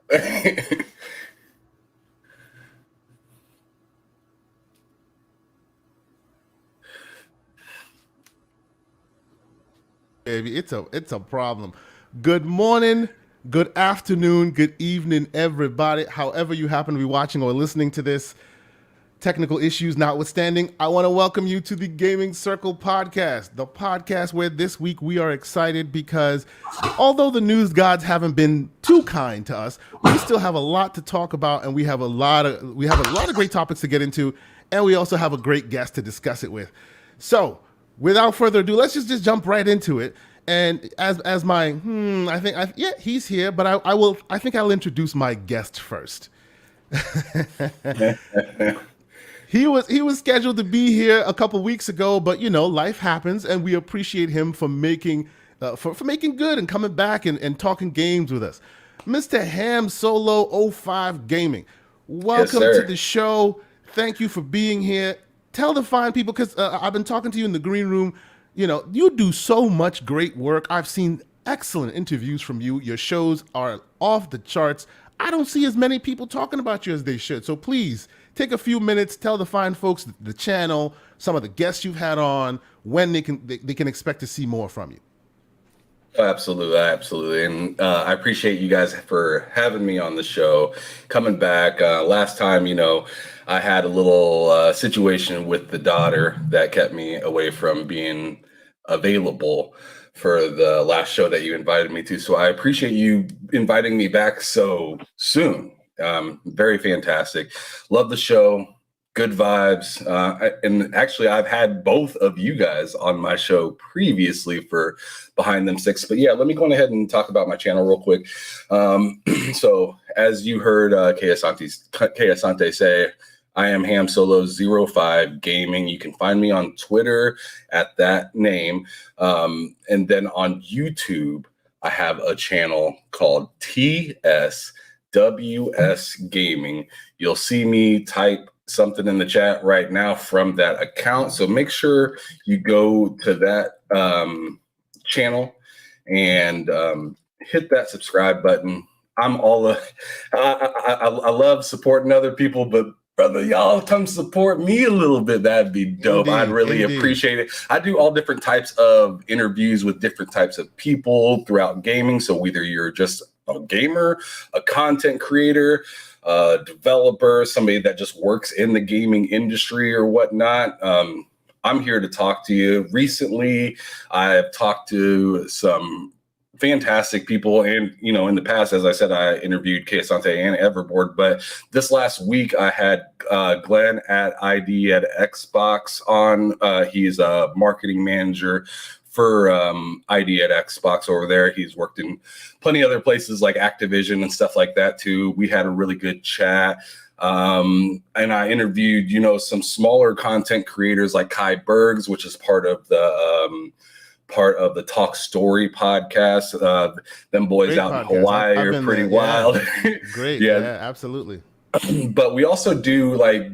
Baby, it's a problem. Good morning, good afternoon, good evening, everybody. However you happen to be watching or listening to this, technical issues notwithstanding, I want to welcome you to the Gaming Circle podcast, the podcast where this week we are excited because although the news gods haven't been too kind to us, we still have a lot to talk about, and we have a lot of great topics to get into, and we also have a great guest to discuss it with. So, without further ado, let's just jump right into it. And as my yeah, he's here, but I think I'll introduce my guest first. He was scheduled to be here a couple weeks ago, but life happens, and we appreciate him for making for making good and coming back and talking games with us. Mr. Ham Solo 05 Gaming, welcome to the show. Thank you for being here. Tell the fine people, because I've been talking to you in the green room. You do so much great work. I've seen excellent interviews from you. Your shows are off the charts. I don't see as many people talking about you as they should. So please take a few minutes, tell the fine folks the channel, some of the guests you've had on, when they can expect to see more from you. Absolutely. And I appreciate you guys for having me on the show, coming back. Last time, I had a little situation with the daughter that kept me away from being available for the last show that you invited me to. So I appreciate you inviting me back so soon. Very fantastic. Love the show. Good vibes. And actually, I've had both of you guys on my show previously for Behind Them Six. But yeah, let me go ahead and talk about my channel real quick. So as you heard Kay Asante say, I am Ham Solo 05 Gaming. You can find me on Twitter at that name. And then on YouTube, I have a channel called TSWS Gaming. You'll see me type something in the chat right now from that account. So make sure you go to that channel and hit that subscribe button. I love supporting other people, but brother, y'all come support me a little bit. That'd be dope. I'd really appreciate it. I do all different types of interviews with different types of people throughout gaming. So whether you're just a gamer, a content creator, a developer, somebody that just works in the gaming industry or whatnot, I'm here to talk to you. Recently, I've talked to some fantastic people, and in the past, as I said, I interviewed Kay Asante and Everboard, but this last week I had Glenn at ID at Xbox on. He's a marketing manager for ID at Xbox over there. He's worked in plenty of other places like Activision and stuff like that too. We had a really good chat. And I interviewed, some smaller content creators like Kai Bergs, which is part of the Talk Story podcast. Them boys great out podcast. In Hawaii are pretty wild. Yeah. Great. Yeah, absolutely. But we also do like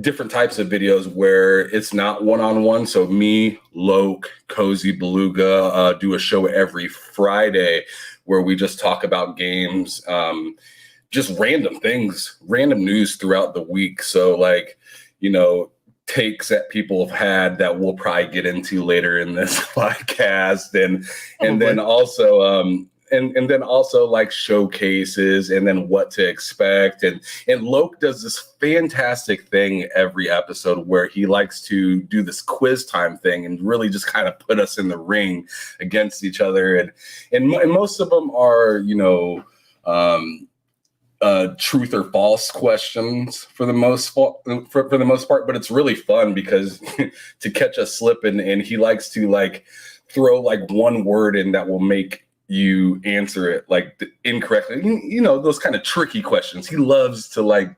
different types of videos where it's not one-on-one. So me, Loke, Cozy Beluga do a show every Friday where we just talk about games, just random things, random news throughout the week. So takes that people have had that we'll probably get into later in this podcast, and then also like showcases, and then what to expect. And Loke does this fantastic thing every episode where he likes to do this quiz time thing and really just kind of put us in the ring against each other. And most of them are, truth or false questions for the most part, but it's really fun because to catch us slipping, and he likes to throw one word in that will make you answer it incorrectly. Those kind of tricky questions. He loves to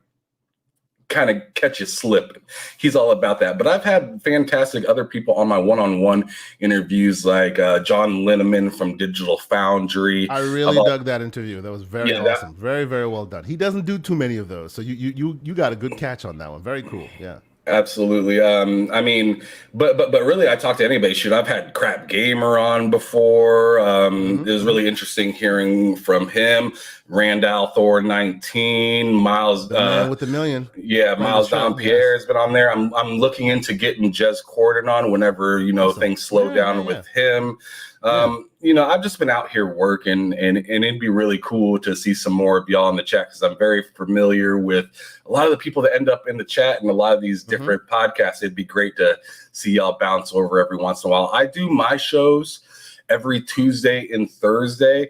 kind of catch you slipping. He's all about that. But I've had fantastic other people on my one-on-one interviews, like John Linneman from Digital Foundry. I really dug that interview. That was very awesome. Very, very well done. He doesn't do too many of those. So you got a good catch on that one. Very cool. Yeah. Absolutely. I mean, but really, I talk to anybody. Shoot, I've had Crap Gamer on before. It was really interesting hearing from him. Randall Thor 19, Miles, The man with the million. yeah, Friend of Miles the show. Dompierre has been on there. I'm looking into getting Jez Corden on whenever Awesome. things slow down Yeah. with him. I've just been out here working, and it'd be really cool to see some more of y'all in the chat because I'm very familiar with a lot of the people that end up in the chat and a lot of these different podcasts. It'd be great to see y'all bounce over every once in a while. I do my shows every Tuesday and Thursday.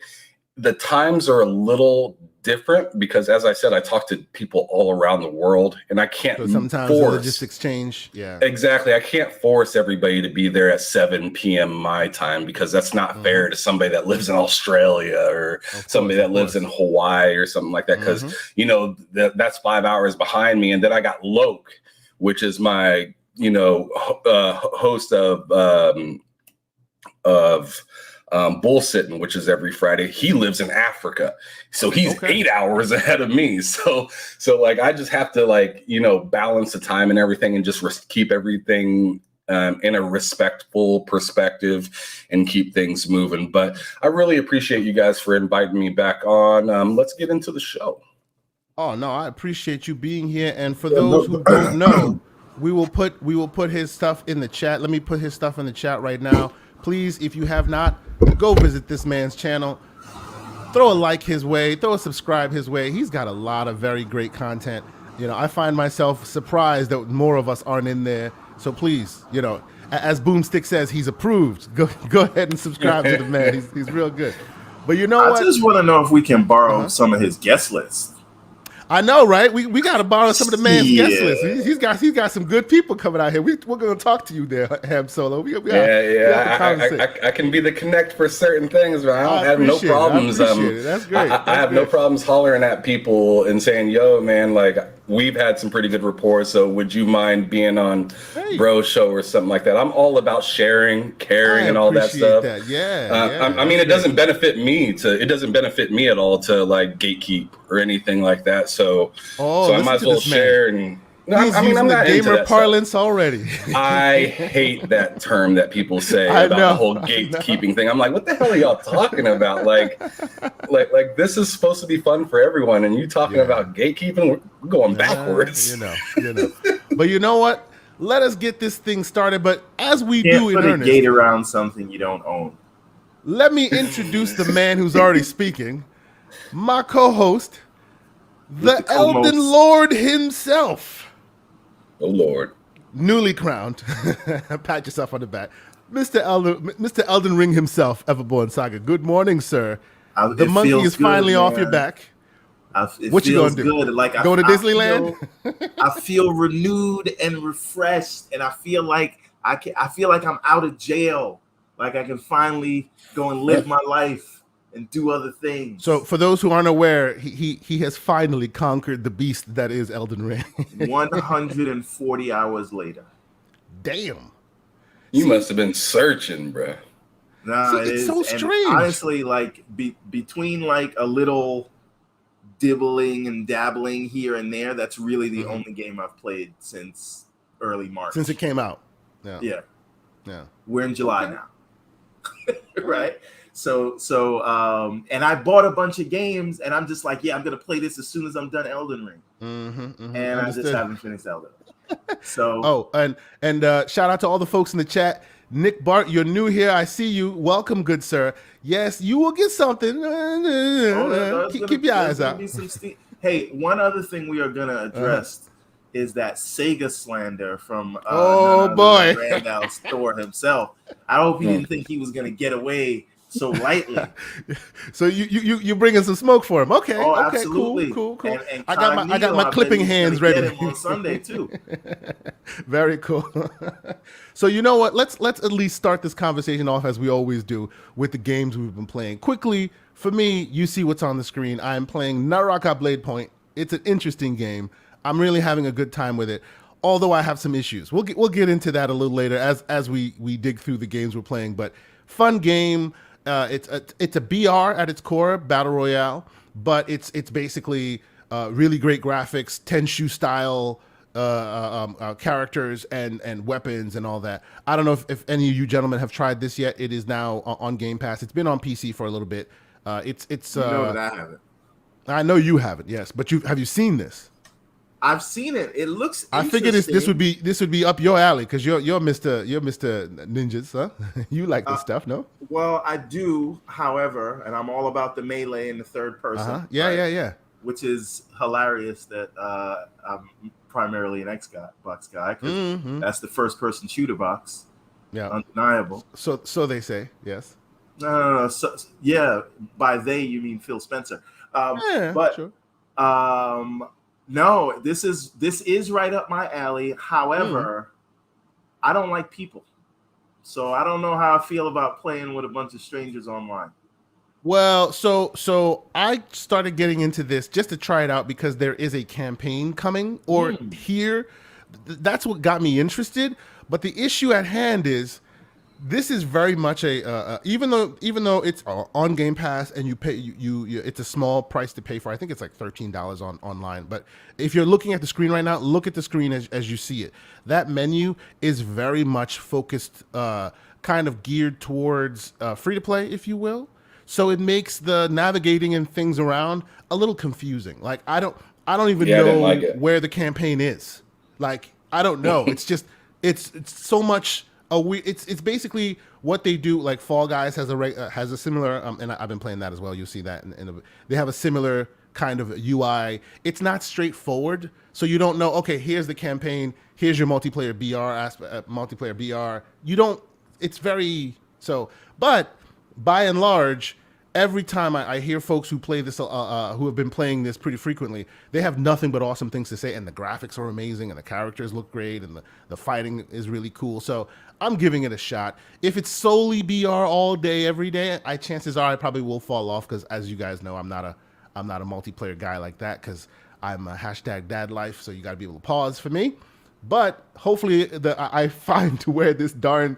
The times are a little different because, as I said, I talk to people all around the world, and I can't sometimes force logistics change. Yeah, exactly. I can't force everybody to be there at 7 p.m. my time because that's not fair to somebody that lives in Australia or somebody that lives in Hawaii or something like that. Because that's 5 hours behind me, and then I got Loke, which is my host of Bullsitting, which is every Friday. He lives in Africa, so he's 8 hours ahead of me. So like I just have to balance the time and everything, and just keep everything in a respectful perspective and keep things moving. But I really appreciate you guys for inviting me back on. Let's get into the show. Oh no, I appreciate you being here. And for those who don't know, we will put his stuff in the chat. Let me put his stuff in the chat right now. Please, if you have not, go visit this man's channel. Throw a like his way. Throw a subscribe his way. He's got a lot of very great content. I find myself surprised that more of us aren't in there. So please, as Boomstick says, he's approved. Go ahead and subscribe to the man. He's real good. But I just want to know if we can borrow some of his guest lists. I know, right? We got to borrow some of the man's guest list. He's got some good people coming out here. We're going to talk to you there, Ham Solo. I can be the connect for certain things, but I don't have no problems. That's great. I have no problems hollering at people and saying, "Yo, man, like we've had some pretty good rapport. So would you mind being on Bro Show or something like that?" I'm all about sharing, caring, and all that stuff. I mean, it doesn't benefit me at all to like gatekeep or anything like that. So I might as well share. And I'm not gamer parlance already. I hate that term that people say about the whole gatekeeping thing. I'm like, what the hell are y'all talking about? Like this is supposed to be fun for everyone, and you talking about gatekeeping? We're going backwards. But you know what? Let us get this thing started. But as we Can't do in put earnest, a gate around something you don't own. Let me introduce the man who's already speaking, my co-host, the Elden Lord himself. Oh Lord, newly crowned. Pat yourself on the back, Mr. Elden Ring himself, Everborn Saga. Good morning, sir. The monkey is finally off your back. What you gonna do? Good. Like go to Disneyland? I feel renewed and refreshed, and I feel like I'm out of jail. Like I can finally go and live my life and do other things. So for those who aren't aware, he has finally conquered the beast that is Elden Ring. 140 hours later. Damn. You must have been searching, bro. Nah, it's so strange. And honestly, like between like a little dibbling and dabbling here and there, that's really the only game I've played since early March. Since it came out. Yeah. We're in July now. Right? So and I bought a bunch of games, and I'm just like, I'm gonna play this as soon as I'm done Elden Ring. And I just haven't finished Elden Ring. So and shout out to all the folks in the chat. Nick Bart, you're new here. I see you. Welcome, good sir. Yes, you will get something. Keep your eyes out. Hey, one other thing we are gonna address is that Sega slander from Randall's Thor himself. I hope he didn't think he was gonna get away so lightly. So you bringing some smoke for him? Okay. Oh, okay. Absolutely. Cool. And I got my clipping hands ready. Get him on Sunday too. Very cool. So you know what? Let's at least start this conversation off as we always do with the games we've been playing. Quickly, for me, you see what's on the screen. I am playing Naraka Blade Point. It's an interesting game. I'm really having a good time with it. Although I have some issues. We'll get into that a little later as we dig through the games we're playing. But fun game. It's a BR at its core, battle royale, but it's basically really great graphics, Tenshu style, characters and weapons and all that. I don't know if any of you gentlemen have tried this yet. It is now on Game Pass. It's been on PC for a little bit. It's You know that I haven't. I know you haven't, yes, but have you seen this? I've seen it. It looks. I figured this would be up your alley because you're Mr. Ninjas, huh? You like this stuff, no? Well, I do, however, and I'm all about the melee in the third person. Yeah. Which is hilarious that I'm primarily an Xbox guy because that's the first person shooter box. Yeah, undeniable. So they say, yes. No. So, yeah, by they you mean Phil Spencer. But sure. No, this is right up my alley. However, I don't like people, so I don't know how I feel about playing with a bunch of strangers online. Well, so I started getting into this just to try it out because there is a campaign coming here. That's what got me interested. But the issue at hand is this is very much even though it's on Game Pass and you pay you it's a small price to pay for. I think it's like $13 online. But if you're looking at the screen right now, look at the screen as you see it. That menu is very much focused, kind of geared towards free to play, if you will. So it makes the navigating and things around a little confusing. Like I don't even know where the campaign is. Like I don't know. It's just it's so much. It's basically what they do. Like Fall Guys has a similar, and I've been playing that as well. You'll see that, they have a similar kind of UI. It's not straightforward, so you don't know. Okay, here's the campaign. Here's your multiplayer BR. You don't. It's very so, but by and large, every time I hear folks who play this, who have been playing this pretty frequently, they have nothing but awesome things to say, and the graphics are amazing, and the characters look great, and the fighting is really cool. So I'm giving it a shot. If it's solely BR all day, every day, chances are I probably will fall off because, as you guys know, I'm not a multiplayer guy like that because I'm a #dadlife, so you got to be able to pause for me. But hopefully I find to where this darn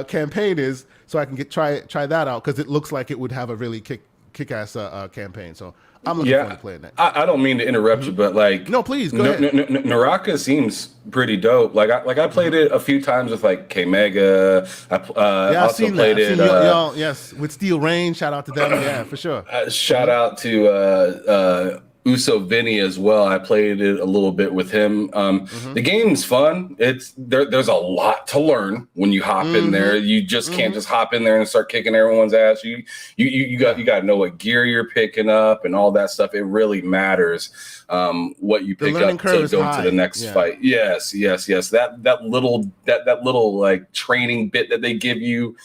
campaign is, so I can try that out because it looks like it would have a really kick-ass campaign. So I'm looking forward to playing that. I don't mean to interrupt you, but like, no, please go ahead. Naraka seems pretty dope. Like I played it a few times with like K Mega. I've seen it. Y'all, yes, with Steel Rain. Shout out to them. Yeah, for sure. Shout out to Uso Vinny as well. I played it a little bit with him. The game's fun. There's a lot to learn when you hop in there. You just can't just hop in there and start kicking everyone's ass. You got to know what gear you're picking up and all that stuff. It really matters what you pick up to go to the next fight. Yes. That little like training bit that they give you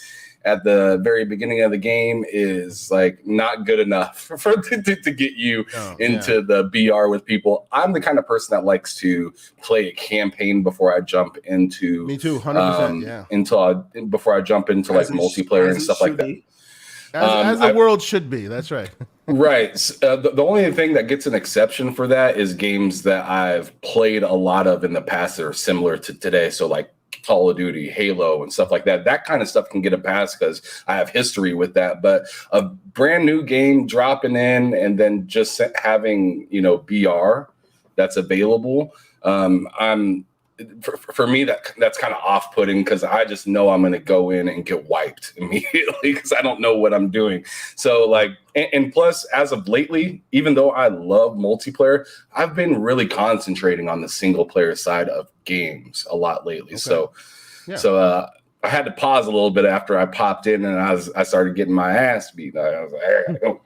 at the very beginning of the game is like not good enough to get you into the BR with people. I'm the kind of person that likes to play a campaign before I jump into. Me too, 100%. Before I jump into like multiplayer and stuff like that. As the world should be. That's right. Right. The only thing that gets an exception for that is games that I've played a lot of in the past that are similar to today. So like Call of Duty, Halo, and stuff like that. That kind of stuff can get a pass because I have history with that. But a brand new game dropping in and then just having, BR that's available. For me, that's kind of off-putting because I just know I'm going to go in and get wiped immediately because I don't know what I'm doing. So like, and plus, as of lately, even though I love multiplayer, I've been really concentrating on the single player side of games a lot lately. Okay. So I had to pause a little bit after I popped in and I started getting my ass beat. I was like, I gotta go.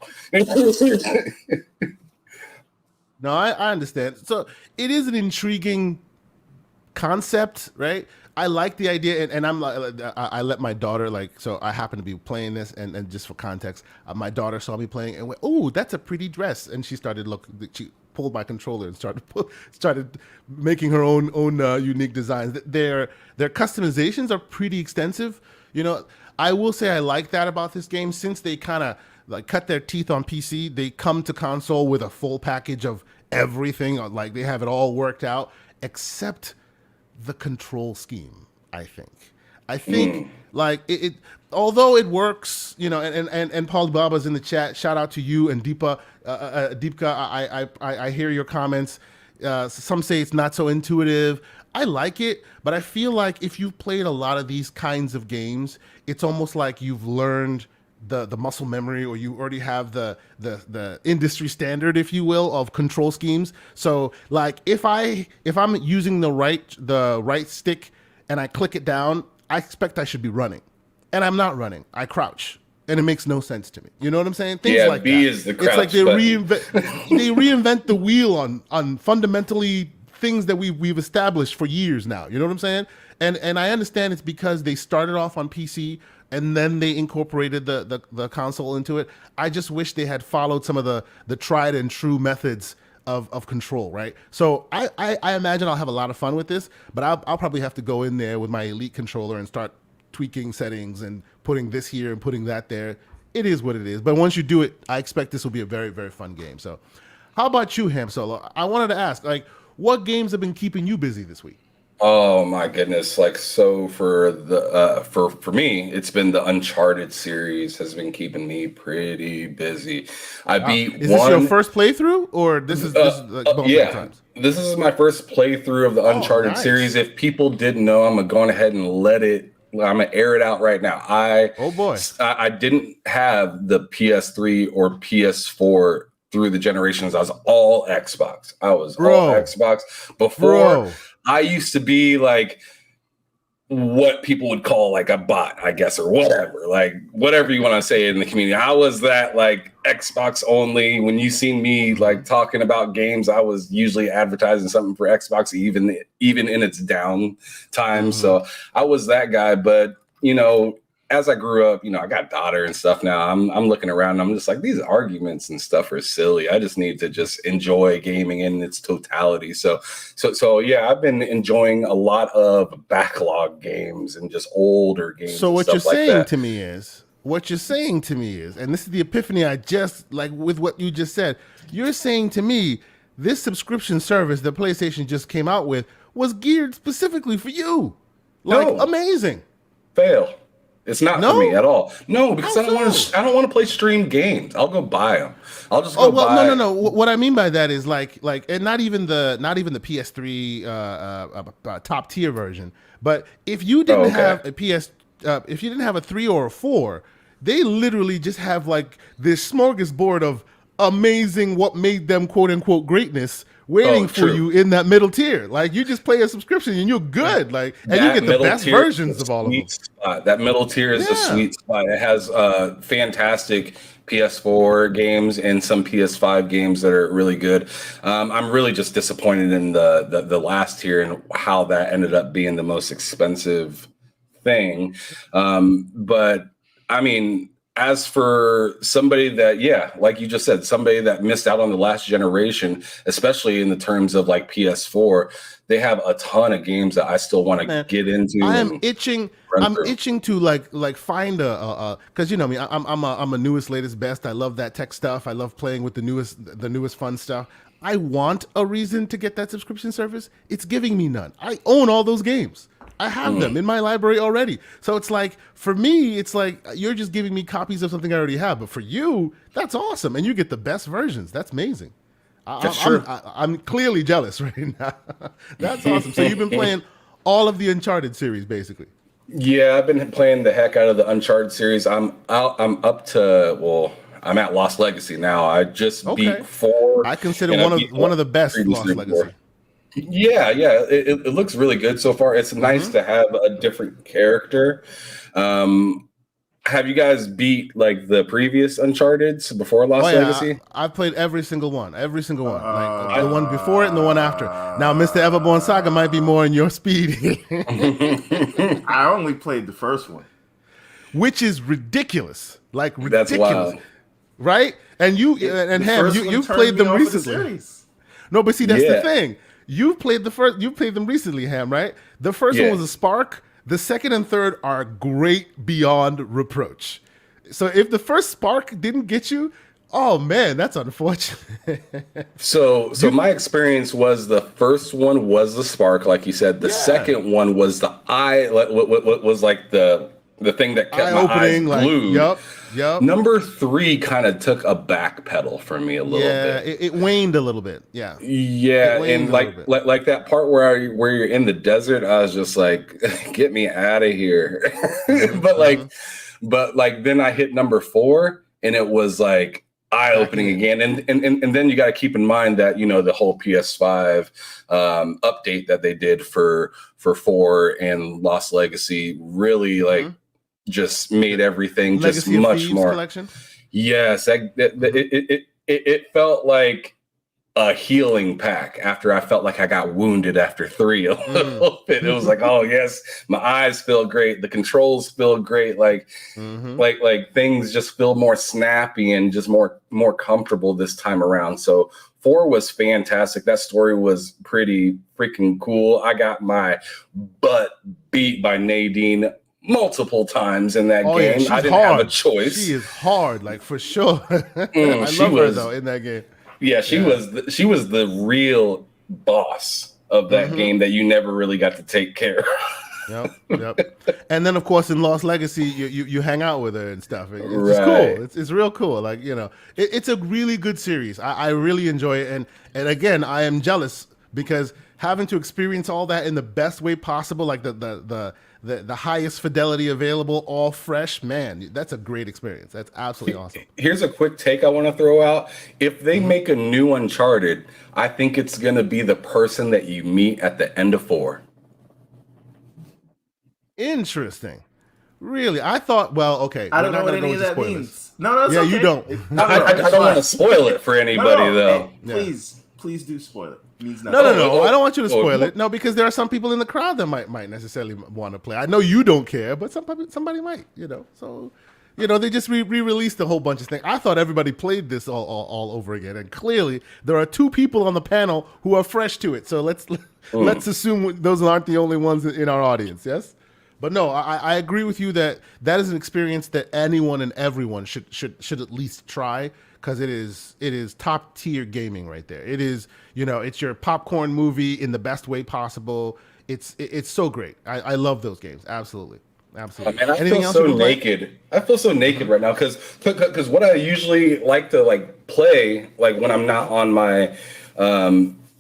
No, I understand. So it is an intriguing concept, right? I like the idea, and I'm like, I let my daughter so I happen to be playing this, and just for context, my daughter saw me playing and went, "Oh, that's a pretty dress," and she started she pulled my controller and started making her own unique designs. Their customizations are pretty extensive. I will say I like that about this game. Since they kind of like cut their teeth on PC, they come to console with a full package of everything. Like they have it all worked out, except the control scheme. I think like it although it works, and Paul Baba's in the chat. Shout out to you and Deepka. I hear your comments. Some say it's not so intuitive. I like it, but I feel like if you've played a lot of these kinds of games, it's almost like you've learned the muscle memory, or you already have the industry standard, if you will, of control schemes. So like if I'm using the right stick and I click it down, I expect I should be running, and I'm not running. I crouch, and it makes no sense to me. You know what I'm saying? Things like B that. is the crouch. It's like they reinvent the wheel on fundamentally things that we've established for years now. You know what I'm saying? And I understand it's because they started off on PC and then they incorporated the console into it. I just wish they had followed some of the tried and true methods of control, right? So I imagine I'll have a lot of fun with this, but I'll probably have to go in there with my Elite controller and start tweaking settings and putting this here and putting that there. It is what it is. But once you do it, I expect this will be a very, very fun game. So how about you, Ham Solo? I wanted to ask, like, what games have been keeping you busy this week? Oh my goodness! Like, so for the for me, it's been the Uncharted series has been keeping me pretty busy. I beat Is this your first playthrough, or this is like multiple times? This is my first playthrough of the Uncharted series. If people didn't know, I'm gonna go ahead and I'm gonna air it out right now. I didn't have the PS3 or PS4 through the generations. I was all Xbox. All Xbox before. Bro. I used to be like what people would call like a bot, I guess, or whatever, like whatever you want to say in the community. I was that like Xbox only. When you see me like talking about games, I was usually advertising something for Xbox, even in its down time. So I was that guy. But as I grew up, I got a daughter and stuff now. I'm looking around and I'm just like, these arguments and stuff are silly. I just need to just enjoy gaming in its totality. So yeah, I've been enjoying a lot of backlog games and just older games. So what you're saying to me is, and this is the epiphany I just like with what you just said. You're saying to me, this subscription service that PlayStation just came out with was geared specifically for you. Like, amazing. Fail. It's not for me at all. No, because I don't want to play streamed games. I'll go buy them. I'll just go buy. No. What I mean by that is like, and not even the PS3 top tier version. But if you didn't have a if you didn't have a 3 or a 4, they literally just have like this smorgasbord of amazing what made them quote unquote greatness waiting for you in that middle tier. Like, you just pay a subscription and you're good. Like, and you get the best versions of all of them. That middle tier is the sweet spot. It has fantastic PS4 games and some PS5 games that are really good. I'm really just disappointed in the last tier and how that ended up being the most expensive thing. But I mean, as for somebody that, like you just said, somebody that missed out on the last generation, especially in the terms of like PS4, they have a ton of games that I still want to get into. I'm itching to like find because you know me, I'm a newest, latest, best. I love that tech stuff. I love playing with the newest fun stuff. I want a reason to get that subscription service. It's giving me none. I own all those games. I have them in my library already. So it's like, for me, it's like you're just giving me copies of something I already have. But for you, that's awesome. And you get the best versions. That's amazing. I'm clearly jealous right now. That's awesome. So you've been playing all of the Uncharted series, basically. Yeah, I've been playing the heck out of the Uncharted series. I'm up to, I'm at Lost Legacy now. I just beat 4. I consider one of the best Lost Legacy. Yeah, it looks really good so far. It's nice to have a different character. Have you guys beat like the previous Uncharted's before Lost Legacy? I've played every single one. Like the one before it and the one after. Now, Mr. Everborn Saga might be more in your speed. I only played the first one, which is ridiculous. Like, ridiculous. That's wild, right? And you've played them recently. No, but see, that's the thing. You've played them recently, Ham, right? The first one was a spark. The second and third are great beyond reproach. So if the first spark didn't get you, oh man, that's unfortunate. So my experience was the first one was the spark, like you said. The second one was the eye, what was like the thing that kept my eyes glued. Yep. Number 3 kind of took a back pedal for me a little bit. It waned a little bit. Yeah. Yeah, and like that part where you're in the desert, I was just like, get me out of here. but then I hit number 4 and it was like eye-opening again. And then you got to keep in mind that, you know, the whole PS5 update that they did for 4 and Lost Legacy really just made everything Legacy just much more collection. Yes, it felt like a healing pack after I felt like I got wounded after 3 a little bit. It was like, oh yes, my eyes feel great, the controls feel great, like things just feel more snappy and just more comfortable this time around. So 4 was fantastic. That story was pretty freaking cool. I got my butt beat by Nadine multiple times in that game. Yeah, I didn't have a choice. She is hard, like for sure. I love her though in that game. Yeah, she was the real boss of that game that you never really got to take care of. Yep. And then of course in Lost Legacy, you hang out with her and stuff. It's cool. It's real cool. Like, you know, it's a really good series. I really enjoy it. And again, I am jealous because having to experience all that in the best way possible, like the highest fidelity available, all fresh, man, that's a great experience. That's absolutely awesome. Here's a quick take I want to throw out. If they make a new Uncharted, I think it's going to be the person that you meet at the end of 4. Interesting. Really? I thought, well, okay. I don't know what any of that means. No, yeah, okay. You don't. I don't want to spoil it for anybody, though. Hey, please do spoil it. No. I don't want you to spoil it. No, because there are some people in the crowd that might necessarily want to play. I know you don't care, but somebody might, you know. So, you know, they just re-released a whole bunch of things. I thought everybody played this all over again, and clearly there are 2 people on the panel who are fresh to it. So let's assume those aren't the only ones in our audience. Yes. But no, I agree with you that is an experience that anyone and everyone should at least try, because it is top tier gaming right there. It is, you know, it's your popcorn movie in the best way possible. It's so great. I love those games. Absolutely. Man, I feel so naked. I feel so naked right now because what I usually like to play when I'm not on my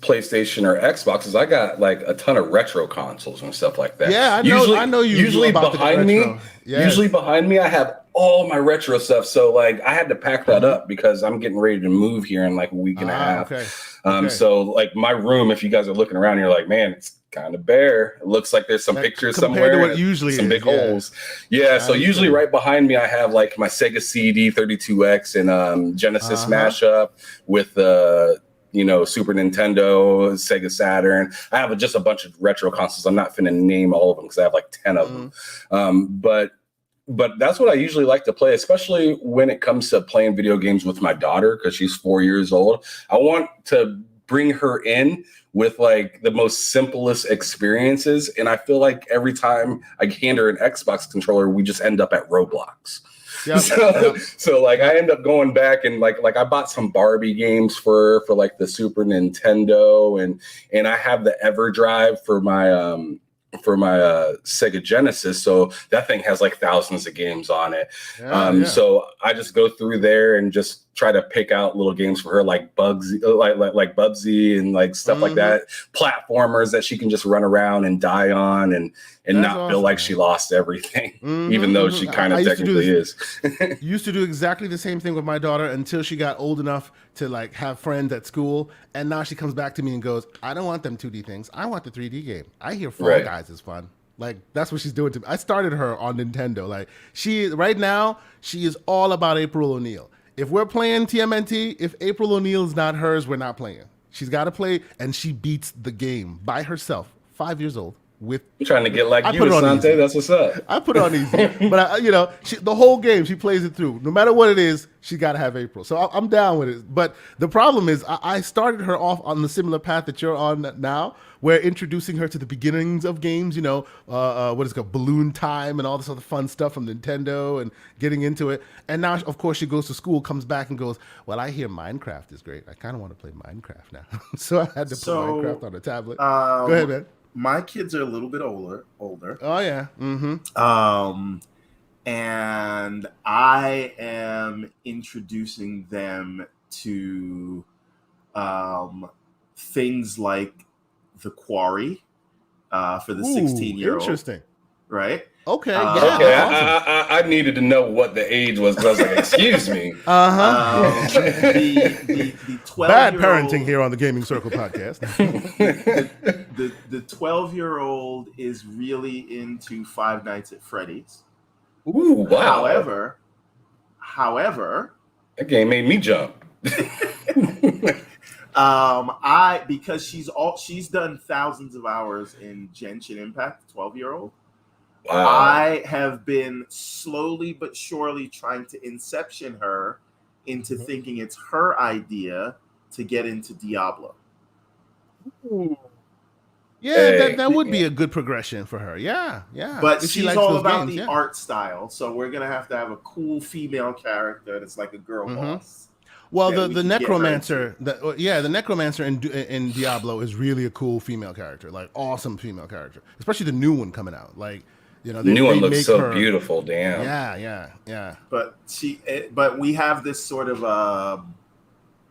PlayStation or Xbox is I got a ton of retro consoles and stuff like that. Yeah, I know you. Usually behind me, usually behind me, I have all my retro stuff. So I had to pack that up because I'm getting ready to move here in a week and a half. Okay. So my room, if you guys are looking around, you're like, man, it's kind of bare. It looks like there's some pictures somewhere. To what it usually some big holes. Yeah. So usually right behind me, I have my Sega CD 32X and Genesis mashup with Super Nintendo, Sega Saturn. I have just a bunch of retro consoles. I'm not finna name all of them because I have 10 of them. But that's what I usually like to play, especially when it comes to playing video games with my daughter, because she's 4 years old. I want to bring her in with the most simplest experiences. And I feel like every time I hand her an Xbox controller, we just end up at Roblox. Yep. So I end up going back and I bought some Barbie games for the Super Nintendo and I have the EverDrive for my Sega Genesis, so that thing has thousands of games on it. So I just go through there and just try to pick out little games for her, like Bugsy, like Bubsy and stuff like that, platformers that she can just run around and die on and not feel like she lost everything, even though she kind of technically is. Used to do exactly the same thing with my daughter until she got old enough to have friends at school, and now she comes back to me and goes, I don't want them 2D things, I want the 3D game. I hear Fall Guys is fun. That's what she's doing to me. I started her on Nintendo. Right now she is all about April O'Neil. If we're playing TMNT, if April O'Neil's not hers, we're not playing. She's got to play, and she beats the game by herself, 5 years old. You're trying to get like you, Asante. That's what's up. I put it on easy, but the whole game she plays it through. No matter what it is, she got to have April. So I'm down with it. But the problem is, I started her off on the similar path that you're on now, where introducing her to the beginnings of games. What is it called, Balloon Time, and all this other fun stuff from Nintendo, and getting into it. And now, of course, she goes to school, comes back, and goes, "Well, I hear Minecraft is great. I kind of want to play Minecraft now." So I had to put Minecraft on a tablet. Go ahead, man. My kids are a little bit older. Oh yeah. Mm-hmm. and I am introducing them to things like the Quarry for the 16-year-old. Interesting. Right? Okay. Okay, That's awesome. I needed to know what the age was because I was like, excuse me. The 12 Bad parenting here on the Gaming Circle podcast. the 12-year-old is really into Five Nights at Freddy's. Ooh, wow. However, that game made me jump. because she's done thousands of hours in Genshin Impact, 12-year-old. Wow. I have been slowly but surely trying to inception her into thinking it's her idea to get into Diablo. Ooh. Yeah, that would be a good progression for her. Yeah. But if she's all about the art style, so we're gonna have to have a cool female character that's like a girl boss. Well, the necromancer, the necromancer in Diablo is really a cool female character, like awesome female character, especially the new one coming out. Like, you know, the new one looks so beautiful. Damn. Yeah. But we have this sort of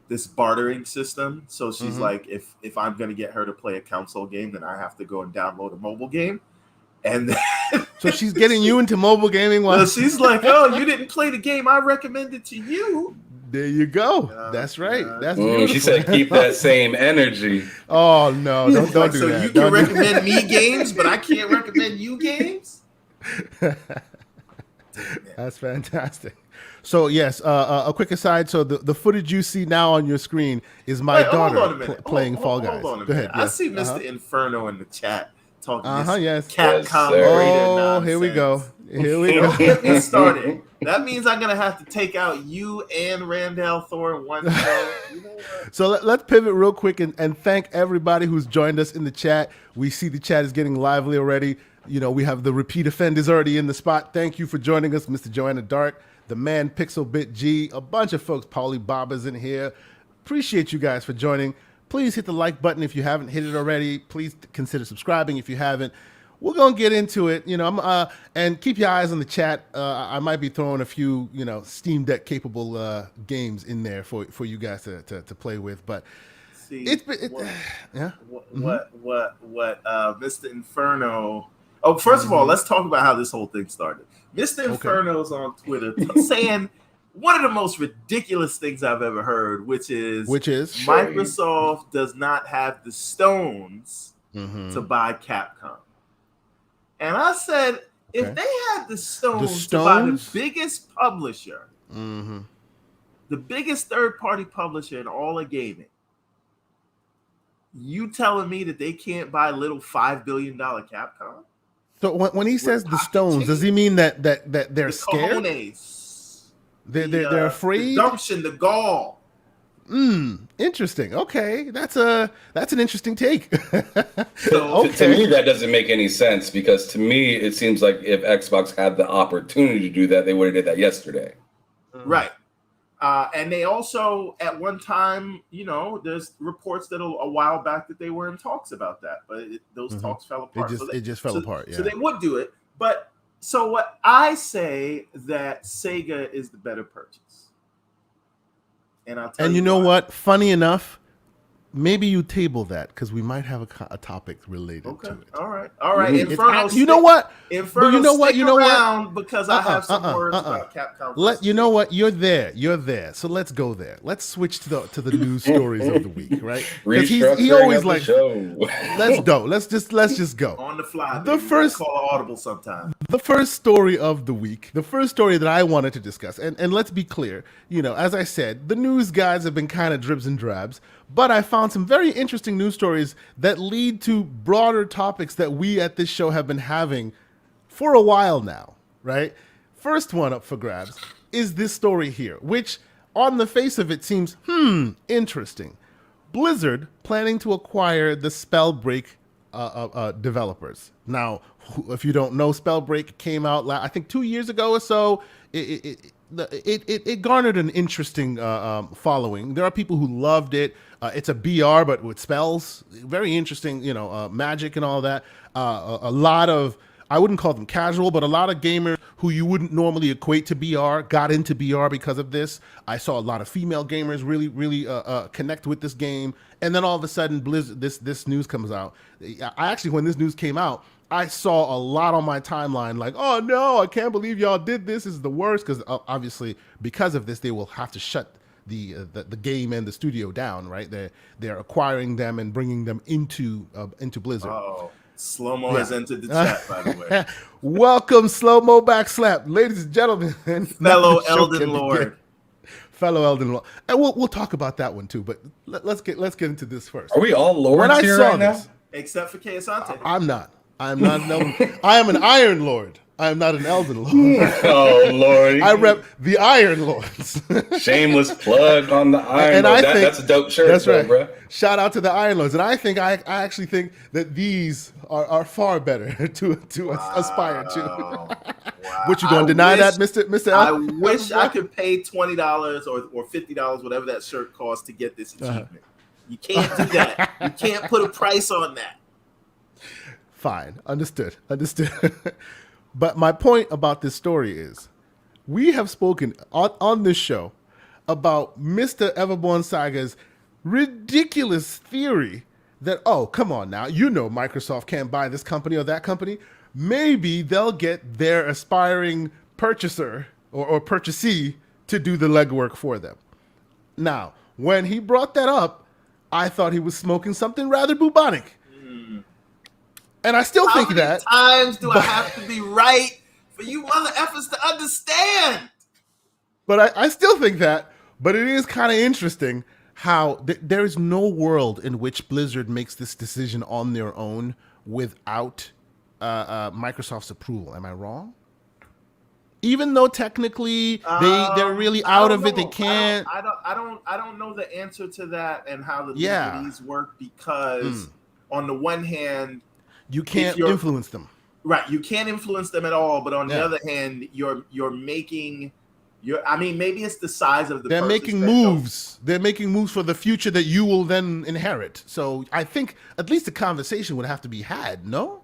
this bartering system. So she's like, if I'm gonna get her to play a console game, then I have to go and download a mobile game. And then so she's getting you into mobile gaming. Well, she's like, oh, you didn't play the game I recommended to you. There you go. That's right. That's beautiful. She said, keep that same energy. Oh no, don't do so that. You can recommend me games, but I can't recommend you games. That's fantastic. So yes, a quick aside. So the footage you see now on your screen is my daughter playing Fall Guys. Go ahead. I see Mr. Inferno in the chat talking yes. Capcom nonsense. Here we go. Get me started. That means I'm gonna have to take out you and Randall Thor in one show. So let's pivot real quick and thank everybody who's joined us in the chat. We see the chat is getting lively already. You know, we have the repeat offenders already in the spot. Thank you for joining us, Mr. Joanna Dark, the man Pixel Bit G, a bunch of folks, Paulie Baba's in here. Appreciate you guys for joining. Please hit the like button if you haven't hit it already. Please consider subscribing if you haven't. We're gonna get into it, you know. And keep your eyes on the chat. I might be throwing a few, you know, Steam Deck capable games in there for you guys to play with. But see, what Mr. Inferno. Oh, first of all, let's talk about how this whole thing started. Mr. Inferno's on Twitter saying one of the most ridiculous things I've ever heard, which is Microsoft does not have the stones to buy Capcom. And I said, if they had the stones to buy the biggest publisher, the biggest third-party publisher in all of gaming, you telling me that they can't buy little $5 billion Capcom? So when he says the stones, does he mean that they're scared? Cojones, they're afraid. The gumption, the gall. Interesting. Okay, that's an interesting take. So, to me, that doesn't make any sense because to me, it seems like if Xbox had the opportunity to do that, they would have did that yesterday. Right. And they also, at one time, you know, there's reports that a while back that they were in talks about that, but those talks fell apart. It just fell apart. Yeah. So they would do it. But so what I say that Sega is the better purchase. And I'll tell you. And you know what? Funny enough, maybe you table that because we might have a topic related to it. All right. Inferno. You know what? Inferno. You know what? You know what? Because I have some words about Capcom. You know what? You're there. So let's go there. Let's switch to the news stories of the week, right? Because he always like. Let's go. Let's just go on the fly. The first call an audible sometime. The first story of the week. The first story that I wanted to discuss, and let's be clear. You know, as I said, the news guys have been kind of dribs and drabs. But I found some very interesting news stories that lead to broader topics that we at this show have been having for a while now, right? First one up for grabs is this story here, which on the face of it seems, interesting. Blizzard planning to acquire the Spellbreak developers. Now, if you don't know, Spellbreak came out, I think 2 years ago or so. It garnered an interesting following. There are people who loved it. It's a BR, but with spells. Very interesting, you know, magic and all that. A lot of I wouldn't call them casual, but a lot of gamers who you wouldn't normally equate to BR got into BR because of this. I saw a lot of female gamers really connect with this game, and then all of a sudden, Blizzard, this news comes out. I actually, when this news came out, I saw a lot on my timeline like, "Oh no, I can't believe y'all did this. This is the worst." Because obviously, because of this, they will have to shut the game and the studio down. Right? They're acquiring them and bringing them into Blizzard. Oh. Slow-mo has entered the chat, by the way. Welcome, Slow-mo Backslap. Ladies and gentlemen. Fellow Elden Lord. Fellow Elden Lord. And we'll talk about that one too, but let's get into this first. Are we all lords here right now? Except for Keisante. I'm not an Elden. I am an Iron Lord. I am not an Elden Lord. Oh, Lord. I rep the Iron Lords. Shameless plug on the Iron and Lord. I think, that's a dope shirt, that's right. bro. Shout out to the Iron Lords. And I actually think that these are far better to aspire to. Wow. What, you gonna deny that, Mr. I wish I could pay $20 or $50, whatever that shirt costs, to get this achievement. You can't do that. You can't put a price on that. Fine. Understood. But my point about this story is, we have spoken on this show about Mr. Everborn Saga's ridiculous theory that, oh, come on now, Microsoft can't buy this company or that company. Maybe they'll get their aspiring purchaser or purchasee to do the legwork for them. Now, when he brought that up, I thought he was smoking something rather bubonic. And I still think that. How many times do I have to be right for you mother effers to understand? But I still think that. But it is kind of interesting how there is no world in which Blizzard makes this decision on their own without Microsoft's approval. Am I wrong? Even though technically they're really out of it, they can't. I don't know the answer to that and how the legalese work, because on the one hand, you can't influence them. Right, you can't influence them at all. But on the other hand, you're making maybe it's the size of the. They're making moves. They're making moves for the future that you will then inherit. So I think at least a conversation would have to be had. No.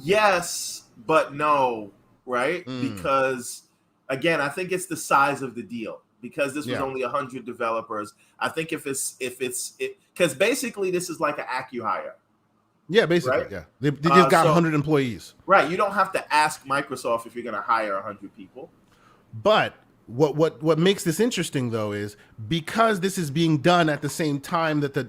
Yes, but no. Right, because again, I think it's the size of the deal. Because this was only 100 developers. I think if it's because basically this is like an acqui-hire. Yeah, basically, right? Yeah. They just got 100 employees. Right. You don't have to ask Microsoft if you're going to hire 100 people. But what makes this interesting, though, is because this is being done at the same time that the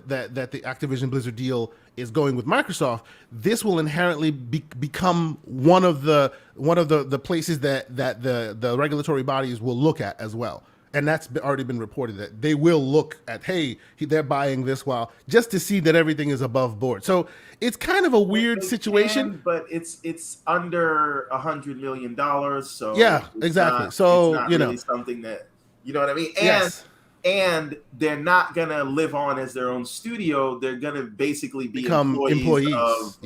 Activision Blizzard deal is going with Microsoft, this will inherently become one of the places that the regulatory bodies will look at as well. And that's already been reported that they will look at, hey, they're buying this just to see that everything is above board. So it's kind of a weird situation. But it's under $100 million. So yeah, exactly. So it's not really something that, you know what I mean? And they're not gonna live on as their own studio. They're gonna basically become employees.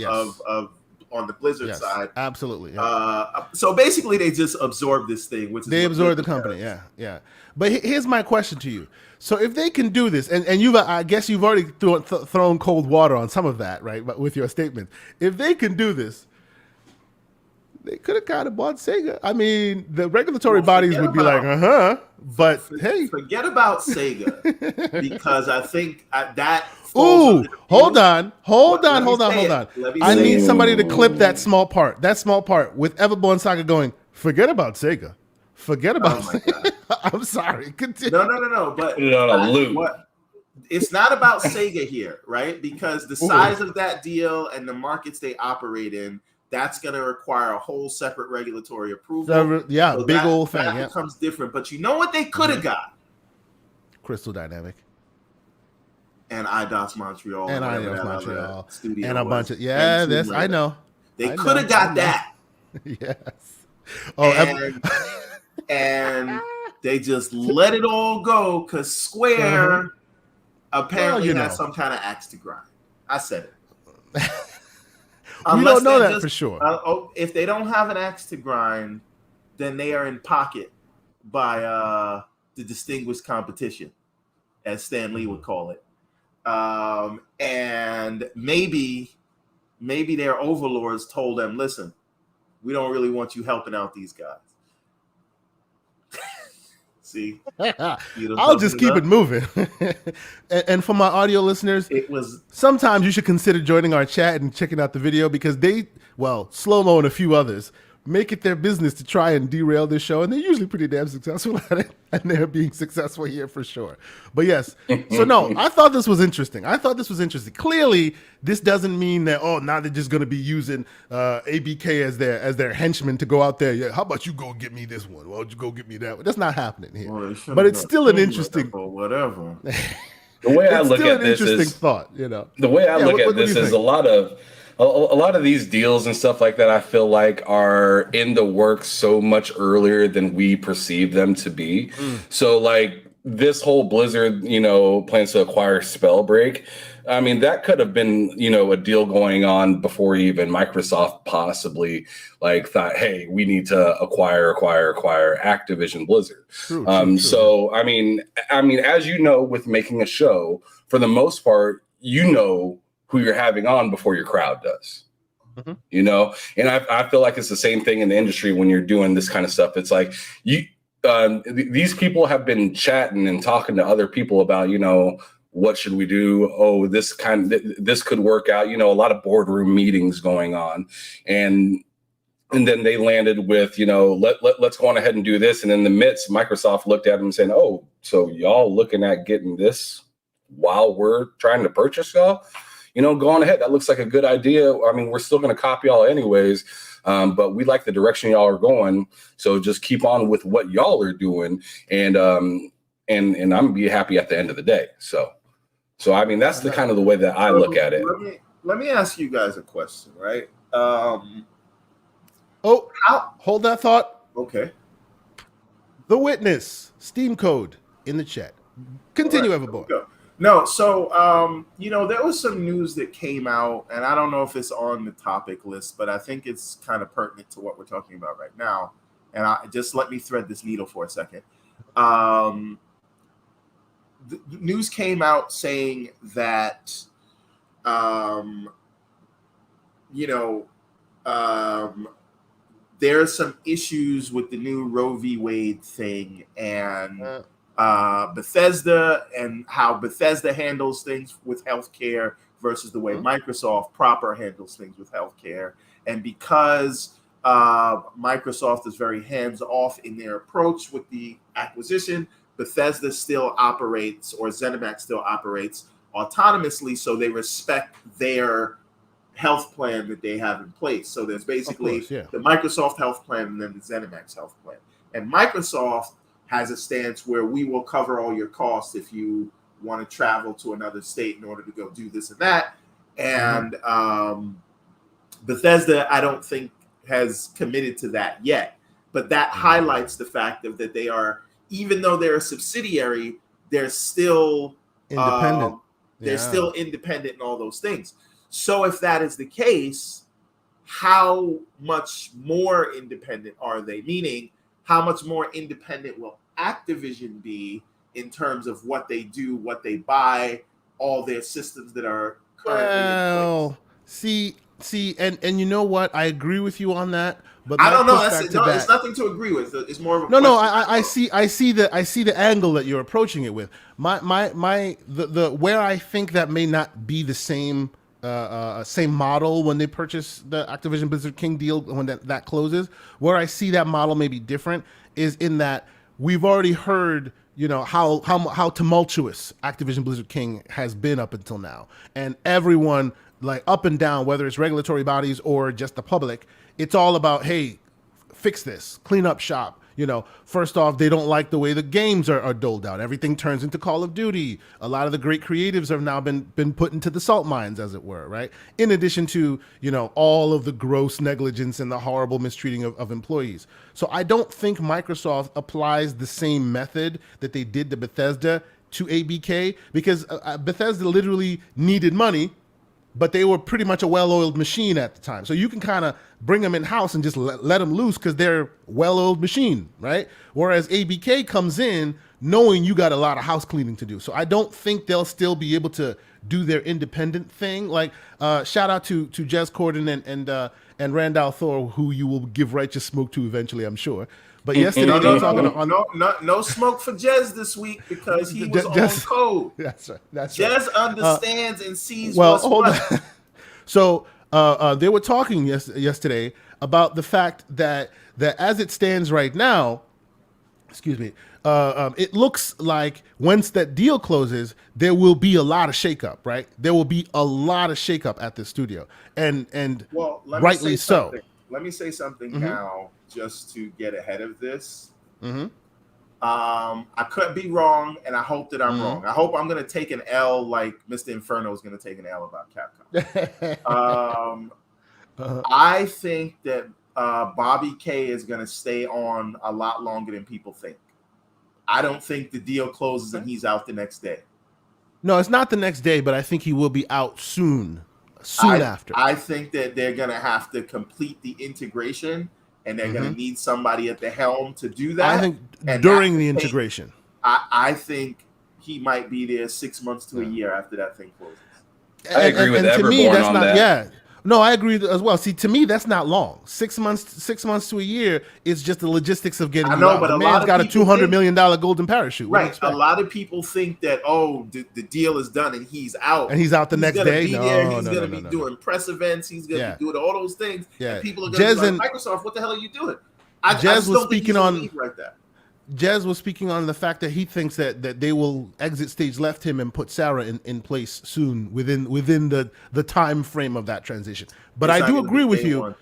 Of on the Blizzard side. Absolutely. Yeah. So basically they just absorb this thing, which is they absorb the company. Yeah. But here's my question to you. So if they can do this, and I guess you've already thrown cold water on some of that, right? But with your statement, if they can do this, they could have kind of bought Sega. I mean, the regulatory bodies would be like, but hey. Forget about Sega, because I think that... Ooh, hold on. I need somebody to clip that small part. With Everborn Saga going, forget about Sega. Forget about Sega. I'm sorry. Continue. No. But it's not about Sega here, right? Because the size of that deal and the markets they operate in, that's going to require a whole separate regulatory approval. So big old thing. That becomes different. But you know what they could have got? Crystal Dynamic. And IDOS Montreal. And IDOS Montreal. Studio and a bunch of, I know. They could have got that. Yes. And they just let it all go because Square apparently has some kind of axe to grind. I said it. We don't know that for sure. If they don't have an axe to grind, then they are in pocket by the distinguished competition, as Stan Lee would call it. And maybe maybe their overlords told them, listen, we don't really want you helping out these guys. See, I'll just keep it moving. And for my audio listeners, it was sometimes you should consider joining our chat and checking out the video, because Slow-Mo and a few others make it their business to try and derail this show, and they're usually pretty damn successful at it, and they're being successful here for sure. But yes, so no, I thought this was interesting. Clearly, this doesn't mean that, now they're just going to be using ABK as their henchman to go out there. Yeah, how about you go get me this one? Why don't you go get me that one? That's not happening here. But it's still an interesting whatever. The way I look at this is thought. The way I look at this is a lot of these deals and stuff like that, I feel like, are in the works so much earlier than we perceive them to be. So like this whole Blizzard, plans to acquire Spellbreak. I mean, that could have been, a deal going on before even Microsoft possibly thought, hey, we need to acquire Activision Blizzard. True. So, I mean, as you know, with making a show, for the most part, who you're having on before your crowd does. And I feel like it's the same thing in the industry when you're doing this kind of stuff. It's like these people have been chatting and talking to other people about, what should we do? Oh, this could work out. A lot of boardroom meetings going on, and then they landed with, let's go on ahead and do this. And in the midst, Microsoft looked at them and saying, oh, so y'all looking at getting this while we're trying to purchase y'all? Go on ahead. That looks like a good idea. I mean, we're still going to copy y'all anyways, but we like the direction y'all are going. So just keep on with what y'all are doing, and I'm gonna be happy at the end of the day. So I mean, that's the kind of the way that I look at it. Let me ask you guys a question, right? Hold that thought. Okay. The Witness Steam code in the chat. Continue, Everboy. No, so there was some news that came out, and I don't know if it's on the topic list, but I think it's kind of pertinent to what we're talking about right now. And just let me thread this needle for a second. The news came out saying that, there are some issues with the new Roe v. Wade thing, and Bethesda, and how Bethesda handles things with healthcare versus the way Microsoft proper handles things with healthcare. And because Microsoft is very hands-off in their approach with the acquisition, Bethesda still operates, or ZeniMax still operates autonomously, so they respect their health plan that they have in place. So there's basically the Microsoft health plan and then the ZeniMax health plan. And Microsoft has a stance where we will cover all your costs if you want to travel to another state in order to go do this and that. And Bethesda, I don't think, has committed to that yet. But that highlights the fact that they are, even though they're a subsidiary, they're still independent. They're still independent and all those things. So if that is the case, how much more independent are they? Meaning, how much more independent will Activision be in terms of what they do, what they buy, all their systems that are currently in place? See, and you know what? I agree with you on that. But I don't know. It's nothing to agree with. It's more of a I see the angle that you're approaching it with. The where I think that may not be the same model when they purchase the Activision Blizzard King deal, when that closes. Where I see that model may be different is in that we've already heard, how tumultuous Activision Blizzard King has been up until now, and everyone, like up and down, whether it's regulatory bodies or just the public, it's all about, hey, fix this, clean up shop. First off, they don't like the way the games are doled out. Everything turns into Call of Duty. A lot of the great creatives have now been put into the salt mines, as it were, right? In addition to, all of the gross negligence and the horrible mistreating of employees. So I don't think Microsoft applies the same method that they did to Bethesda to ABK, because Bethesda literally needed money, but they were pretty much a well-oiled machine at the time. So you can kind of bring them in-house and just let them loose because they're a well-oiled machine, right? Whereas ABK comes in knowing you got a lot of house cleaning to do. So I don't think they'll still be able to do their independent thing. Like shout out to Jez Corden and Randall Thor, who you will give righteous smoke to eventually, I'm sure. But yesterday they were talking on no smoke for Jez this week because he was on code. That's right. That's Jez right. understands and sees what's what. So they were talking yesterday about the fact that as it stands right now, excuse me, it looks like once that deal closes, there will be a lot of shakeup, right? There will be a lot of shakeup at the studio, and rightly so. Let me say something now, just to get ahead of this. I could be wrong, and I hope that I'm wrong. I hope I'm going to take an L like Mr. Inferno is going to take an L about Capcom. I think that Bobby K is going to stay on a lot longer than people think. I don't think the deal closes and he's out the next day. No, it's not the next day, but I think he will be out soon after. I think that they're going to have to complete the integration, and they're going to need somebody at the helm to do that. I think during the integration. I think he might be there 6 months to a year after that thing closes. I agree with Everborn on that. Yeah. No, I agree as well. See, to me, that's not long. 6 months to a year is just the logistics of getting. I know, out. but the a man's lot of got a $200 million golden parachute. Right. A lot of people think that the deal is done and he's out. And he's out the next day. He's going to be doing press events. He's going to be doing all those things. Yeah. And people are going to be like, Microsoft, what the hell are you doing? Jez was speaking on like that. Jez was speaking on the fact that he thinks that they will exit stage left him and put Sarah in place soon within the time frame of that transition. But I do agree with you.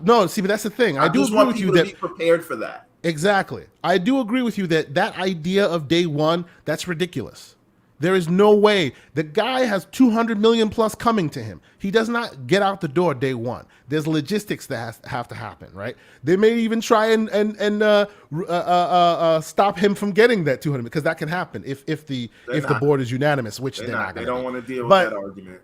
No, see, but that's the thing. I do agree with you that be prepared for that. Exactly. I do agree with you that idea of day one, that's ridiculous. There is no way. The guy has 200 million plus coming to him. He does not get out the door day one. There's logistics that have to happen, right? They may even try and stop him from getting that 200 because that can happen if the board is unanimous, which they're not. They don't want to deal with that argument.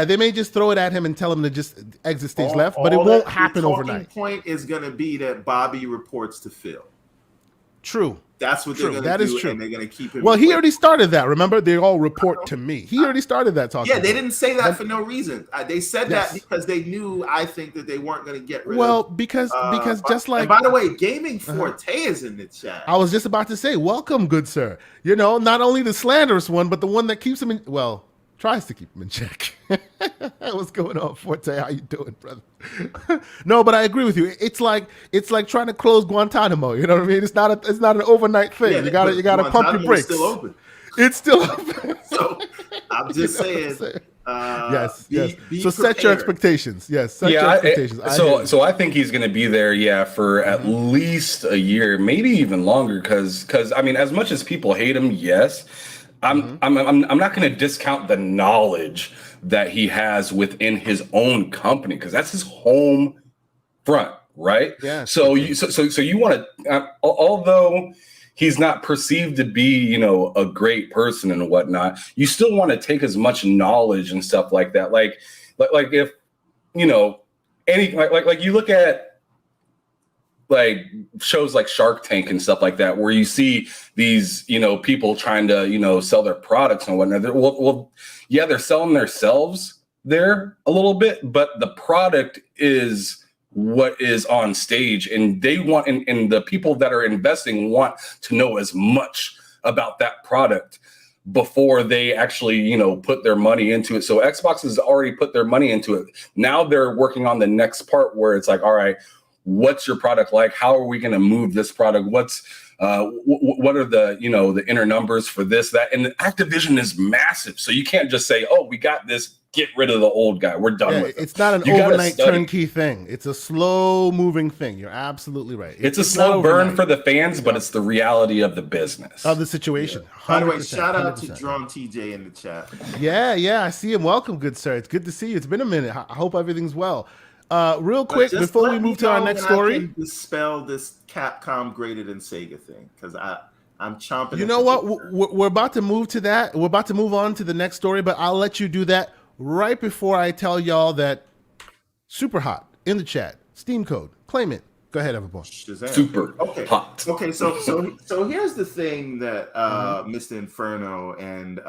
They may just throw it at him and tell him to just exit stage left, but it won't happen overnight. The point is going to be that Bobby reports to Phil. True. That's what they're going to do. Is true. And they're going to keep him. Well, he already started that. Remember, they all report to me. He already started that talking. Yeah, they didn't say that for no reason. They said that because they knew, I think, that they weren't going to get rid of. Well, because just like. And by the way, Gaming Forte is in the chat. I was just about to say, welcome, good sir. You know, not only the slanderous one, but the one that keeps him in. Well, tries to keep him in check. What's going on, Forte? How you doing, brother? No, but I agree with you. It's like trying to close Guantanamo. You know what I mean? It's not an overnight thing. Yeah, you gotta pump your brakes. Still open. It's still open. So I'm just saying. Yes. Be so set your expectations. Yes. Set your expectations. So I think he's going to be there. Yeah, for at least a year, maybe even longer. Because I mean, as much as people hate him, yes. I'm not going to discount the knowledge that he has within his own company because that's his home front, right? Yeah. So you want to, although he's not perceived to be, a great person and whatnot, you still want to take as much knowledge and stuff like that. Like if any like you look at. Like shows like Shark Tank and stuff like that, where you see these, people trying to, sell their products and whatnot. They're selling themselves there a little bit, but the product is what is on stage, and they want, and the people that are investing want to know as much about that product before they actually, put their money into it. So Xbox has already put their money into it. Now they're working on the next part where it's like, all right, what's your product like? How are we going to move this product? What's what are the the inner numbers for this, that? And Activision is massive, so you can't just say, "Oh, we got this. Get rid of the old guy. We're done with it." It's not an overnight turnkey thing. It's a slow moving thing. You're absolutely right. It's a slow burn for the fans, but it's the reality of the business of the situation. By the way, shout out to Drum TJ in the chat. Yeah, I see him. Welcome, good sir. It's good to see you. It's been a minute. I hope everything's well. Real quick, before we move to our next story, I can dispel this Capcom greater than Sega thing because I'm chomping. You know what? We're about to move to that. We're about to move on to the next story, but I'll let you do that right before I tell y'all that Super Hot in the chat, Steam code, claim it. Go ahead, everyone. Super hot. Okay, so here's the thing that Mr. Inferno and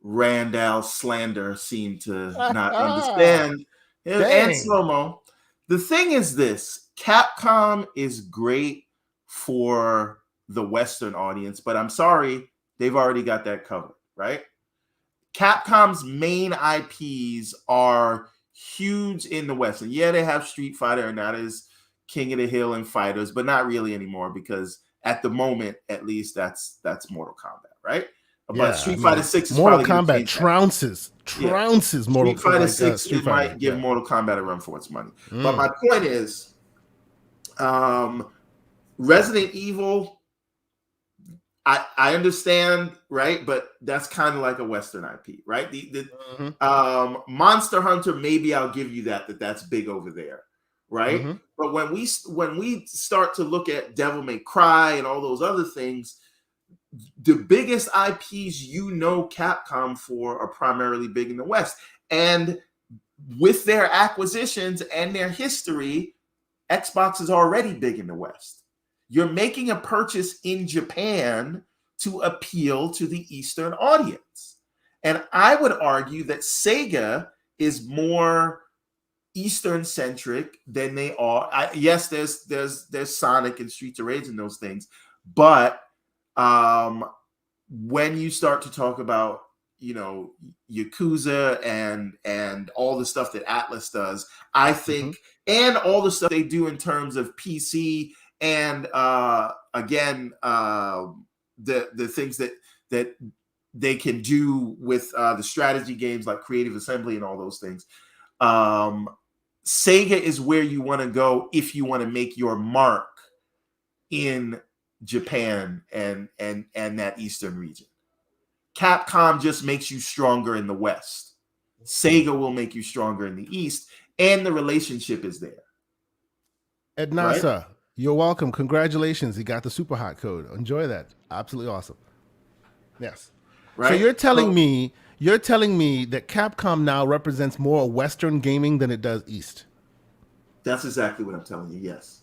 Randall slander seem to not understand. And Slow-Mo. The thing is this, Capcom is great for the Western audience, but I'm sorry, they've already got that covered, right? Capcom's main IPs are huge in the West. And yeah, they have Street Fighter, and that is King of the Hill and Fighters, but not really anymore, because at the moment, at least, that's Mortal Kombat, right? But Street Fighter 6 is Mortal probably Kombat trounces Mortal Street Fighter 6 it might give Mortal Kombat a run for its money. But my point is, Resident Evil, I understand, right? But that's kind of like a Western IP, right? Monster Hunter, maybe I'll give you that's big over there, right? Mm-hmm. But when we start to look at Devil May Cry and all those other things, the biggest IPs Capcom for are primarily big in the West. And with their acquisitions and their history, Xbox is already big in the West. You're making a purchase in Japan to appeal to the Eastern audience. And I would argue that Sega is more Eastern centric than they are. Yes, there's Sonic and Streets of Rage and those things, but when you start to talk about, Yakuza and all the stuff that Atlas does, I think, and all the stuff they do in terms of PC and again, the things that they can do with the strategy games like Creative Assembly and all those things. Sega is where you want to go if you want to make your mark in Japan and that Eastern region. Capcom just makes you stronger in the West. Sega will make you stronger in the East, and the relationship is there. Ed Nasa, right? You're welcome. Congratulations. You got the super hot code. Enjoy that. Absolutely awesome. Yes. Right. So you're telling me that Capcom now represents more Western gaming than it does East. That's exactly what I'm telling you. Yes.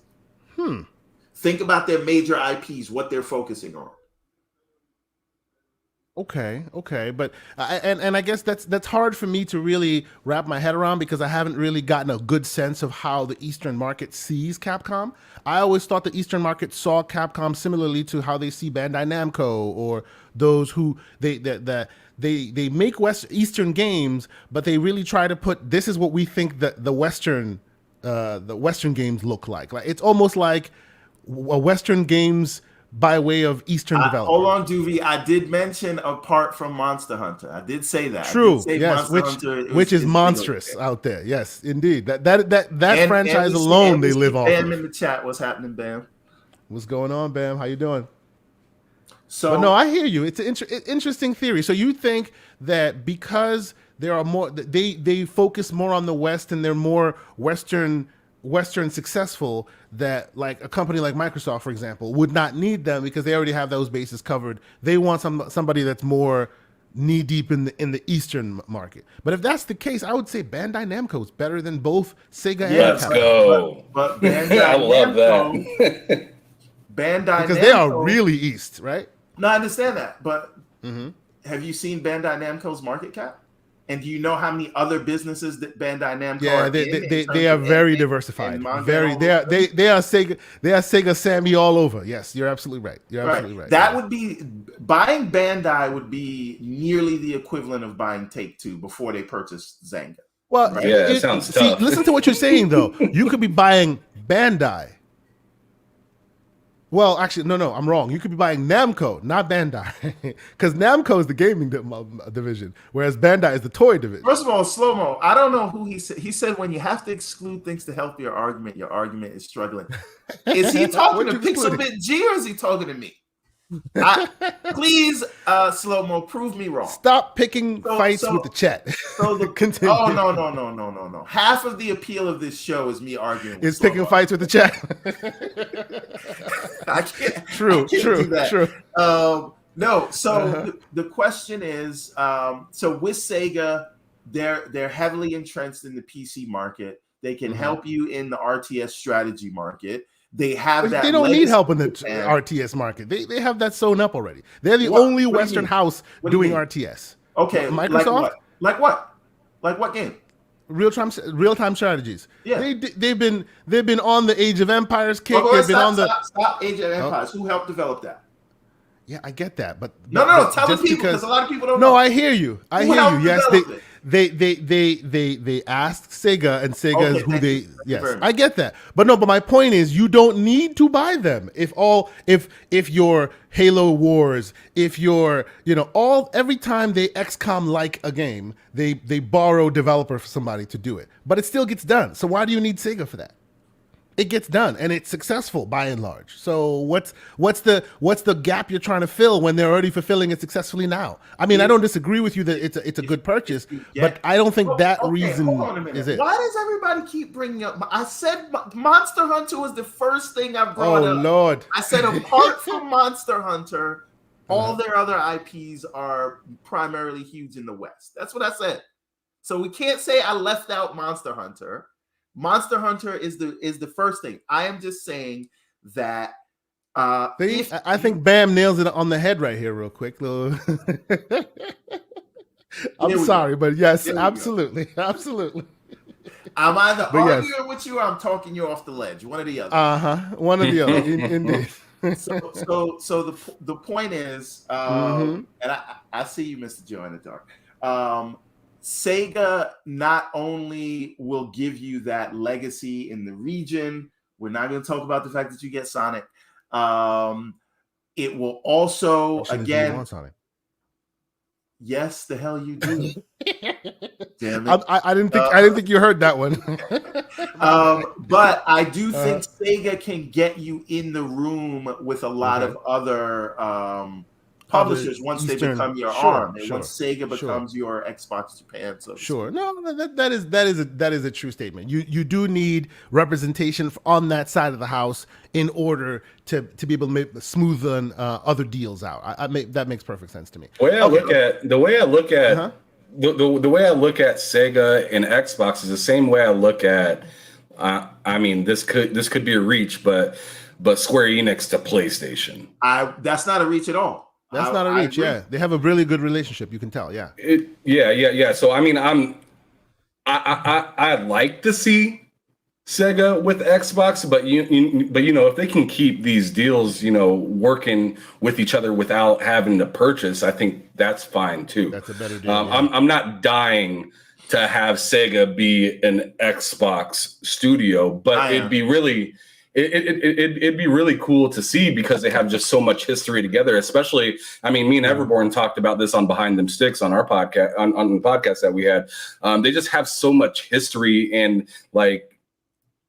Think about their major IPs, what they're focusing on. Okay, but I guess that's hard for me to really wrap my head around, because I haven't really gotten a good sense of how the Eastern market sees Capcom. I always thought the Eastern market saw Capcom similarly to how they see Bandai Namco, or those who they make Eastern games, but they really try to put, this is what we think that the Western games look like. Like it's almost like a Western games by way of Eastern development. Hold on, Duvie. I did mention apart from Monster Hunter. I did say that. True. Yes, which is monstrous out there. Yes, indeed. That franchise alone they live off. Bam in the chat. What's happening, Bam? What's going on, Bam? How you doing? But no, I hear you. It's an interesting theory. So you think that because there are more, they focus more on the West and they're more Western successful, that like a company like Microsoft, for example, would not need them because they already have those bases covered. They want somebody that's more knee deep in the Eastern market. But if that's the case, I would say Bandai Namco is better than both Sega and Capcom. Let's go. But Bandai I love Namco, that. Bandai because Namco, they are really East, right? No, I understand that, but have you seen Bandai Namco's market cap? And do you know how many other businesses that Bandai Namco are in? They are very diversified. They are Sega Sammy all over. Yes, you're absolutely right. Absolutely right. That would be, buying Bandai would be nearly the equivalent of buying Take-Two before they purchased Zynga. Well, right? Yeah, it sounds tough. Listen to what you're saying though. You could be buying Bandai. Well, actually, no, I'm wrong. You could be buying Namco, not Bandai, because Namco is the gaming division, whereas Bandai is the toy division. First of all, Slow-Mo, I don't know who he said. He said when you have to exclude things to help your argument is struggling. Is he talking to Pixelbit G or is he talking to me? Please, Slow-Mo, prove me wrong. Stop picking fights with the chat. Continue. Oh, no. Half of the appeal of this show is me arguing. It's picking fights with the chat. I can't. True. No. So the question is, so with Sega, they're heavily entrenched in the PC market. They can help you in the RTS strategy market. They have that. They don't need help in the RTS market. They have that sewn up already. They're the only Western house doing RTS. Okay, Microsoft? Like what? Like what game? Real time strategies. Yeah. They've been on the Age of Empires kick. Oh, They've been on the stop Age of Empires. Who helped develop that? Yeah, I get that, but No. Tell the people because a lot of people don't know. No, I hear you. Who helped Yes, develop it? they asked Sega, and Sega is who they. Yes, I get that, but my point is, you don't need to buy them. If your Halo Wars, if your every time they XCOM like a game, they borrow developer for somebody to do it, but it still gets done. So why do you need Sega for that? It gets done and it's successful by and large. So what's the gap you're trying to fill when they're already fulfilling it successfully now? I mean, I don't disagree with you that it's a good purchase, but I don't think reason is it. Why does everybody keep bringing up? I said Monster Hunter was the first thing I brought up. Oh Lord! I said apart from Monster Hunter, all their other IPs are primarily huge in the West. That's what I said. So we can't say I left out Monster Hunter. Monster Hunter is the first thing. I am just saying that. I think Bam nails it on the head right here, real quick. I'm sorry, but yes, absolutely. I'm either arguing with you or I'm talking you off the ledge. One or the other. One or the other. Indeed. So the point is, and I see you, Mr. Joe in the dark. Sega not only will give you that legacy in the region, we're not going to talk about the fact that you get Sonic. It will also, again, Sonic. Yes, the hell you do. Damn it! I didn't think you heard that one. But I do think Sega can get you in the room with a lot of other publishers once they become your arm, and once Sega becomes your Xbox Japan. So that is a true statement. You do need representation on that side of the house in order to be able to make smooth other deals out. That makes perfect sense to me. The way I look at Sega and Xbox is the same way I look at. I mean, this could be a reach, but Square Enix to PlayStation. That's not a reach at all. That's not a reach. Yeah, they have a really good relationship. You can tell. Yeah. Yeah. So I mean, I'd like to see Sega with Xbox, but if they can keep these deals, working with each other without having to purchase, I think that's fine too. That's a better deal. I'm not dying to have Sega be an Xbox studio, but it'd be really. It'd be really cool to see because they have just so much history together. Especially, I mean, me and Everborn talked about this on Behind Them Sticks on our podcast, on the podcast that we had. They just have so much history, and like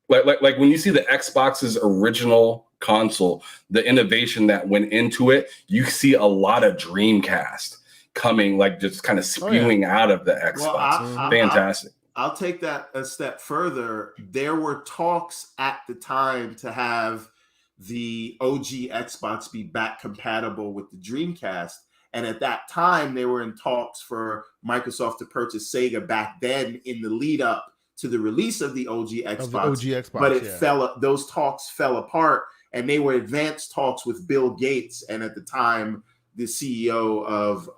when you see the Xbox's original console, the innovation that went into it, you see a lot of Dreamcast coming, like just kind of spewing out of the Xbox. Fantastic. I'll take that a step further. There were talks at the time to have the OG Xbox be back compatible with the Dreamcast. And at that time, they were in talks for Microsoft to purchase Sega back then in the lead up to the release of the OG Xbox. But those talks fell apart, and they were advanced talks with Bill Gates and at the time the CEO of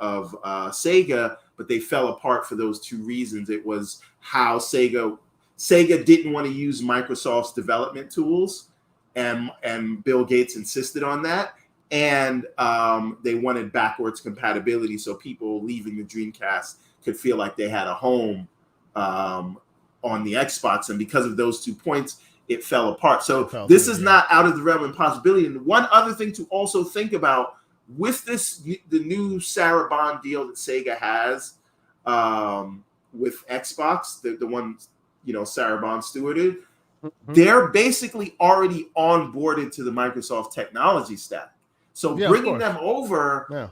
Sega, but they fell apart for those two reasons. It was how Sega didn't want to use Microsoft's development tools, and Bill Gates insisted on that. And they wanted backwards compatibility so people leaving the Dreamcast could feel like they had a home on the Xbox. And because of those 2 points, it fell apart. So this is not out of the realm of possibility. And one other thing to also think about with the new Sarabon deal that Sega has with Xbox, the one Sarabon stewarded, they're basically already onboarded to the Microsoft technology stack. So bringing them over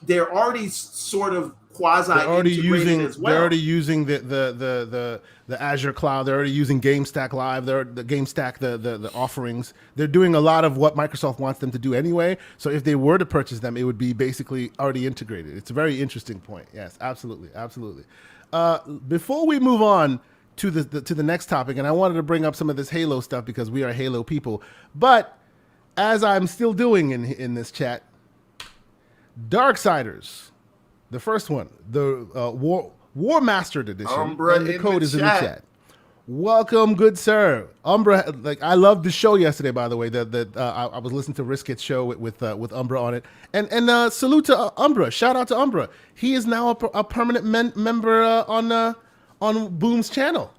they're already sort of quasi-integrated as well. They're already using the Azure cloud. They're already using GameStack Live. They're the GameStack the offerings. They're doing a lot of what Microsoft wants them to do anyway. So if they were to purchase them, it would be basically already integrated. It's a very interesting point. Yes, absolutely. Before we move on to the next topic, and I wanted to bring up some of this Halo stuff because we are Halo people, but as I'm still doing in this chat, Darksiders The first one, the War Mastered Edition, Umbra and the in code the is in the chat. chat. Welcome, good sir. Umbra, like I loved the show yesterday. By the way, I was listening to Riskit's show with Umbra on it, and salute to Umbra. Shout out to Umbra. He is now a permanent member on Boom's channel.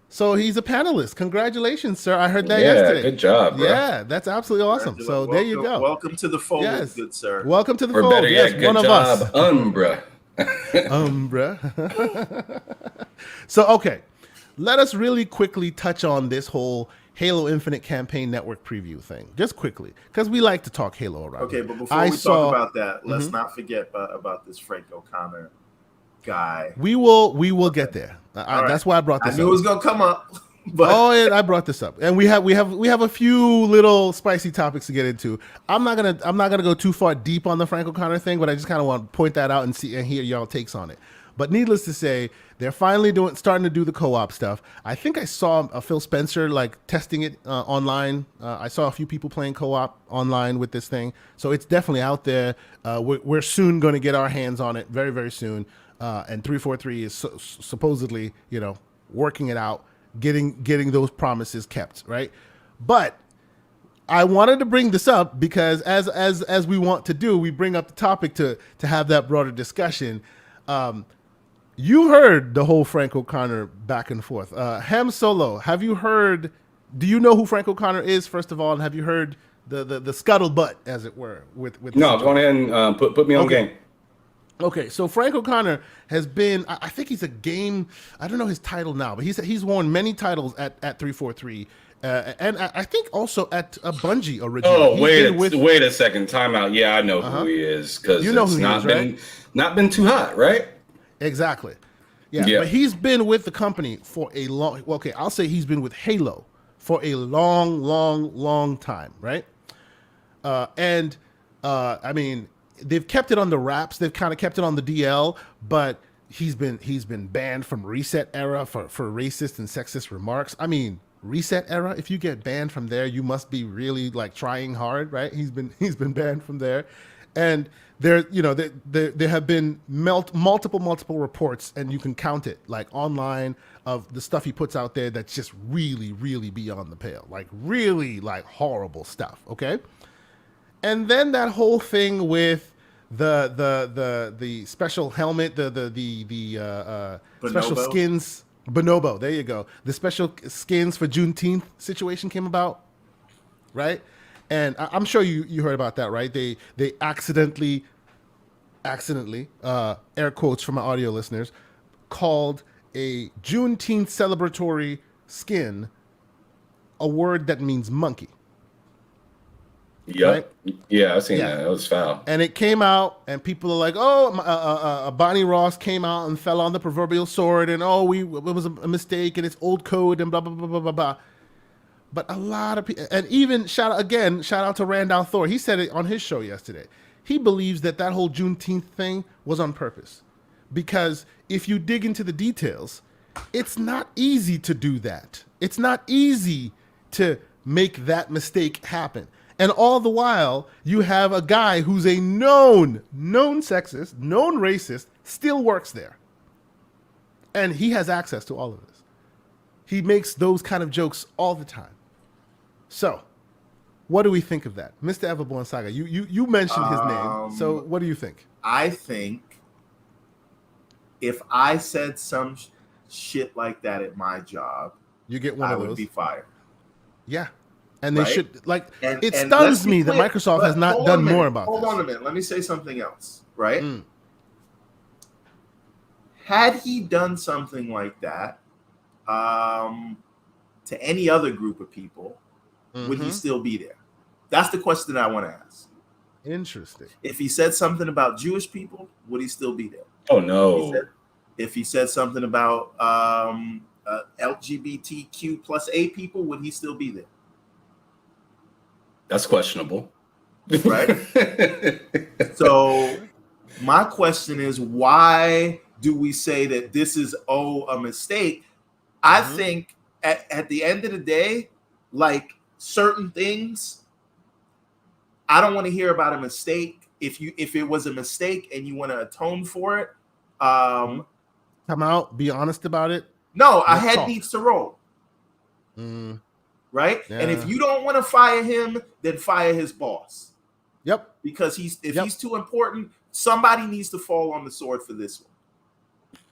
So he's a panelist. Congratulations, sir. I heard that yesterday. Good job, bro. Yeah, that's absolutely awesome. So there you go. Welcome to the fold, Yes. good sir. Welcome to the Or fold. better yet, Yes, good one job, of us. Umbra. Umbra. So, okay. Let us really quickly touch on this whole Halo Infinite Campaign Network preview thing. Just quickly. Because we like to talk Halo around. Okay, here. but before we talk about that, let's not forget about this Frank O'Connor guy. We will get there. Right. That's why I brought this up. I knew it was gonna come up. But I brought this up, and we have a few little spicy topics to get into. I'm not gonna go too far deep on the Frank O'Connor thing, but I just kind of want to point that out and hear y'all takes on it. But needless to say, they're finally starting to do the co-op stuff. I think I saw Phil Spencer like testing it online. I saw a few people playing co-op online with this thing, so it's definitely out there. We're soon going to get our hands on it, very very soon. And 343 is supposedly working it out. Getting those promises kept, right? But I wanted to bring this up because as we want to do, we bring up the topic to have that broader discussion. You heard the whole Frank O'Connor back and forth. Ham Solo, have you heard? Do you know who Frank O'Connor is, first of all, and have you heard the scuttlebutt, as it were, with No, go ahead and put me on game. Okay, so Frank O'Connor has been, I think he's a game, I don't know his title now, but he's won many titles at 343, and I think also at Bungie originally. Oh, wait a second, timeout. Yeah, I know who he is, because not been too hot, right? Exactly. Yeah, but he's been with the company for a long, I'll say he's been with Halo for a long time, right? I mean, they've kept it on the wraps. They've kind of kept it on the DL, but he's been banned from Reset Era for racist and sexist remarks. I mean, Reset Era, if you get banned from there, you must be really like trying hard, right? He's been banned from there. And there have been multiple reports, and you can count it like online, of the stuff he puts out there that's just really beyond the pale, like really like horrible stuff. Okay. And then that whole thing with the special helmet, the special skins, Bonobo. There you go. The special skins for Juneteenth situation came about, right? And I'm sure you heard about that, right? They accidentally, air quotes for my audio listeners, called a Juneteenth celebratory skin a word that means monkey. Yep. Right? Yeah, I seen that. It was foul. And it came out, and people are like, "Oh, Bonnie Ross came out and fell on the proverbial sword, and it was a mistake, and it's old code, and blah blah blah blah blah blah." But a lot of people, and even shout out to Randall Thor. He said it on his show yesterday. He believes that whole Juneteenth thing was on purpose, because if you dig into the details, it's not easy to do that. It's not easy to make that mistake happen. And all the while, you have a guy who's a known sexist, known racist, still works there. And he has access to all of this. He makes those kind of jokes all the time. So, what do we think of that? Mr. Everborn Saga, you mentioned his name. So, what do you think? I think if I said some shit like that at my job, you get one of those. I would be fired. Yeah. And they should, and it stuns me that Microsoft has not done more about this. Hold on a minute. Let me say something else, right? Had he done something like that to any other group of people, would he still be there? That's the question I want to ask. Interesting. If he said something about Jewish people, would he still be there? Oh, no. If he said something about LGBTQ plus A people, would he still be there? That's questionable. Right? So my question is, why do we say that this is a mistake? I think at the end of the day, like certain things, I don't want to hear about a mistake if it was a mistake and you want to atone for it, come out, be honest about it. No, a head needs to roll. Right? Yeah. And if you don't want to fire him, then fire his boss. Yep. Because he's too important, somebody needs to fall on the sword for this one.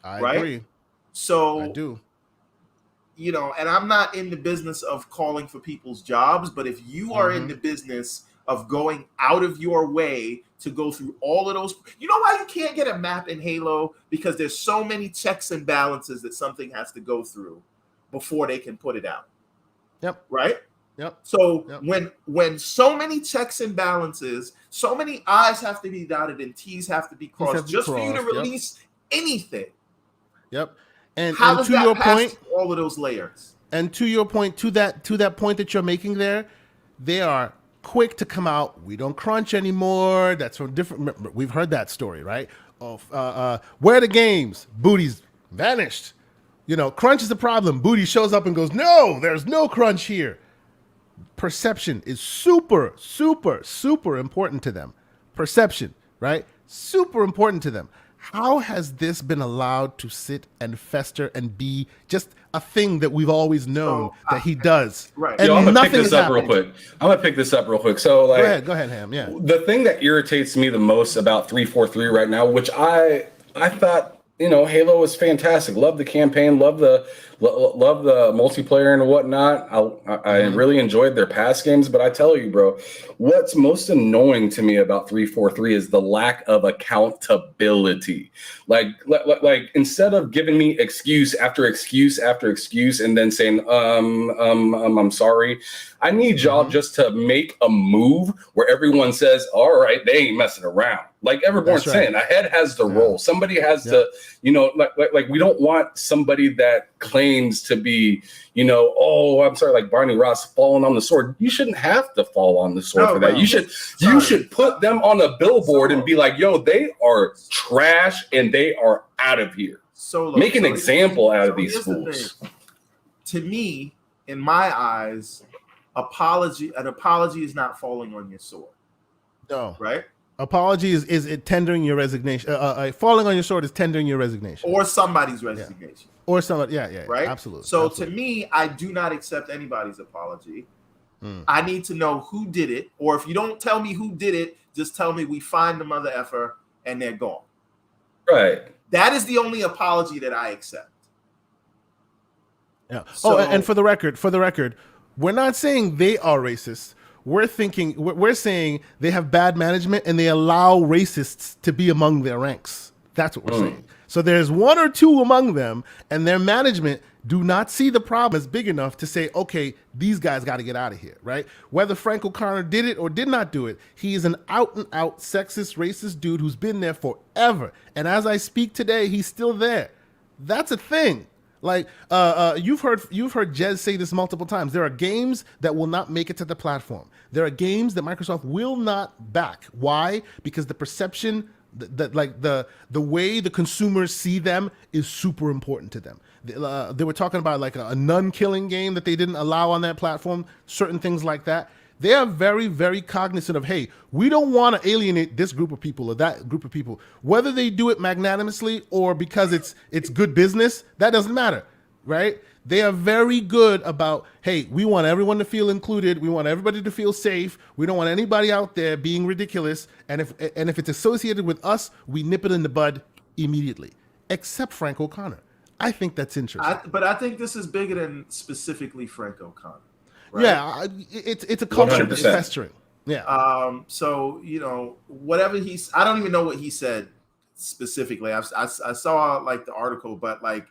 I agree. So I do. You know, and I'm not in the business of calling for people's jobs, but if you are in the business of going out of your way to go through all of those, you know why you can't get a map in Halo? Because there's so many checks and balances that something has to go through before they can put it out. Yep. Right? Yep. So when so many checks and balances, so many I's have to be dotted and T's have to be crossed just for you to release anything. Yep. And how does to that your pass point, through all of those layers? And to your point, to that point that you're making there, they are quick to come out. We don't crunch anymore. That's from different. We've heard that story, right? Of where are the games? Booty's vanished. You know, crunch is the problem. Booty shows up and goes, no, there's no crunch here. Perception is super, super, super important to them. Perception, right? Super important to them. How has this been allowed to sit and fester and be just a thing that we've always known that he does? Right. And I'm gonna nothing pick this up happened. real quick. I'm gonna pick this up real quick. So, like, Go ahead, Ham. Yeah. The thing that irritates me the most about 343 right now, which I thought, you know, Halo was fantastic. Love the campaign. Love the multiplayer and whatnot. I really enjoyed their past games, but I tell you, bro, what's most annoying to me about 343 is the lack of accountability. Like instead of giving me excuse after excuse after excuse and then saying, I'm sorry, I need y'all just to make a move where everyone says, all right, they ain't messing around. Like everyone's saying, a head has to roll. Somebody has to, you know, like we don't want somebody that claims to be, you know, oh, I'm sorry, like Barney Ross falling on the sword. You shouldn't have to fall on the sword for that. You should put them on a billboard and be like, yo, they are trash and they are out of here. Make an example out of these fools. To me, in my eyes, an apology is not falling on your sword. No. Right? Apology is it tendering your resignation. Falling on your sword is tendering your resignation. Or somebody's resignation. Or somebody, yeah. Right? Absolutely. So absolutely. To me, I do not accept anybody's apology. I need to know who did it. Or if you don't tell me who did it, just tell me we find the mother effer and they're gone. Right. That is the only apology that I accept. Yeah. So, and for the record, we're not saying they are racist. We're saying they have bad management and they allow racists to be among their ranks. That's what we're saying. So there's one or two among them, and their management do not see the problem as big enough to say, okay, these guys got to get out of here, right? Whether Frank O'Connor did it or did not do it, he is an out-and-out sexist, racist dude who's been there forever. And as I speak today, he's still there. That's a thing. Like you've heard Jez say this multiple times. There are games that will not make it to the platform. There are games that Microsoft will not back. Why? Because the perception, the way the consumers see them is super important to them. They were talking about like a nun killing game that they didn't allow on that platform. Certain things like that. They are very, very cognizant of, hey, we don't want to alienate this group of people or that group of people. Whether they do it magnanimously or because it's good business, that doesn't matter, right? They are very good about, hey, we want everyone to feel included. We want everybody to feel safe. We don't want anybody out there being ridiculous. And if it's associated with us, we nip it in the bud immediately, except Frank O'Connor. I think that's interesting. But I think this is bigger than specifically Frank O'Connor. Right? Yeah, it's a culture that's festering. Yeah. So you know, whatever I don't even know what he said specifically. I saw like the article, but like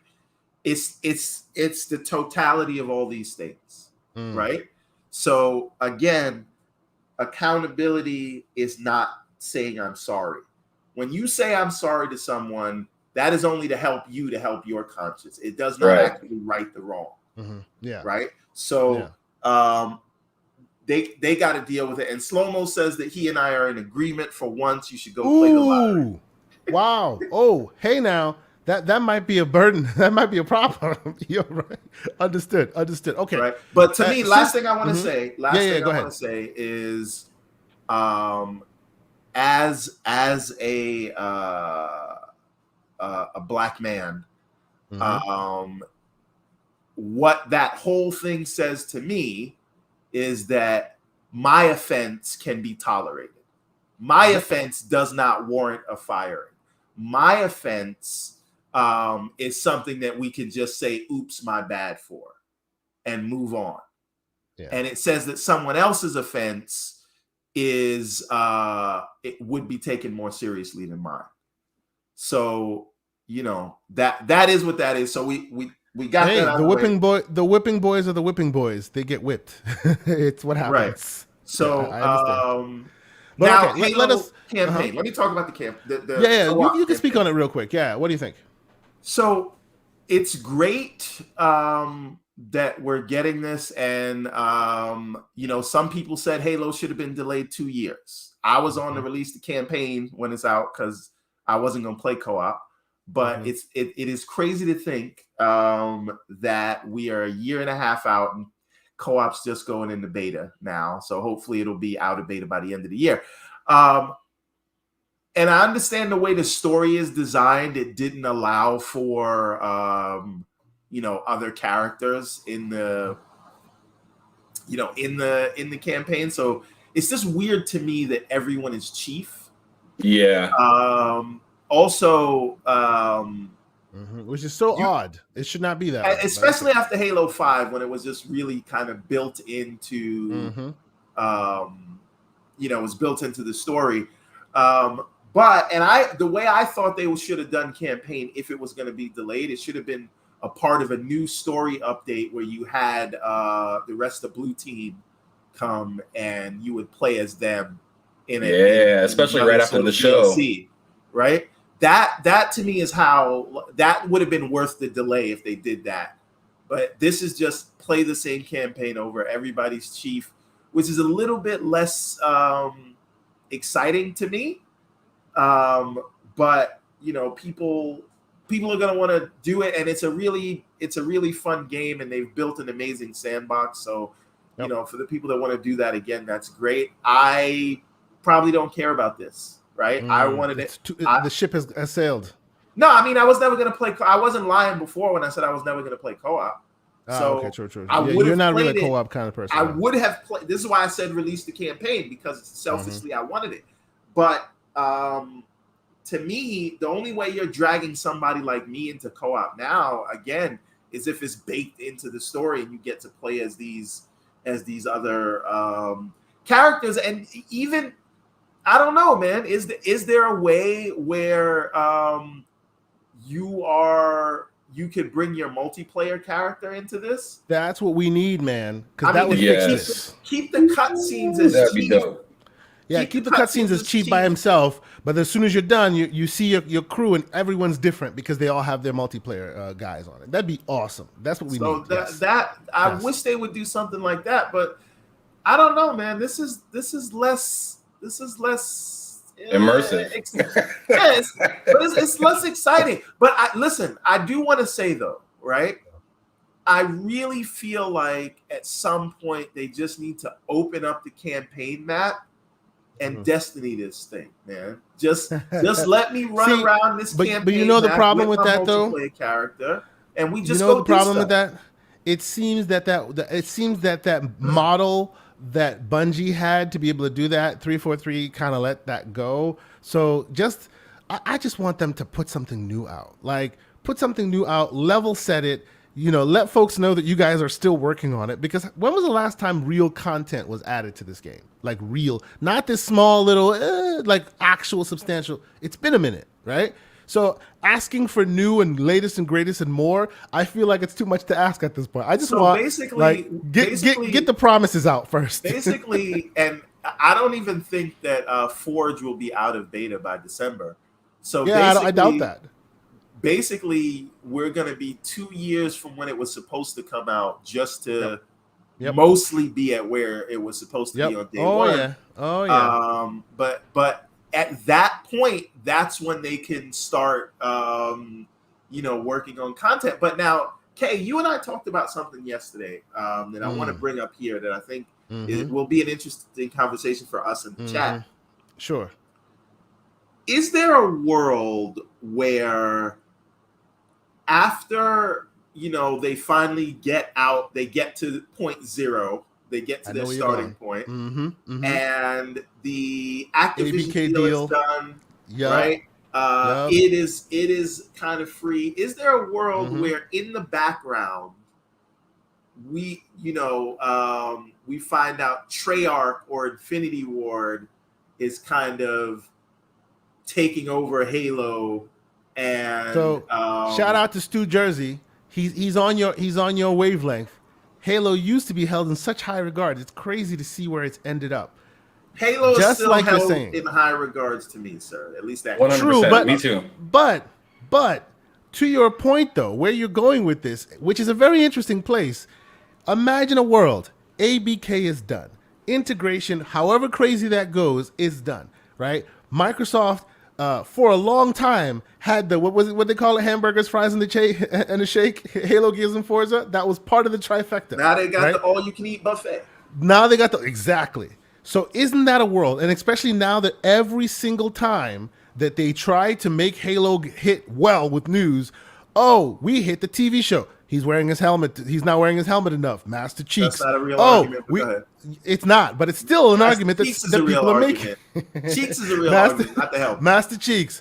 it's the totality of all these things, right? So again, accountability is not saying I'm sorry. When you say I'm sorry to someone, that is only to help you to help your conscience. It does not actually right the wrong. Yeah. Right. So. Yeah. They got to deal with it. And Slow-Mo says that he and I are in agreement. For once, you should go play the lottery. Wow. Oh, hey now. That might be a burden. That might be a problem. You're right. Understood. Okay. Right. But to me, last thing I want to say, go ahead. is as a black man, what that whole thing says to me is that my offense can be tolerated. My offense does not warrant a firing. My offense is something that we can just say, oops, my bad for, and move on. Yeah. And it says that someone else's offense is it would be taken more seriously than mine. So, that is what that is. So we got that out the whipping way. The whipping boys are the whipping boys. They get whipped. It's what happens. Right. So yeah, I understand. But now, okay, let us campaign. Let me talk about the camp. You can speak on it real quick. Yeah, what do you think? So it's great that we're getting this, and some people said Halo should have been delayed 2 years. I was on to release the campaign when it's out because I wasn't going to play co-op. But it is crazy to think that we are a year and a half out and co-op's just going into beta now. So hopefully it'll be out of beta by the end of the year. And I understand the way the story is designed. It didn't allow for, other characters in the campaign. So it's just weird to me that everyone is chief. Yeah. Also, which is so odd. It should not be that way, especially after Halo 5, when it was just really kind of built into, it was built into the story. The way I thought they should have done campaign, if it was going to be delayed, it should have been a part of a new story update where you had the rest of Blue Team come and you would play as them especially right after the show, right? That to me is how that would have been worth the delay if they did that. But this is just play the same campaign over, everybody's chief, which is a little bit less exciting to me. But people are going to want to do it, and it's a really fun game, and they've built an amazing sandbox. So, for the people that want to do that again, that's great. I probably don't care about this. Right, I wanted it. The ship has sailed. No, I mean I was never going to play. I wasn't lying before when I said I was never going to play co-op. So okay, true. You're not really a co-op kind of person. I would have played. This is why I said release the campaign, because selfishly I wanted it. But to me, the only way you're dragging somebody like me into co-op now, again, is if it's baked into the story and you get to play as these other characters, and even. I don't know, man. Is there a way where you could bring your multiplayer character into this? That's what we need, man. Because that would fix this. Keep the cutscenes as cheap. Yeah, keep the cutscenes as cheap by himself. But as soon as you're done, you see your crew and everyone's different because they all have their multiplayer guys on it. That'd be awesome. That's what we need. I wish they would do something like that, but I don't know, man. This is less. This is less immersive. It's less exciting. But I do want to say though, right? I really feel like at some point they just need to open up the campaign map and Destiny this thing, man. Just let me run around this campaign. But you know the problem with that though? Character, and we just the problem with that? It seems that model that Bungie had to be able to do that, 343 kind of let that go. So I just want them to put something new out. Like, put something new out, level set it, let folks know that you guys are still working on it. Because when was the last time real content was added to this game? Like real, not this small little, like actual substantial. It's been a minute, right? So asking for new and latest and greatest and more, I feel like it's too much to ask at this point. I just want get the promises out first. Basically, and I don't even think that Forge will be out of beta by December. So yeah, I doubt that. Basically, we're going to be 2 years from when it was supposed to come out, just to mostly be at where it was supposed to be on day one. Oh yeah. But at that point, that's when they can start, working on content. But now, Kay, you and I talked about something yesterday that I want to bring up here that I think it will be an interesting conversation for us in the chat. Sure. is there a world where after they finally get out, they get to point zero, they get to their starting point, and the Activision deal is done, right? It is kind of free. Is there a world where in the background we find out Treyarch or Infinity Ward is kind of taking over Halo? And so shout out to Stu Jersey. He's on your wavelength. Halo used to be held in such high regard. It's crazy to see where it's ended up. Halo is still like held in high regards to me, sir. At least that 100%. True, but me too. But to your point though, where you're going with this, which is a very interesting place. Imagine a world. ABK is done. Integration, however crazy that goes, is done. Right? Microsoft, for a long time, had the what they call it, hamburgers, fries, and a shake. Halo, Gears, and Forza. That was part of the trifecta. Now they got the all-you-can-eat buffet. Now they got exactly. So isn't that a world? And especially now that every single time that they try to make Halo hit well with news, oh, we hit the TV show. He's wearing his helmet. He's not wearing his helmet enough. Master Cheeks. That's not a real argument. It's not, but it's still an argument that people are making. Cheeks is a real argument, not the helmet. Master Cheeks.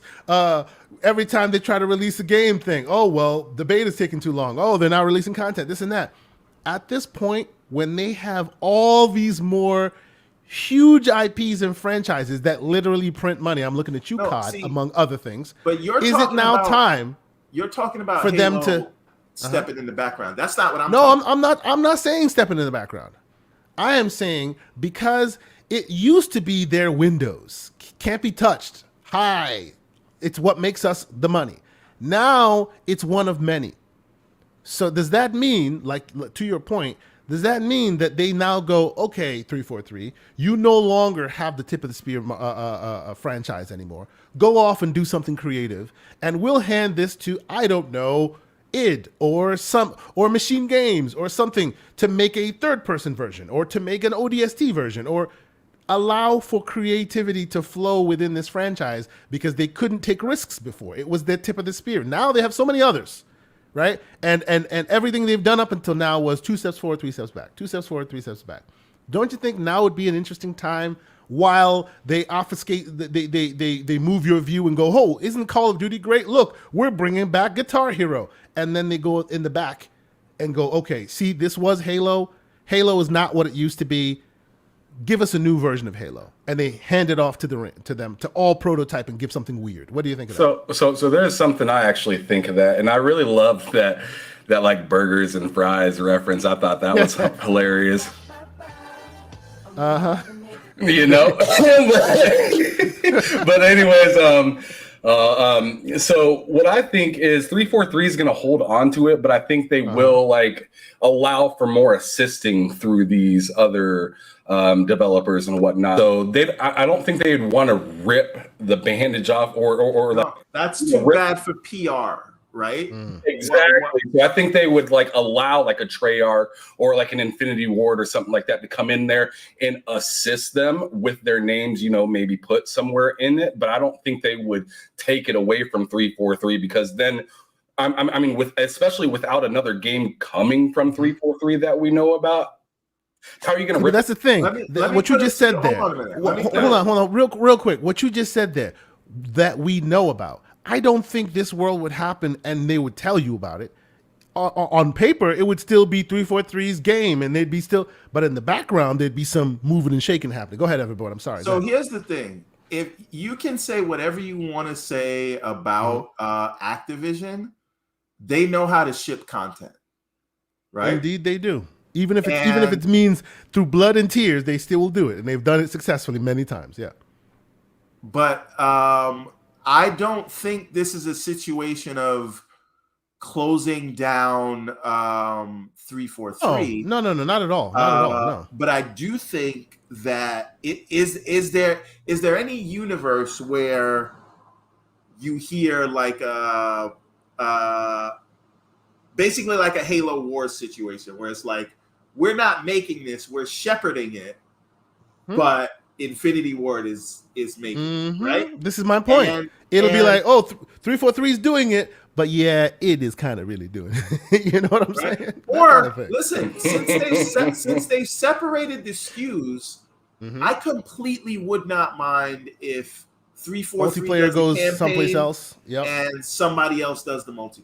Every time they try to release a game thing, oh, well, the beta's taking too long. Oh, they're not releasing content, this and that. At this point, when they have all these more huge IPs and franchises that literally print money, I'm looking at you, COD, among other things. But is it now time? You're talking about for Halo them to stepping in the background. That's not what I'm. No, I'm not saying stepping in the background. I am saying because it used to be their Windows, can't be touched. Hi, it's what makes us the money. Now it's one of many. So does that mean, like to your point, does that mean that they now go, okay, 343, you no longer have the tip of the spear franchise anymore. Go off and do something creative, and we'll hand this to, I don't know, id or Machine Games or something to make a third-person version or to make an ODST version or allow for creativity to flow within this franchise because they couldn't take risks before. It was their tip of the spear. Now they have so many others. Right? And everything they've done up until now was 2 steps forward, 3 steps back. 2 steps forward, 3 steps back. Don't you think now would be an interesting time while they obfuscate, they move your view and go, oh, isn't Call of Duty great? Look, we're bringing back Guitar Hero. And then they go in the back and go, okay, see, this was Halo. Halo is not what it used to be. Give us a new version of Halo, and they hand it off to them to all prototype and give something weird. What do you think of that? So there's something I actually think of that, and I really loved that like burgers and fries reference. I thought that was hilarious. You know, but anyways, so what I think is 343 is going to hold on to it, but I think they will like allow for more assisting through these other developers and whatnot. So I don't think they'd want to rip the bandage off or like that's too bad for PR, right? Exactly. So I think they would like allow like a Treyarch or like an Infinity Ward or something like that to come in there and assist them with their names, you know, maybe put somewhere in it. But I don't think they would take it away from 343 because then I mean, especially without another game coming from 343 that we know about. How are you going to? That's the thing. What you just said there. Hold on, real quick. What you just said there, that we know about. I don't think this world would happen, and they would tell you about it. On paper, it would still be 343's game, and they'd be still. But in the background, there'd be some moving and shaking happening. Go ahead, everybody. I'm sorry. So here's the thing: if you can say whatever you want to say about Activision, they know how to ship content, right? Indeed, they do. Even if it means through blood and tears, they still will do it, and they've done it successfully many times. Yeah. But I don't think this is a situation of closing down 343. No, not at all. Not at all. No. But I do think that is there any universe where you hear like basically like a Halo Wars situation where it's like, we're not making this, we're shepherding it, but Infinity Ward is making, right? This is my point. It'll be like, oh, 343 is doing it, but yeah, it is kind of really doing it. You know what I'm saying? Or kind of listen, since they separated the SKUs, I completely would not mind if 343 multiplayer goes someplace else, and somebody else does the multiplayer.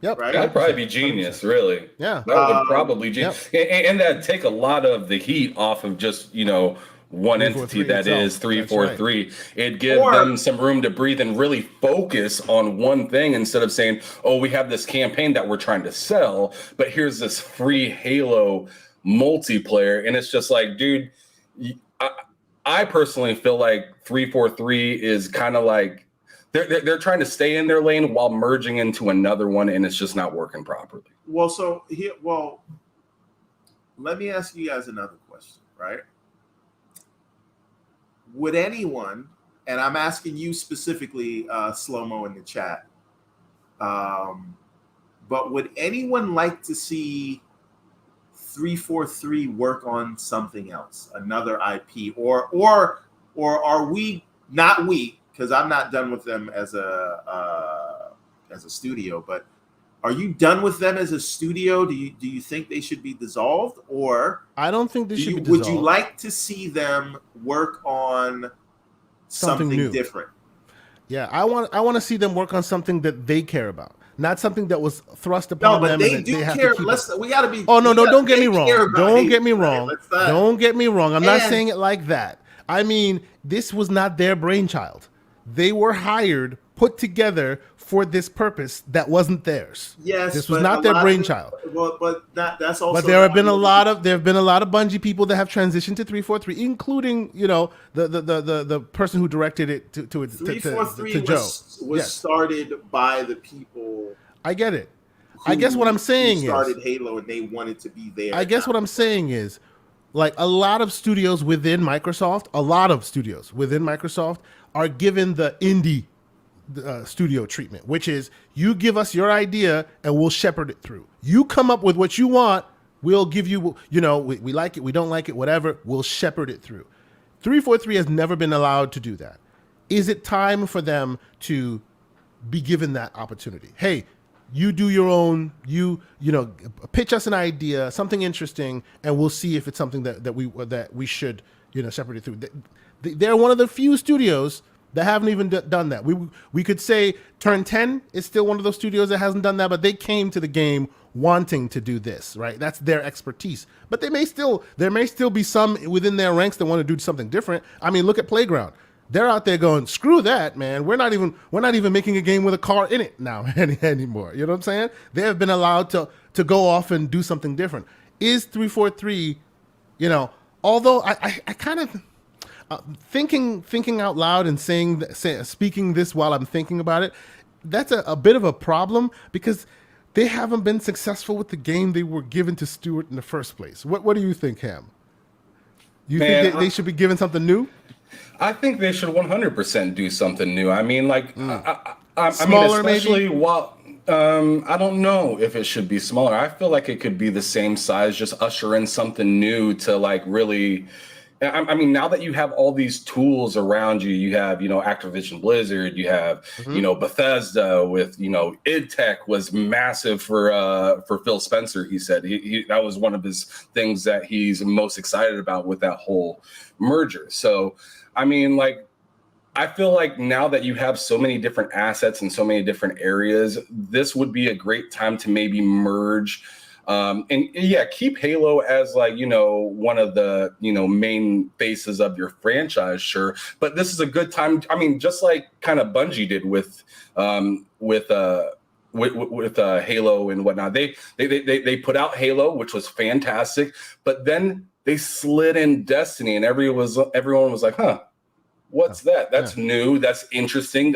Yep, right. That'd probably be genius, 100%. Really. Yeah, that would probably genius, and that'd take a lot of the heat off of just one entity that is 343. Right. It'd give them some room to breathe and really focus on one thing instead of saying, oh, we have this campaign that we're trying to sell, but here's this free Halo multiplayer. And it's just like, dude, I personally feel like 343 is kind of like they're trying to stay in their lane while merging into another one, and it's just not working properly. Well, let me ask you guys another question, right? Would anyone, and I'm asking you specifically, Slow-Mo in the chat, but would anyone like to see 343 work on something else, another IP, or are we, not we, because I'm not done with them as a studio, but are you done with them as a studio? Do you think they should be dissolved, or I don't think they should be dissolved. Would you like to see them work on something new, different? Yeah, I want to see them work on something that they care about, not something that was thrust upon them. No, but they do care. We got to be. Oh no, don't get me wrong. Don't get me wrong. Don't get me wrong. I'm not saying it like that. I mean, this was not their brainchild. They were hired, put together for this purpose that wasn't theirs. Yes, this was not their brainchild. That's also. But there have been a lot of Bungie people that have transitioned to 343, including the person who directed it to 343 Joe. was started by the people. I get it. I guess what I'm saying started Halo and they wanted to be there. I guess what I'm saying is, like, a lot of studios within Microsoft, are given the indie studio treatment, which is you give us your idea and we'll shepherd it through. You come up with what you want, we'll give you, we like it, we don't like it, whatever, we'll shepherd it through. 343 has never been allowed to do that. Is it time for them to be given that opportunity? Hey, you do your own, pitch us an idea, something interesting, and we'll see if it's something that we should, shepherd it through. They're one of the few studios that haven't even done that. We could say Turn 10 is still one of those studios that hasn't done that, but they came to the game wanting to do this, right? That's their expertise. But there may still be some within their ranks that want to do something different. I mean, look at Playground. They're out there going, screw that, man. We're not even making a game with a car in it now anymore. You know what I'm saying? They have been allowed to go off and do something different. Is 343, although I kind of thinking out loud and speaking this while I'm thinking about it, that's a bit of a problem because they haven't been successful with the game they were given to Stuart in the first place. What do you think, Ham? You think they should be given something new? I think they should 100% do something new. I mean, like, smaller, especially maybe? while I don't know if it should be smaller. I feel like it could be the same size, just usher in something new to like really. I mean, now that you have all these tools around you, you have, Activision Blizzard, you have, Bethesda with, id Tech was massive for Phil Spencer. He said that was one of his things that he's most excited about with that whole merger. So, I mean, like, I feel like now that you have so many different assets in so many different areas, this would be a great time to maybe merge. Keep Halo as like, one of the, main faces of your franchise, sure. But this is a good time. I mean, just like kind of Bungie did with Halo and whatnot. They put out Halo, which was fantastic, but then they slid in Destiny and everyone was like, huh, what's that? That's new. That's interesting.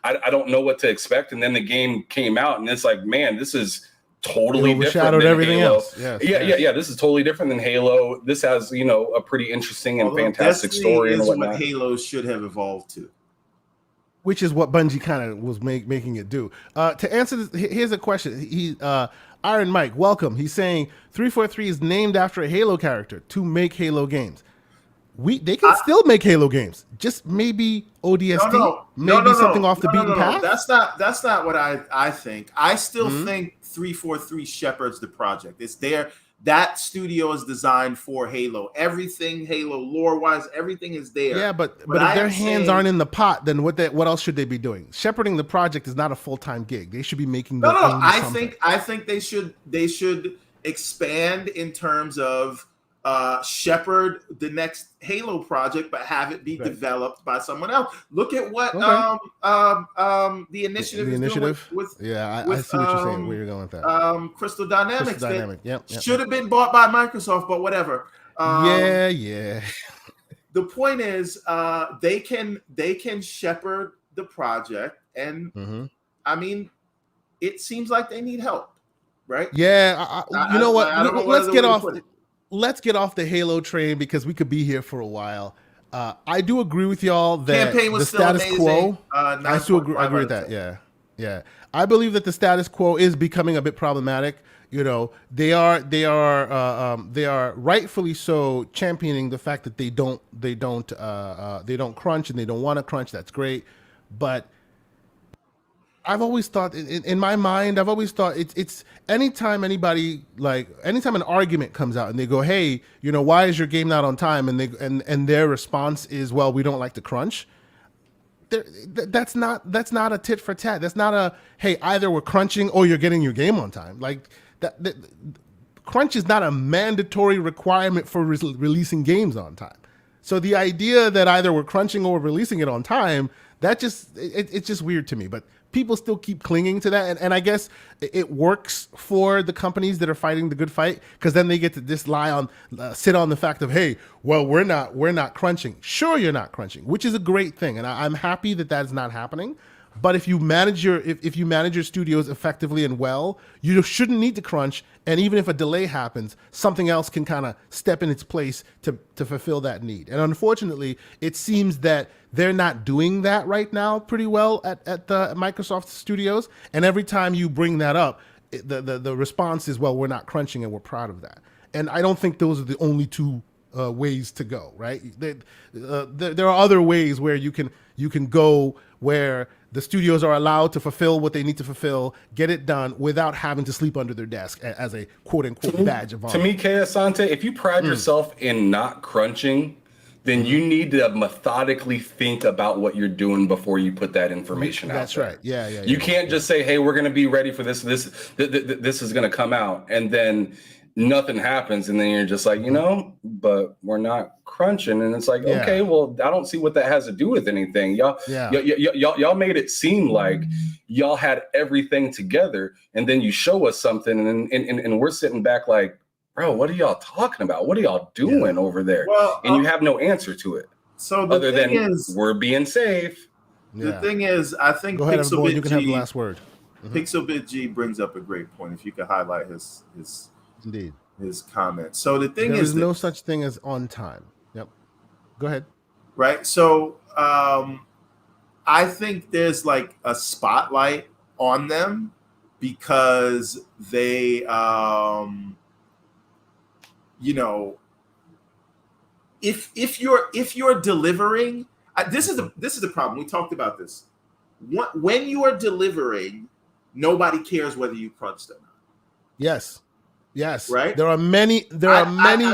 I don't know what to expect. And then the game came out and it's like, man, this is totally different than everything Halo. Else. Yeah. This is totally different than Halo. This has, a pretty interesting and fantastic story and whatnot. What Halo should have evolved to. Which is what Bungie kind of was making it do. To answer this, here's a question. Iron Mike, welcome. He's saying 343 is named after a Halo character to make Halo games. they can still make Halo games. Just maybe ODST, maybe something off the beaten path. That's not what I think. I still think 343 shepherds the project. It's there. That studio is designed for Halo. Everything Halo lore-wise, everything is there. Yeah, but if their hands aren't in the pot, then what else should they be doing? Shepherding the project is not a full-time gig. They should be making their own something. I think they should expand in terms of shepherd the next Halo project, but have it be developed by someone else. Look at what the initiative is doing with I see what you're saying. Where you're going with that? Crystal Dynamics. Yep. Should have been bought by Microsoft, but whatever. Yeah. The point is, they can shepherd the project, and I mean, it seems like they need help, right? Yeah, you know what? Let's get off the Halo train because we could be here for a while. I do agree with y'all that the status quo. I still agree with that. Yeah. I believe that the status quo is becoming a bit problematic. You know, they are rightfully so championing the fact that they don't crunch and they don't want to crunch. That's great, but I've always thought in my mind, it's anytime an argument comes out and they go, hey, you know, why is your game not on time? And their response is, well, we don't like to crunch. That's not a tit for tat. That's not a, hey, either we're crunching or you're getting your game on time. Like that crunch is not a mandatory requirement for releasing games on time. So the idea that either we're crunching or we're releasing it on time, it's just weird to me. But people still keep clinging to that, and I guess it works for the companies that are fighting the good fight, because then they get to sit on the fact of, hey, well, we're not crunching. Sure, you're not crunching, which is a great thing, and I'm happy that that's not happening. But if you manage your studios effectively and well, you shouldn't need to crunch. And even if a delay happens, something else can kind of step in its place to fulfill that need. And unfortunately, it seems that they're not doing that right now pretty well at the Microsoft studios. And every time you bring that up, the response is, well, we're not crunching and we're proud of that. And I don't think those are the only two ways to go, right? There are other ways where you can go where the studios are allowed to fulfill what they need to fulfill, get it done without having to sleep under their desk as a quote unquote badge of honor. To me, Kay Asante, if you pride yourself in not crunching, then you need to methodically think about what you're doing before you put that information out there. That's right. Yeah. You can't just say, hey, we're going to be ready for this. This is going to come out. And then nothing happens. And then you're just like, but we're not crunching. And it's like, okay, well, I don't see what that has to do with anything. Y'all made it seem like y'all had everything together. And then you show us something and we're sitting back like, bro, what are y'all talking about? What are y'all doing over there? Well, and you have no answer to it. So the other thing than is, we're being safe. The thing is, I think Go ahead, everyone, you can have the last word. Pixelbit G brings up a great point. If you could highlight his indeed his comment. So the thing is, no such thing as on time. Yep. Go ahead. Right. So I think there's like a spotlight on them because they if you're delivering, this is the problem. We talked about this. When you are delivering, nobody cares whether you crunched or not. Yes. Right. There are many Sony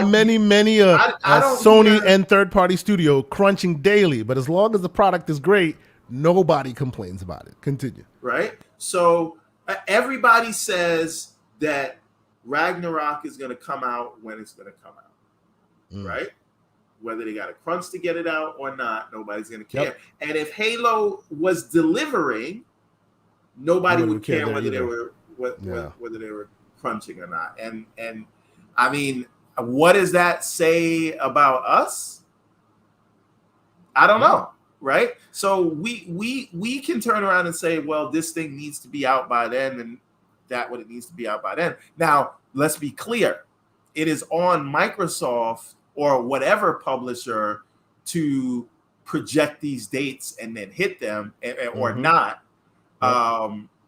and third-party studio crunching daily, but as long as the product is great, nobody complains about it. Continue. Right. So everybody says that Ragnarok is going to come out when it's going to come out. Right. Whether they got a crunch to get it out or not, nobody's going to care. Yep. And if Halo was delivering, nobody would care whether they were whether they were crunching or not. And I mean, what does that say about us? I don't know, right? So we can turn around and say, well, this thing needs to be out by then, and that what it needs to be out by then. Now, let's be clear. It is on Microsoft or whatever publisher to project these dates and then hit them or not.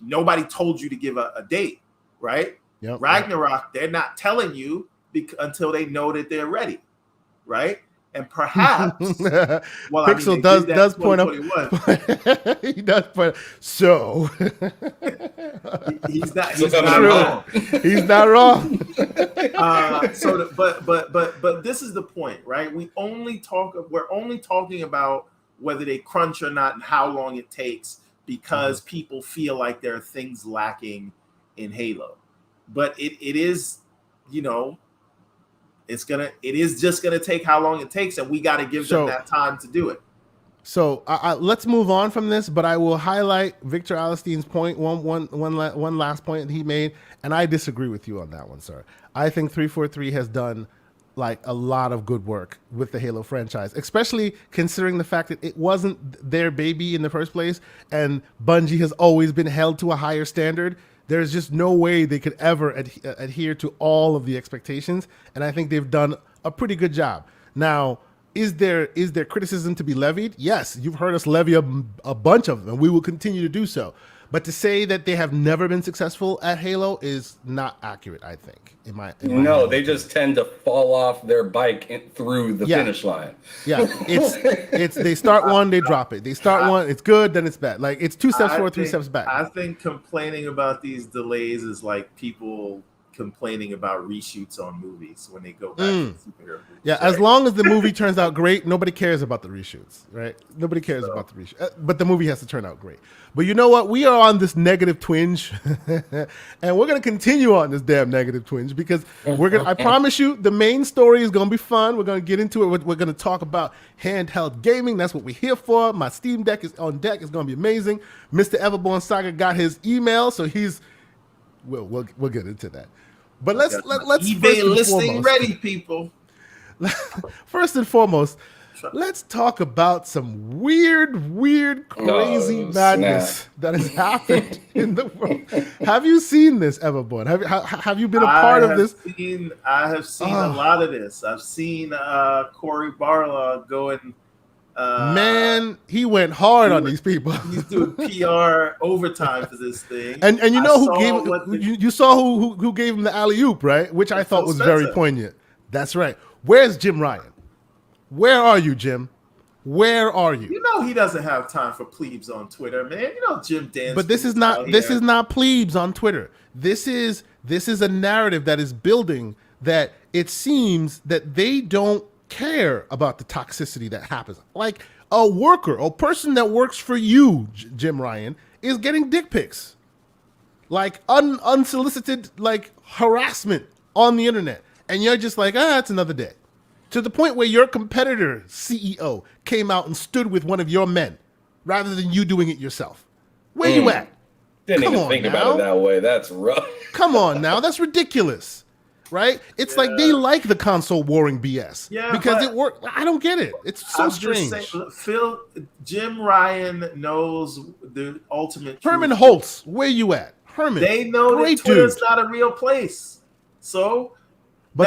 Nobody told you to give a date, right? Ragnarok, they're not telling you until they know that they're ready, right? And perhaps, well, Pixel does point up. He does point. So he's not wrong. He's not wrong. But this is the point, right? We're only talking about whether they crunch or not and how long it takes because people feel like there are things lacking in Halo. But it is, it is just gonna take how long it takes, and we got to give them that time to do it. So let's move on from this, but I will highlight Victor Alistein's point, one last point that he made, and I disagree with you on that one, sir. I think 343 has done like a lot of good work with the Halo franchise, especially considering the fact that it wasn't their baby in the first place, and Bungie has always been held to a higher standard. There's just no way they could ever adhere to all of the expectations, and I think they've done a pretty good job. Now, is there criticism to be levied? Yes, you've heard us levy a bunch of them, and we will continue to do so. But to say that they have never been successful at Halo is not accurate, I think. No, they just tend to fall off their bike through the finish line. Yeah, it's they start one, they drop it. They start one, it's good, then it's bad. Like it's 2 steps forward, 3 steps back. I think complaining about these delays is like people complaining about reshoots on movies when they go back to superhero movies. Yeah, as long as the movie turns out great, nobody cares about the reshoots, right? Nobody cares about the reshoot, but the movie has to turn out great. But you know what? We are on this negative twinge, and we're gonna continue on this damn negative twinge because I promise you, the main story is gonna be fun. We're gonna get into it. We're gonna talk about handheld gaming. That's what we're here for. My Steam Deck is on deck. It's gonna be amazing. Mr. Everborn Saga got his email, so we'll get into that. But let's eBay listing ready, people. First and foremost, let's talk about some weird, crazy madness that has happened in the world. Have you seen this, Everborn? Have you been a part of this? I have seen a lot of this. I've seen Cory Barlog going. Man, he went hard on these people. He's doing PR overtime for this thing. And you know you saw who gave him the alley-oop, right? Which I thought was very poignant. That's right. Where's Jim Ryan? Where are you, Jim? Where are you? You know he doesn't have time for plebes on Twitter, man. You know Jim Dance. But this is not plebes on Twitter. This is a narrative that is building that it seems that they don't care about the toxicity that happens. Like a worker or person that works for you, Jim Ryan, is getting dick pics. Like unsolicited like harassment on the internet. And you're just like, it's another day. To the point where your competitor CEO came out and stood with one of your men rather than you doing it yourself. Where you at? Didn't even think about it that way. That's rough. Come on now. That's ridiculous. Right? It's like they like the console warring BS. Yeah, because it worked. I don't get it. It's so strange. Jim Ryan knows the ultimate Herman truth. Holtz, where you at? Herman. They know that Twitter's not a real place. So Jim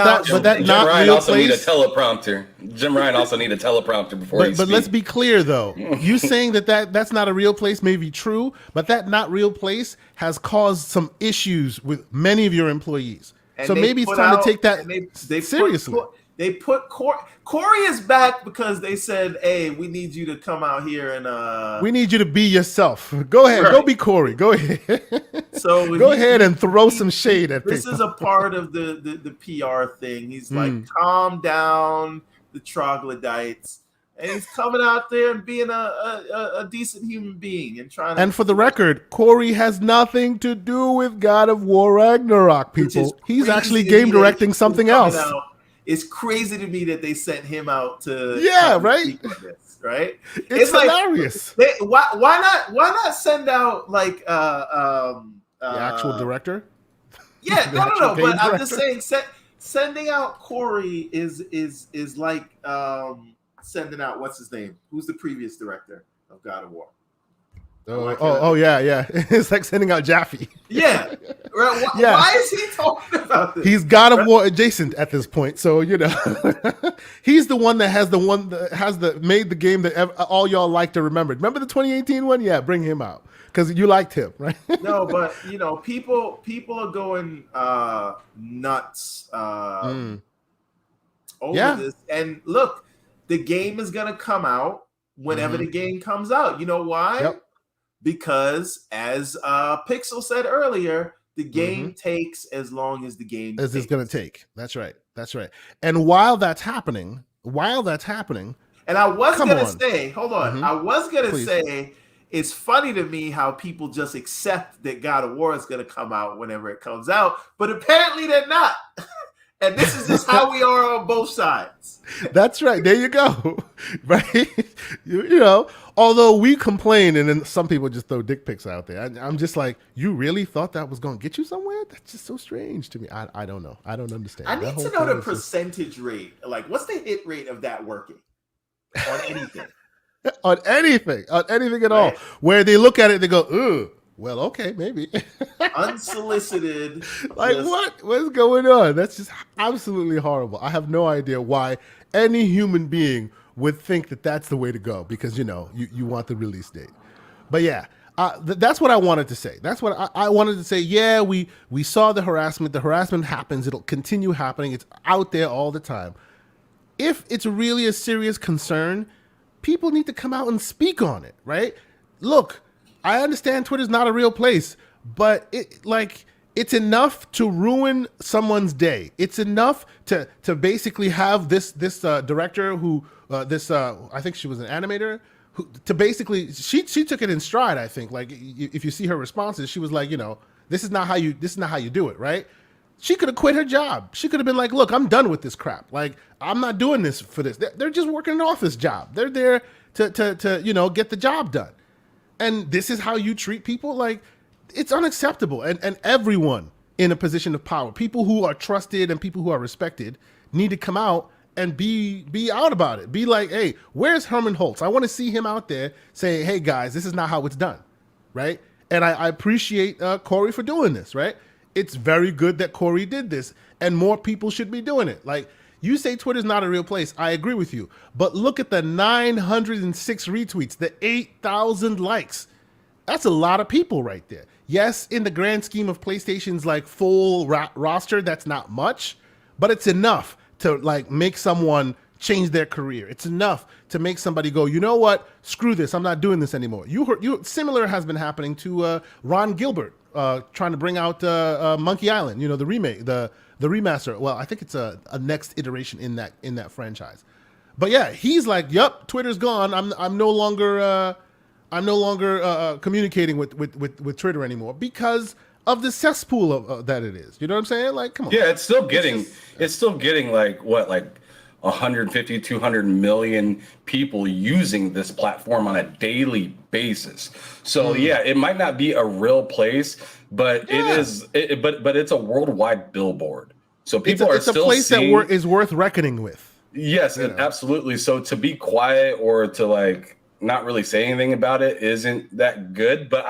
Ryan also need a teleprompter. Jim Ryan also need a teleprompter before he speaks. But let's be clear, though. You saying that's not a real place may be true, but that not real place has caused some issues with many of your employees. And so maybe it's time to take that seriously. They put Cory is back because they said, "Hey, we need you to come out here and we need you to be yourself. Go ahead, go be Cory. Go ahead. So go ahead and throw some shade at this people. Is a part of the PR thing. He's like, calm down, the troglodytes. And he's coming out there and being a decent human being and trying to. And for the record, Cory has nothing to do with God of War Ragnarok, people. He's actually game directing something else. It's crazy to me that they sent him out to right? This, right? It's hilarious. Why not send out like the actual director? Yeah, no. But I'm just saying, sending out Cory is like sending out what's his name? Who's the previous director of God of War? Yeah. It's like sending out Jaffe. Yeah. Right. Why is he talking about this? He's God of War adjacent at this point, so he's the one that made the game that all y'all like to remember. Remember the 2018 one? Yeah, bring him out because you liked him, right? No, but people are going nuts over this. And look, the game is gonna come out whenever the game comes out. You know why? Yep. Because as Pixel said earlier, the game takes as long as the game as it's going to take. That's right. That's right. And while that's happening, and I was going to say, hold on, I was going to say, it's funny to me how people just accept that God of War is going to come out whenever it comes out, but apparently they're not. And this is just how we are on both sides. That's right. There you go. Right. You know, although we complain and then some people just throw dick pics out there. I'm just like, you really thought that was going to get you somewhere? That's just so strange to me. I don't know. I don't understand. I need to know the percentage rate. Like, what's the hit rate of that working on anything? on anything at all. Where they look at it, they go, ooh. Well, okay, maybe. Unsolicited. Like, what's going on? That's just absolutely horrible. I have no idea why any human being would think that that's the way to go because, you know, you want the release date. But yeah, that's what I wanted to say. That's what I wanted to say. Yeah, we saw the harassment. The harassment happens. It'll continue happening. It's out there all the time. If it's really a serious concern, people need to come out and speak on it, right? Look, I understand Twitter's not a real place, but it's enough to ruin someone's day. It's enough to basically have this director who I think she was an animator who to basically she took it in stride. I think like if you see her responses, she was like, you know, this is not how you do it, right? She could have quit her job. She could have been like, look, I'm done with this crap. Like I'm not doing this for this. They're just working an office job. They're there to you know get the job done. And this is how you treat people? Like, it's unacceptable. And everyone in a position of power, people who are trusted and people who are respected, need to come out and be out about it. Be like, hey, where's Herman Holtz? I want to see him out there saying, hey, guys, this is not how it's done, right? And I appreciate Corey for doing this, right? It's very good that Corey did this, and more people should be doing it. Like, you say Twitter's not a real place. I agree with you. But look at the 906 retweets, the 8,000 likes. That's a lot of people right there. Yes, in the grand scheme of PlayStation's like full roster, that's not much, but it's enough to like make someone change their career. It's enough to make somebody go, you know what? Screw this. I'm not doing this anymore. Similar has been happening to Ron Gilbert trying to bring out Monkey Island, you know, the remake, the remaster. Well, I think it's a next iteration in that franchise. But yeah, he's like, "Yep, Twitter's gone. I'm no longer communicating with Twitter anymore because of the cesspool that it is." You know what I'm saying? Like, come on. Yeah, it's still getting like what, like 150, 200 million people using this platform on a daily basis. So yeah, it might not be a real place, but it is. But it's a worldwide billboard. So people it's a place that is worth reckoning with. Yes, absolutely. So to be quiet or to like not really say anything about it isn't that good. But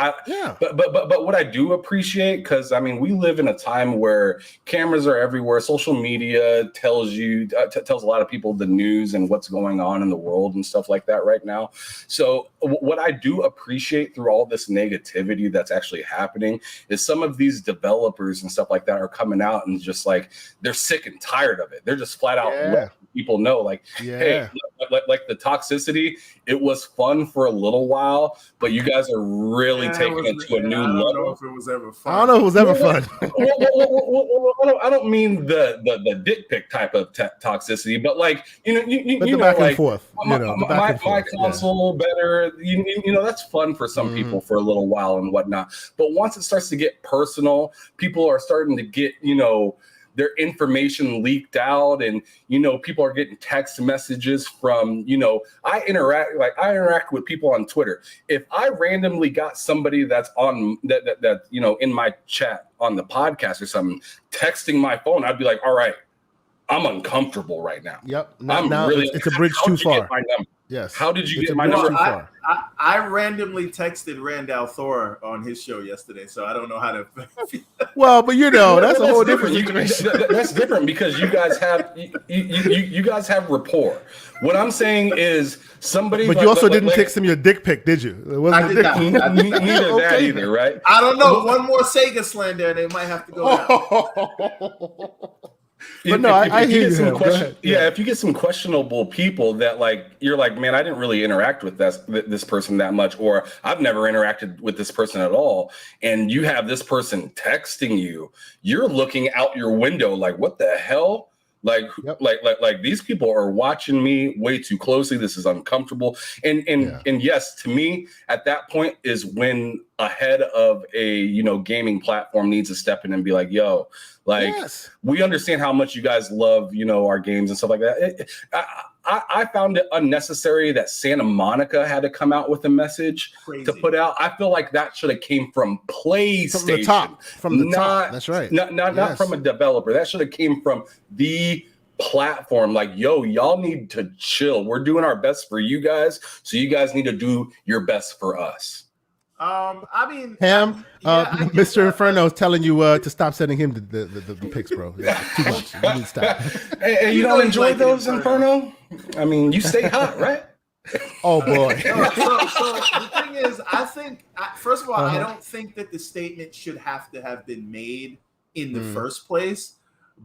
but what I do appreciate, because I mean we live in a time where cameras are everywhere. Social media tells a lot of people the news and what's going on in the world and stuff like that right now. So what I do appreciate through all this negativity that's actually happening is some of these developers and stuff like that are coming out and just like they're sick and tired of it. They're just flat out letting people know, like, hey, like the toxicity, it was fun for a little while, but you guys are really taking it to a new level. I don't know if it was ever fun. I don't know if it was ever fun. I don't mean the dick pic type of toxicity, but like you know, back like and forth. My console better. You know, that's fun for some people for a little while and whatnot. But once it starts to get personal, people are starting to get, you know, their information leaked out, and you know, people are getting text messages from, you know, I interact with people on Twitter. If I randomly got somebody that's on that you know, in my chat on the podcast or something texting my phone, I'd be like, all right, I'm uncomfortable right now. Yep. It's a bridge too far. Yes. How did you get my number? I randomly texted Randall Thor on his show yesterday, so I don't know how to. Well, but you know, that's a whole different situation. That's different because you guys have you guys have rapport. What I'm saying is somebody. But you also didn't text him your dick pic, did you? It wasn't I did not. Neither that either, right? I don't know. One more Sega slander, and they might have to go down. But no, I if hear you you. get some Question, if you get some questionable people that like you're like, man, I didn't really interact with this person that much, or I've never interacted with this person at all, and you have this person texting you, you're looking out your window like, what the hell? Like, like these people are watching me way too closely. This is uncomfortable. And yes, to me, at that point is when a head of a gaming platform needs to step in and be like, yo, like we understand how much you guys love, our games and stuff like that. I found it unnecessary that Santa Monica had to come out with a message to put out. I feel like that should have came from PlayStation. From the top. That's right. Not from a developer. That should have came from the platform. Like, yo, y'all need to chill. We're doing our best for you guys, so you guys need to do your best for us. I mean, Ham, Mr. Inferno is telling you to stop sending him the pics, bro. Too much. You need to stop. Hey, you don't enjoy those, Inferno? I mean, you stay hot, right? Oh boy. So the thing is, I think first of all, I don't think that the statement should have to have been made in the first place.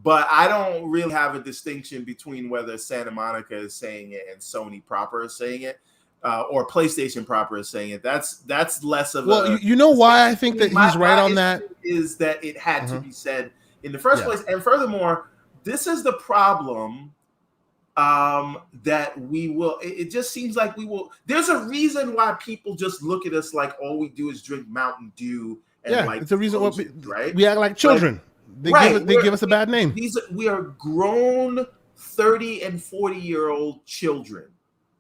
But I don't really have a distinction between whether Santa Monica is saying it and Sony proper is saying it. Or PlayStation proper is saying it. That's less of a. You know why I think that he's right on that is that it had to be said in the first place, and furthermore, this is the problem. That we will. It just seems like we will. There's a reason why people just look at us like all we do is drink Mountain Dew. And like it's a reason why right? We act like children. They give us a bad name. We are grown 30 and 40-year-old children.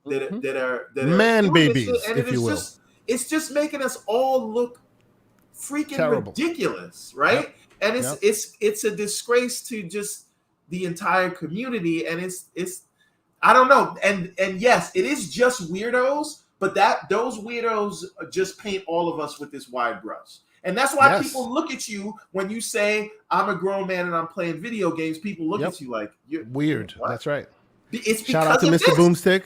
That are man babies, if you will. It's just making us all look freaking ridiculous, right? And it's a disgrace to just the entire community, and it's I don't know. And yes, it is just weirdos, but those weirdos just paint all of us with this wide brush. And that's why people look at you when you say I'm a grown man and I'm playing video games. People look at you like you're weird. What? That's right. It's shout out to Mr. Boomstick.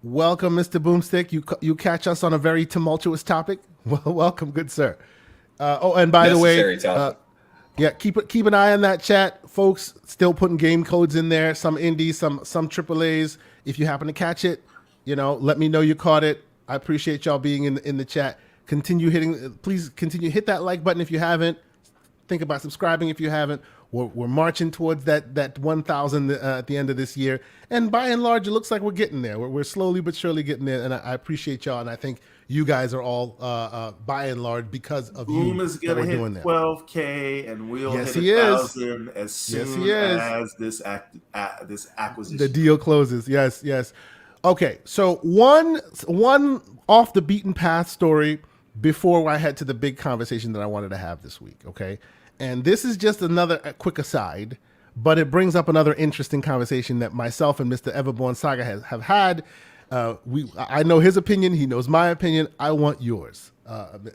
Welcome, Mr. Boomstick. You catch us on a very tumultuous topic. Well, welcome, good sir. And by the way, keep an eye on that chat, folks. Still putting game codes in there. Some indies, some AAAs. If you happen to catch it, let me know you caught it. I appreciate y'all being in the chat. Please continue hit that like button if you haven't. Think about subscribing if you haven't. We're marching towards that 1,000 at the end of this year, and by and large, it looks like we're getting there. We're slowly but surely getting there, and I appreciate y'all, and I think you guys are all by and large because of Boom is gonna hit 12K, and we'll hit 1,000 as soon as this acquisition, the deal closes. Yes. Okay, so one off the beaten path story before I head to the big conversation that I wanted to have this week. Okay. And this is just another quick aside, but it brings up another interesting conversation that myself and Mr. Everborn Saga have had. I know his opinion. He knows my opinion. I want yours,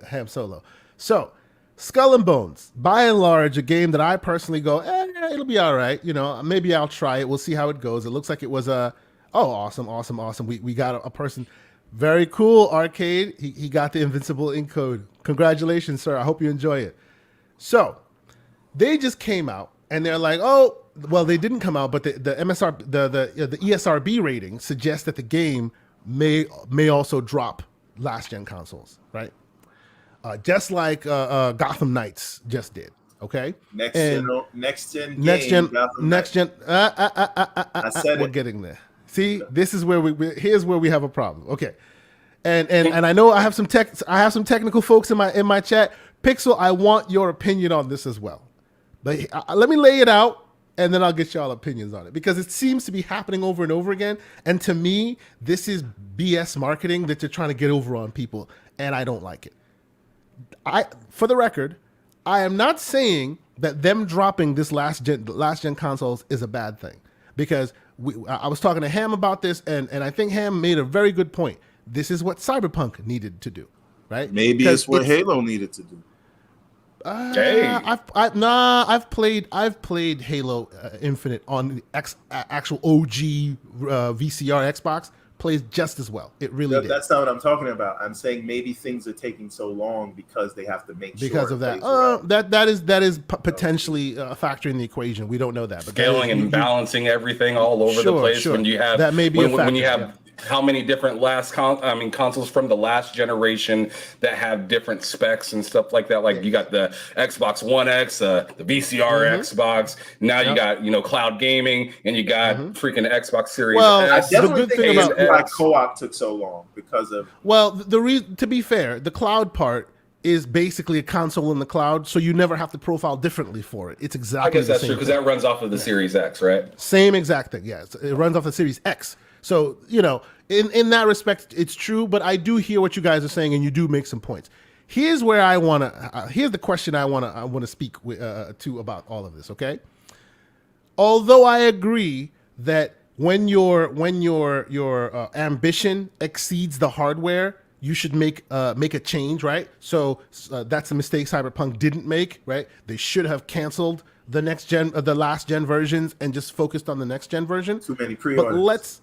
Ham Solo. So, Skull and Bones, by and large, a game that I personally go, it'll be all right. Maybe I'll try it. We'll see how it goes. It looks like it was awesome. We got a person. Very cool, Arcade. He got the Invincible Ink code. Congratulations, sir. I hope you enjoy it. So, they just came out and they're like, they didn't come out, but the MSR, the ESRB rating suggests that the game may also drop last gen consoles, right? Just like Gotham Knights just did. Okay. Next gen. I said we're getting there. See, this is where here's where we have a problem. Okay. And I know I have some technical folks in my chat. Pixel, I want your opinion on this as well. But let me lay it out, and then I'll get y'all opinions on it, because it seems to be happening over and over again. And to me, this is BS marketing that you're trying to get over on people, and I don't like it. For the record, I am not saying that them dropping this last gen consoles is a bad thing, because I was talking to Ham about this, and I think Ham made a very good point. This is what Cyberpunk needed to do, right? Maybe it's what Halo needed to do. I've played Halo Infinite on the actual OG VCR Xbox. plays just as well. It really did. That's not what I'm talking about. I'm saying maybe things are taking so long because they have to make because sure of that. That is potentially a factor in the equation. We don't know that. But Scaling and balancing everything all over the place when you have that may be when you have how many different consoles from the last generation that have different specs and stuff like that. Like you got the Xbox One X, the VCR Xbox. Now you got cloud gaming, and you got freaking Xbox Series S. I definitely think about why co-op took so long because of to be fair, the cloud part is basically a console in the cloud, so you never have to profile differently for it. It's exactly I guess that's true because that runs off of the Series X, right? Same exact thing. Yes, it runs off the Series X. So, in that respect, it's true, but I do hear what you guys are saying, and you do make some points. Here's where I want to, here's the question I want to speak to about all of this, okay? Although I agree that when your ambition exceeds the hardware, you should make a change, right? So that's a mistake Cyberpunk didn't make, right? They should have canceled the last gen versions and just focused on the next gen version. Too many pre-orders. But let's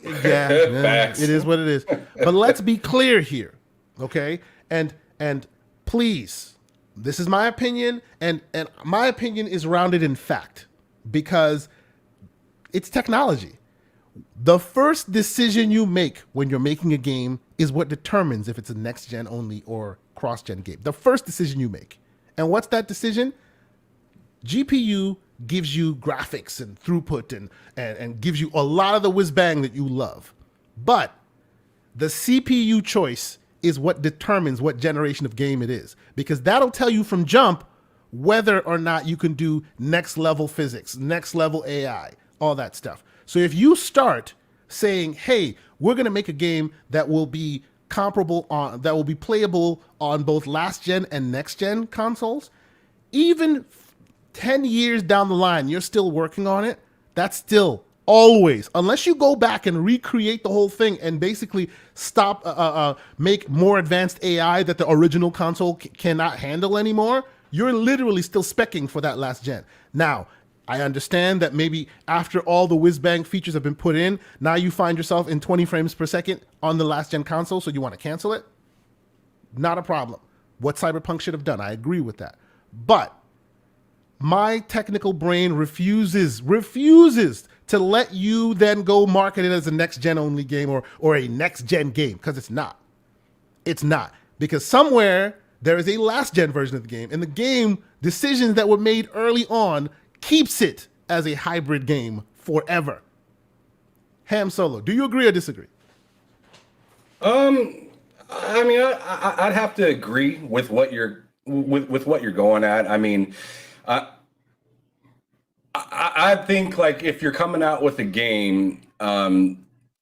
it is what it is. But let's be clear here, okay? And please, this is my opinion, and my opinion is rounded in fact because it's technology. The first decision you make when you're making a game is what determines if it's a next gen only or cross gen game. The first decision you make. And what's that decision? GPU gives you graphics and throughput and gives you a lot of the whiz bang that you love. But the CPU choice is what determines what generation of game it is, because that'll tell you from jump whether or not you can do next level physics, next level AI, all that stuff. So if you start saying, hey, we're going to make a game that will be that will be playable on both last gen and next gen consoles, even 10 years down the line, you're still working on it, that's still always, unless you go back and recreate the whole thing and basically make more advanced AI that the original console cannot handle anymore, you're literally still speccing for that last gen. Now, I understand that maybe after all the whiz-bang features have been put in, now you find yourself in 20 frames per second on the last gen console, so you want to cancel it? Not a problem. What Cyberpunk should have done, I agree with that. But my technical brain refuses to let you then go market it as a next gen only game or a next gen game, because it's not. It's not. Because somewhere there is a last gen version of the game, and the game decisions that were made early on keeps it as a hybrid game forever. Ham Solo, do you agree or disagree? I mean, I'd have to agree with what you're going at. I mean, I think like if you're coming out with a game,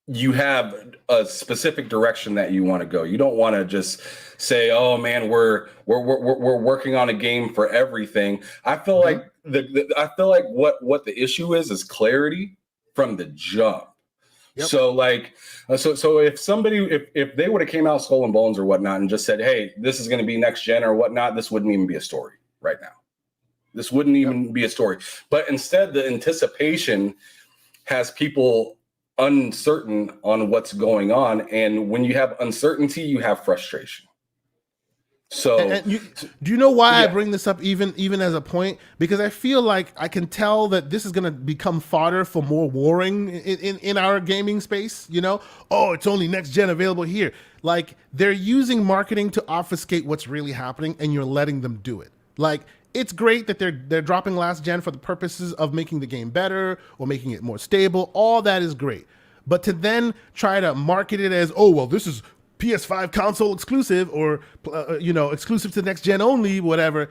you have a specific direction that you want to go. You don't want to just say, "Oh man, we're working on a game for everything." I feel like what the issue is clarity from the jump. Yep. So if they would have came out Skull and Bones or whatnot and just said, "Hey, this is going to be next gen or whatnot," this wouldn't even be a story right now. This wouldn't even be a story. But instead, the anticipation has people uncertain on what's going on. And when you have uncertainty, you have frustration. So do you know why I bring this up even as a point? Because I feel like I can tell that this is going to become fodder for more warring in our gaming space. Oh, it's only next gen available here. Like, they're using marketing to obfuscate what's really happening, and you're letting them do it. Like, it's great that they're dropping last gen for the purposes of making the game better or making it more stable. All that is great. But to then try to market it as, oh, well, this is PS5 console exclusive or, exclusive to next gen only, whatever,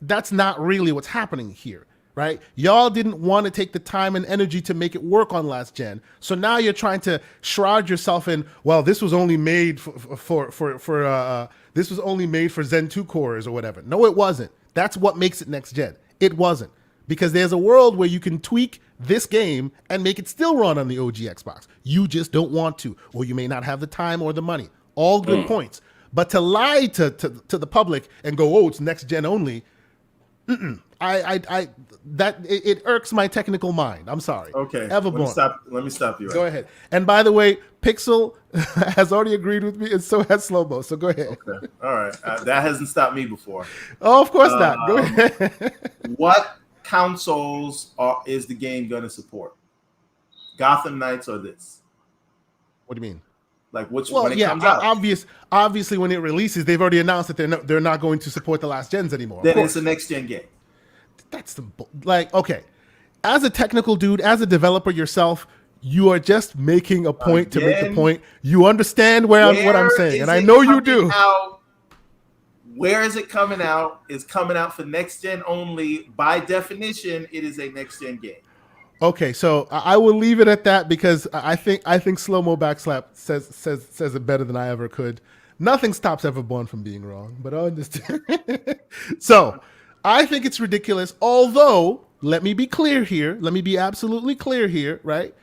that's not really what's happening here, right? Y'all didn't want to take the time and energy to make it work on last gen. So now you're trying to shroud yourself in, well, this was only made this was only made for Zen 2 cores or whatever. No, it wasn't. That's what makes it next gen. It wasn't. Because there's a world where you can tweak this game and make it still run on the OG Xbox. You just don't want to, or you may not have the time or the money. All good points. But to lie to the public and go, oh, it's next gen only, It irks my technical mind. I'm sorry. Okay. Everborn. Let me stop you. Go ahead. And by the way, Pixel has already agreed with me, and so has Slow-Mo. So go ahead. Okay. All right. That hasn't stopped me before. Oh, of course not. Go ahead. What consoles is the game going to support? Gotham Knights or this? What do you mean? Like which? Well, when it yeah, comes out? obviously, when it releases, they've already announced that they're not going to support the last gens anymore. Then it's a next gen game. That's the okay. As a technical dude, as a developer yourself, you are just making a point to make the point. You understand what I'm saying, and I know you do. Where is it coming out? It's coming out for next gen only. By definition, it is a next gen game. Okay, so I will leave it at that because I think Slow-Mo Backslap says it better than I ever could. Nothing stops Everborn from being wrong, but I understand. So I think it's ridiculous. Although, let me be clear here. Let me be absolutely clear here, right?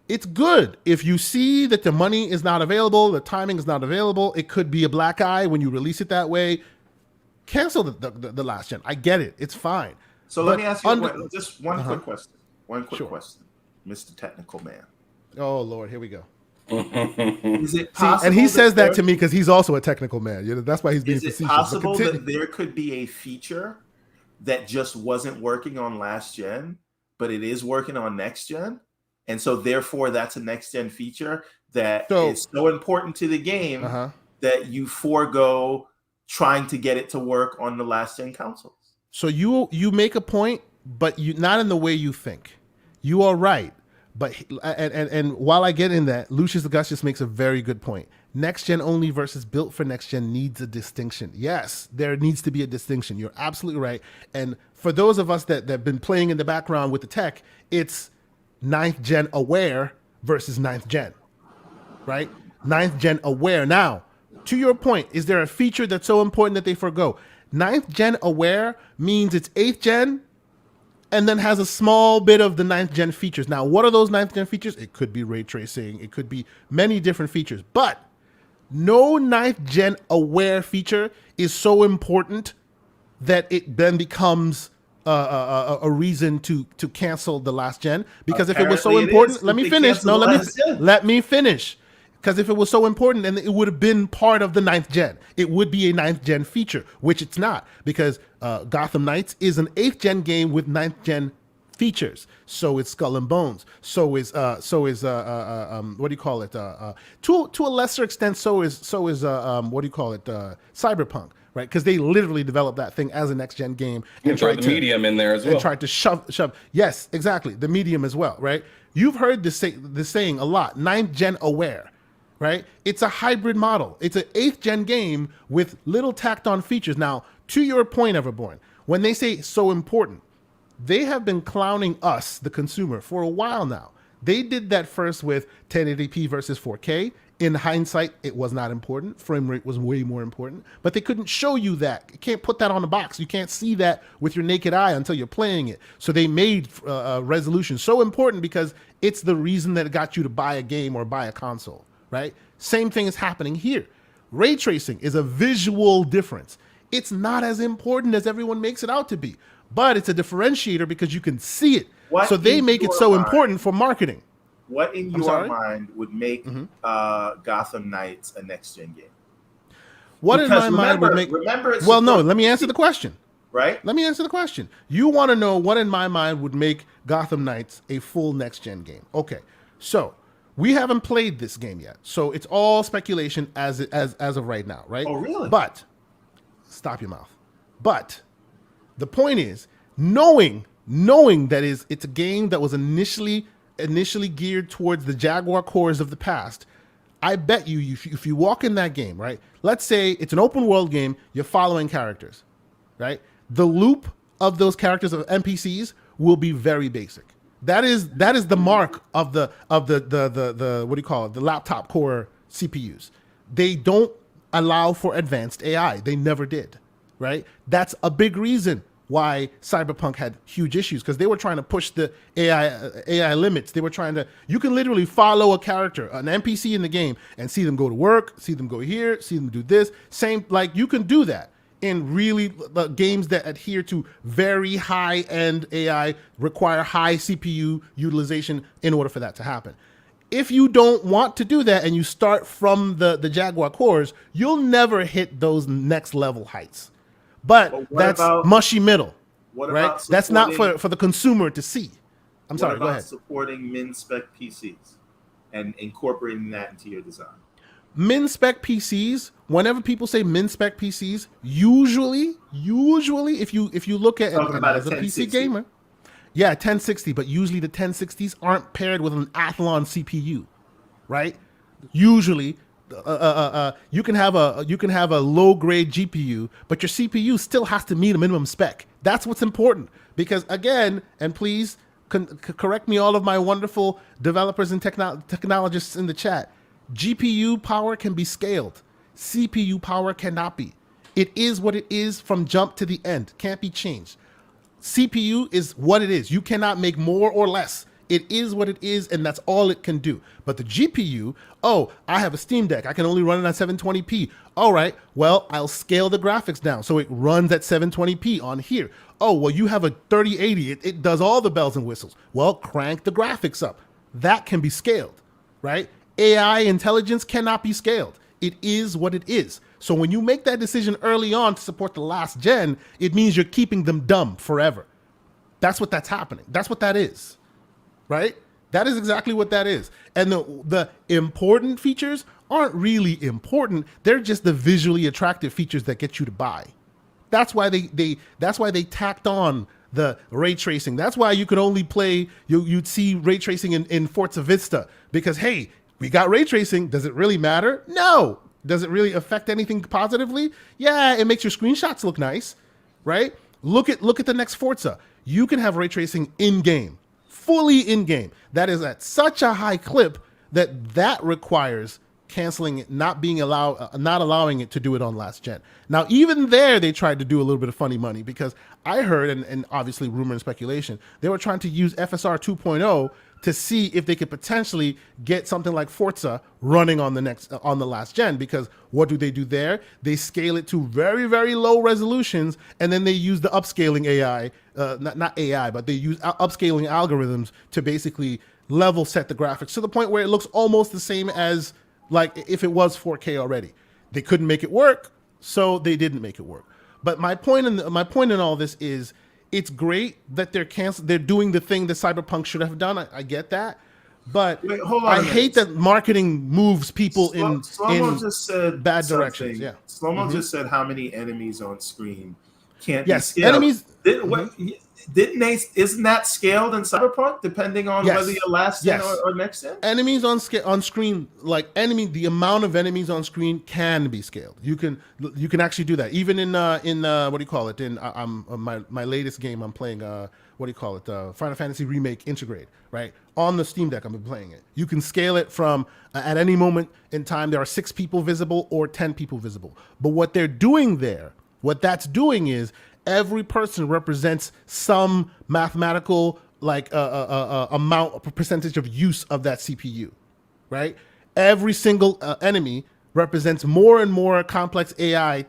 It's good if you see that the money is not available, the timing is not available. It could be a black eye when you release it that way. Cancel the last gen. I get it. It's fine. So let me ask you just one quick question. One quick Sure. question, Mr. Technical Man. Oh Lord, here we go. Is it possible? See, and he says that to me because he's also a technical man. You know, that's why he's being facetious. Is it possible that there could be a feature that just wasn't working on last gen, but it is working on next gen, and so therefore that's a next gen feature that is so important to the game that you forego trying to get it to work on the last gen consoles? So you make a point, but you not in the way you think. You are right. But and while I get in that, Lucius Augustus makes a very good point. Next gen only versus built for next gen needs a distinction. Yes, there needs to be a distinction. You're absolutely right. And for those of us that have been playing in the background with the tech, it's 9th gen aware versus 9th gen, right? 9th gen aware. Now, to your point, is there a feature that's so important that they forgo? 9th gen aware means it's 8th gen and then has a small bit of the 9th gen features. Now, what are those 9th gen features? It could be ray tracing. It could be many different features. But no 9th gen aware feature is so important that it then becomes a reason to cancel the last gen. Because if it was so important, let me finish. No, let me finish. Because if it was so important, then it would have been part of the 9th gen. It would be a 9th gen feature, which it's not, because Gotham Knights is an 8th gen game with 9th gen features. So is Skull and Bones. So is what do you call it? To a lesser extent, so is what do you call it? Cyberpunk, right? Because they literally developed that thing as a next gen game and tried the medium in there as well. And tried to shove. Yes, exactly, the medium as well, right? You've heard this saying a lot. 9th gen aware. Right? It's a hybrid model. It's an 8th gen game with little tacked on features. Now, to your point, Everborn, when they say so important, they have been clowning us, the consumer, for a while now. They did that first with 1080p versus 4K. In hindsight, it was not important. Frame rate was way more important, but they couldn't show you that. You can't put that on the box. You can't see that with your naked eye until you're playing it. So they made resolution so important because it's the reason that it got you to buy a game or buy a console. Right? Same thing is happening here. Ray tracing is a visual difference. It's not as important as everyone makes it out to be, but it's a differentiator because you can see it. So they make it so important for marketing. What in your mind would make Gotham Knights a next-gen game? What in my mind would make... Well, no, let me answer the question. Right? Let me answer the question. You want to know what in my mind would make Gotham Knights a full next-gen game. Okay, so... we haven't played this game yet, so it's all speculation as of right now, right? Oh, really? But stop your mouth. But the point is, knowing that it's a game that was initially geared towards the Jaguar cores of the past, I bet you if you walk in that game, right? Let's say it's an open world game, you're following characters, right? The loop of those characters of NPCs will be very basic. That is the mark of the what do you call it? The laptop core CPUs. They don't allow for advanced AI. They never did, right? That's a big reason why Cyberpunk had huge issues, because they were trying to push the AI limits. They were trying to, you can literally follow a character, an NPC in the game, and see them go to work, see them go here, see them do this. Same, like you can do that. in really games that adhere to very high-end AI require high CPU utilization in order for that to happen. If you don't want to do that and you start from the Jaguar cores, you'll never hit those next level heights. But that's mushy middle, right? That's not for the consumer to see. I'm sorry, go ahead. Supporting min-spec PCs and incorporating that into your design. Min-spec PCs, whenever people say min-spec PCs, usually if you look at as a PC gamer, yeah, 1060, but usually the 1060s aren't paired with an Athlon CPU, right? Usually, you can have a low grade GPU, but your CPU still has to meet a minimum spec. That's what's important, because again, and please correct me, all of my wonderful developers and technologists in the chat, GPU power can be scaled. CPU power cannot be. It is what it is from jump to the end. Can't be changed. CPU is what it is. You cannot make more or less. It is what it is, and that's all it can do. But the GPU, oh, I have a Steam Deck. I can only run it on 720p. All right, well, I'll scale the graphics down so it runs at 720p on here. Oh, well, you have a 3080. It does all the bells and whistles. Well, crank the graphics up. That can be scaled, right? AI intelligence cannot be scaled. It is what it is. So when you make that decision early on to support the last gen, it means you're keeping them dumb forever. That's what that's happening. That's what that is, right? That is exactly what that is. And the important features aren't really important. They're just the visually attractive features that get you to buy. That's why they tacked on the ray tracing. That's why you could only play, you'd see ray tracing in Forza Vista, because, hey, we got ray tracing. Does it really matter? No. Does it really affect anything positively? Yeah, it makes your screenshots look nice, right? Look at the next Forza. You can have ray tracing in-game, fully in-game. That is at such a high clip that requires canceling it, not allowing it to do it on last gen. Now, even there, they tried to do a little bit of funny money, because I heard, and obviously rumor and speculation, they were trying to use FSR 2.0 to see if they could potentially get something like Forza running on the last gen. Because what do they do there? They scale it to very, very low resolutions, and then they use the upscaling AI, not AI, but they use upscaling algorithms to basically level set the graphics to the point where it looks almost the same as like if it was 4K already. They couldn't make it work, so they didn't make it work. But my point in all this is, it's great that they're doing the thing that Cyberpunk should have done. I get that, but I hate that marketing moves people in just said bad directions. Yeah, Slomo just said how many enemies on screen can't be scaled. Enemies. Isn't that scaled in Cyberpunk depending on whether you're last gen or next gen? Enemies on screen, the amount of enemies on screen can be scaled. You can actually do that. Even in what do you call it? In my latest game, I'm playing Final Fantasy Remake Integrate, right? On the Steam Deck, I'm playing it. You can scale it from at any moment in time there are 6 people visible or 10 people visible. But what they're doing there, what that's doing is, every person represents some mathematical percentage of use of that CPU, right? Every single enemy represents more and more complex AI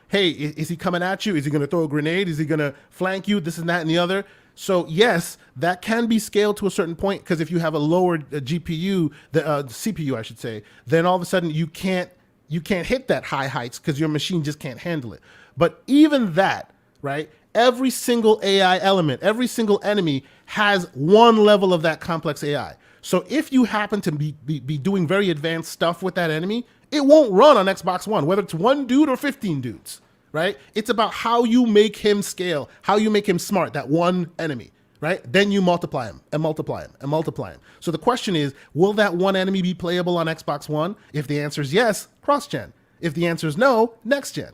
hey, is he coming at you? Is he going to throw a grenade? Is he going to flank you? This and that and the other. So yes, that can be scaled to a certain point, because if you have a lower GPU, the CPU, I should say, then all of a sudden you can't hit that high heights because your machine just can't handle it. But even that, right? Every single AI element, every single enemy has one level of that complex AI. So if you happen to be doing very advanced stuff with that enemy, it won't run on Xbox One, whether it's 1 dude or 15 dudes, right? It's about how you make him scale, how you make him smart, that one enemy, right? Then you multiply him and multiply him and multiply him. So the question is, will that one enemy be playable on Xbox One? If the answer is yes, cross-gen. If the answer is no, next-gen.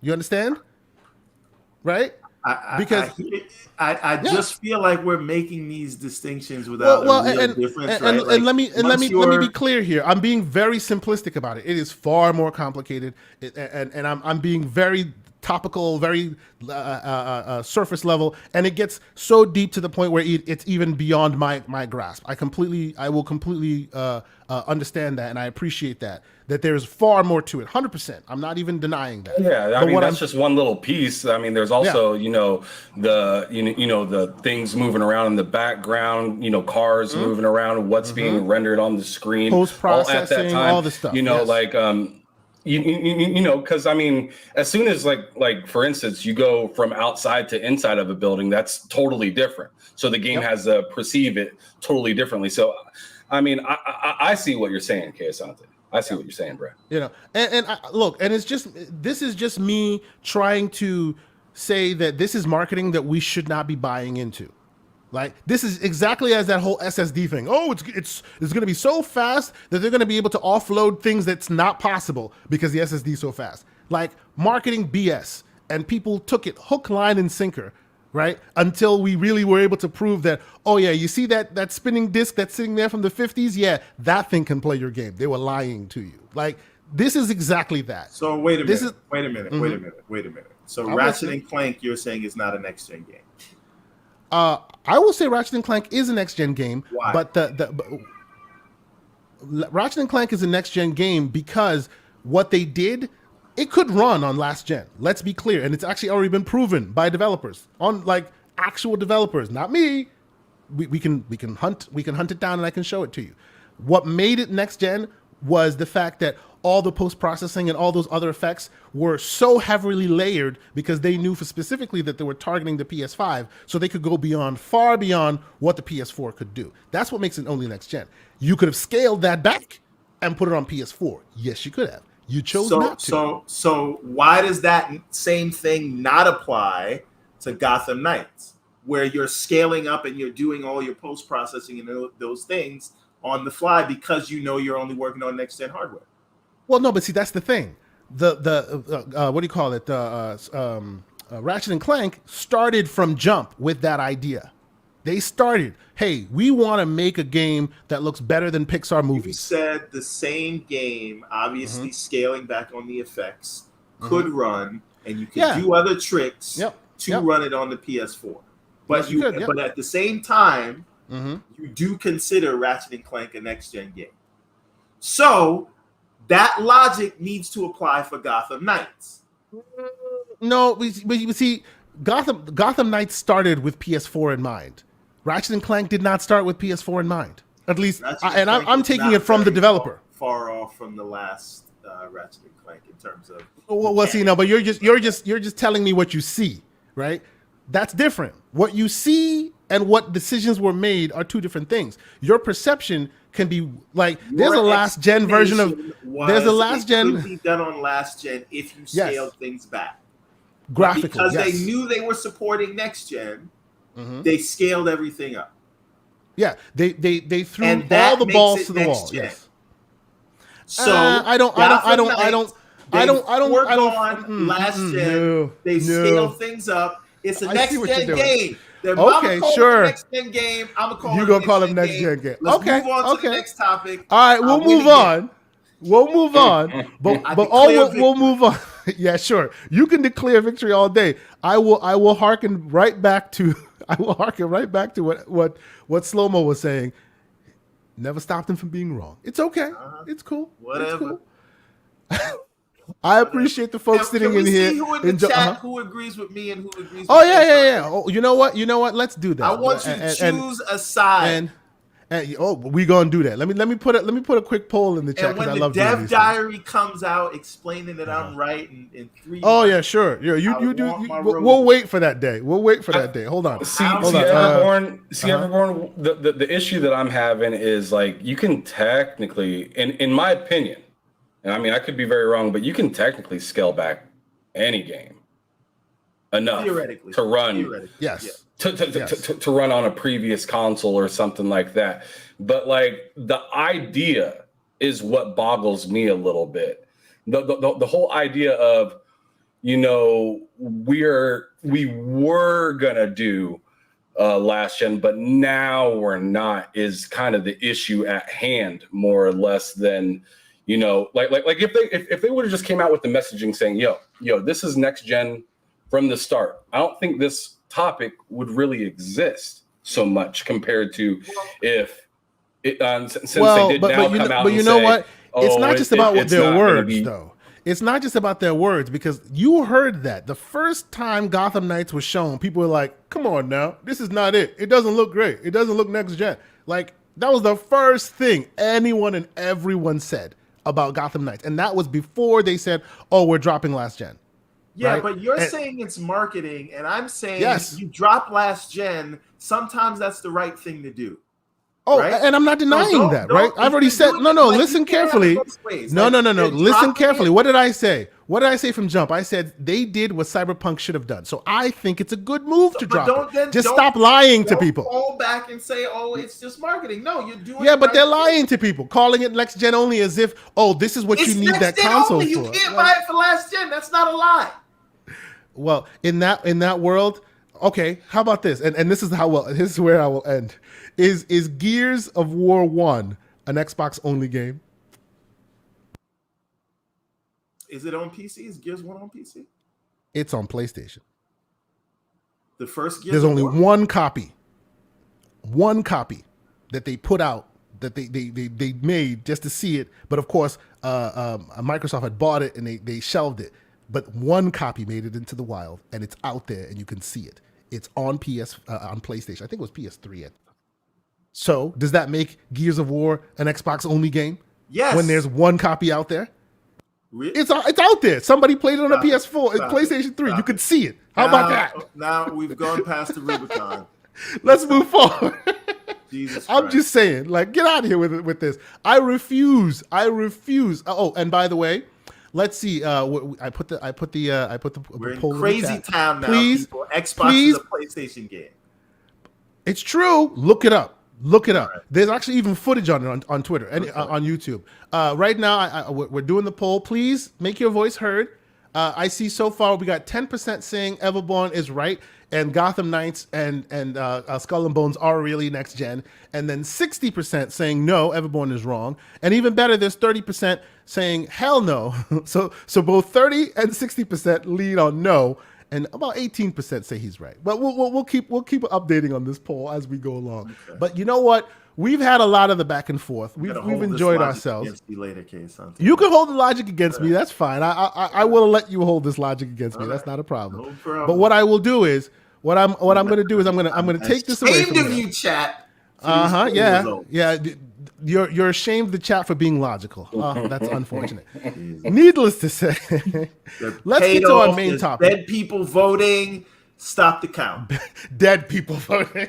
You understand? Right? I just feel like we're making these distinctions without a real difference. And let me be clear here. I'm being very simplistic about it. It is far more complicated, and I'm being very topical, very surface level, and it gets so deep to the point where it's even beyond my grasp. I will completely understand that, and I appreciate that there's far more to it. 100%. I'm not even denying that. Yeah, I mean, that's just one little piece. I mean, there's also the things moving around in the background, cars moving around, what's being rendered on the screen, post processing, all the stuff. Because I mean, as soon as like for instance, you go from outside to inside of a building, that's totally different. So the game has to perceive it totally differently. So, I mean, I see what you're saying, Asante. I see what you're saying, bro. And look, and this is just me trying to say that this is marketing that we should not be buying into. Like, this is exactly as that whole SSD thing. Oh, it's going to be so fast that they're going to be able to offload things that's not possible because the SSD is so fast. Like, marketing BS. And people took it hook, line, and sinker, right? Until we really were able to prove that, oh yeah, you see that spinning disc that's sitting there from the 50s? Yeah, that thing can play your game. They were lying to you. Like, this is exactly that. So wait a minute. So Ratchet and Clank, you're saying, is not a next-gen game? I will say Ratchet and Clank is a next-gen game. Why? But Ratchet and Clank is a next-gen game because what they did, it could run on last gen. Let's be clear, and it's actually already been proven by developers, on like actual developers, not me. We can hunt it down, and I can show it to you. What made it next gen was the fact that all the post-processing and all those other effects were so heavily layered because they knew specifically that they were targeting the PS5, so they could go far beyond what the PS4 could do. That's what makes it only next gen. You could have scaled that back and put it on PS4. Yes, you could have. You chose not to. So why does that same thing not apply to Gotham Knights, where you're scaling up and you're doing all your post-processing and those things on the fly because you're only working on next-gen hardware? Well, no, but see, that's the thing. The what do you call it? Ratchet and Clank started from jump with that idea. They started, hey, we want to make a game that looks better than Pixar movies. You said the same game, obviously scaling back on the effects, could run, and you could do other tricks to run it on the PS4. But yes, but at the same time, you do consider Ratchet and Clank a next-gen game. So that logic needs to apply for Gotham Knights. No, we see, Gotham Knights started with PS4 in mind. Ratchet and Clank did not start with PS4 in mind. At least, I'm taking it from the developer. Far off from the last Ratchet and Clank in terms of. Well, see, no, but you're just telling me what you see, right? That's different. What you see and what decisions were made are two different things. Your perception can be like, there's a last gen version of. There's a last gen. Could be done on last gen if you scaled things back. Graphically, because they knew they were supporting next gen. They scaled everything up. Yeah, they threw all the balls to the wall. Yes. So I don't. Last gen, they scale things up. It's a next gen game. Okay, sure. Next gen game. I'm gonna call you gonna call it next gen game. Let's move on to the next topic. All right, we'll move on. We'll move on. But we'll move on. Yeah, sure. You can declare victory all day. I will harken right back to what Slow-Mo was saying. Never stopped him from being wrong. It's okay. It's cool. Whatever. It's cool. I appreciate the folks sitting in here. Who in the chat who agrees with me and who agrees with yeah. Oh, you know what? Let's do that. I want you to choose a side. And we gonna do that. Let me put a quick poll in the chat because I love doing these things. When the dev diary comes out explaining that I'm right in 3 Oh yeah, sure. Yeah, you do. We'll wait for that day. Hold on. Everborn, the issue that I'm having is like you can technically, in my opinion, and I mean I could be very wrong, but you can technically scale back any game enough to run. Yes. To run on a previous console or something like that. But like the idea is what boggles me a little bit. The whole idea of, we were gonna do last gen, but now we're not, is kind of the issue at hand, more or less, than You know, like if they would have just came out with the messaging saying, yo, this is next gen from the start, I don't think this topic would really exist so much compared to if it since they did now come out and say, you know what? It's not just about it's their not gonna words, be. though. It's not just about their words, because you heard that the first time Gotham Knights was shown, people were like, "Come on now, this is not it. It doesn't look great. It doesn't look next gen." Like, that was the first thing anyone and everyone said about Gotham Knights, and that was before they said, "Oh, we're dropping last gen." Yeah, right? but you're saying it's marketing, and I'm saying Yes. you drop last gen. Sometimes that's the right thing to do. Oh, right? and I'm not denying that, right? I've already said, no, listen carefully. No. Listen carefully. What did I say? What did I say from jump? I said they did what Cyberpunk should have done. So I think it's a good move to drop it. Just stop lying to people. Fall back and say, oh, it's just marketing. No, you're doing Yeah, but they're lying to people, calling it next gen only as if, oh, this is what you need that console for. You can't buy it for last gen. That's not a lie. Well, in that world, okay, how about this? And this is where I will end. Is Gears of War 1 an Xbox only game? Is it on PC? Is Gears 1 on PC? It's on PlayStation. The first Gears There's of only War? one copy that they put out, that they made just to see it. But of course, Microsoft had bought it and they shelved it. But one copy made it into the wild, and it's out there and you can see it. It's on on PlayStation. I think it was PS3. So does that make Gears of War an Xbox only game? Yes. When there's one copy out there? Really? It's out there. Somebody played it on a PS4, PlayStation 3. You could see it. How about that? Now we've gone past the Rubicon. Let's move forward. Jesus Christ. I'm just saying, like, get out of here with this. I refuse. Oh, and by the way, let's see. I put the We're in poll crazy in the chat. town now. Please, people. Xbox is a PlayStation game. It's true. Look it up. Right. There's actually even footage on it on Twitter and on YouTube. Right now, we're doing the poll. Please make your voice heard. I see so far we got 10% saying Everborn is right and Gotham Knights and Skull and Bones are really next gen, and then 60% saying no, Everborn is wrong, and even better, there's 30% saying hell no. so both 30 and 60% lead on no. And about 18% say he's right. But we'll keep updating on this poll as we go along. Okay. But you know what? We've had a lot of the back and forth. We've enjoyed ourselves. Later, Case, you can hold the logic against me. That's fine. I will let you hold this logic against me. That's not a problem. No problem. But what I will do is what I'm going to do is I'm going to take this away from you. You chat. Yeah. You're ashamed of the chat for being logical. That's unfortunate. Needless to say, let's get to our main topic. Dead people voting. Stop the count. Dead people voting.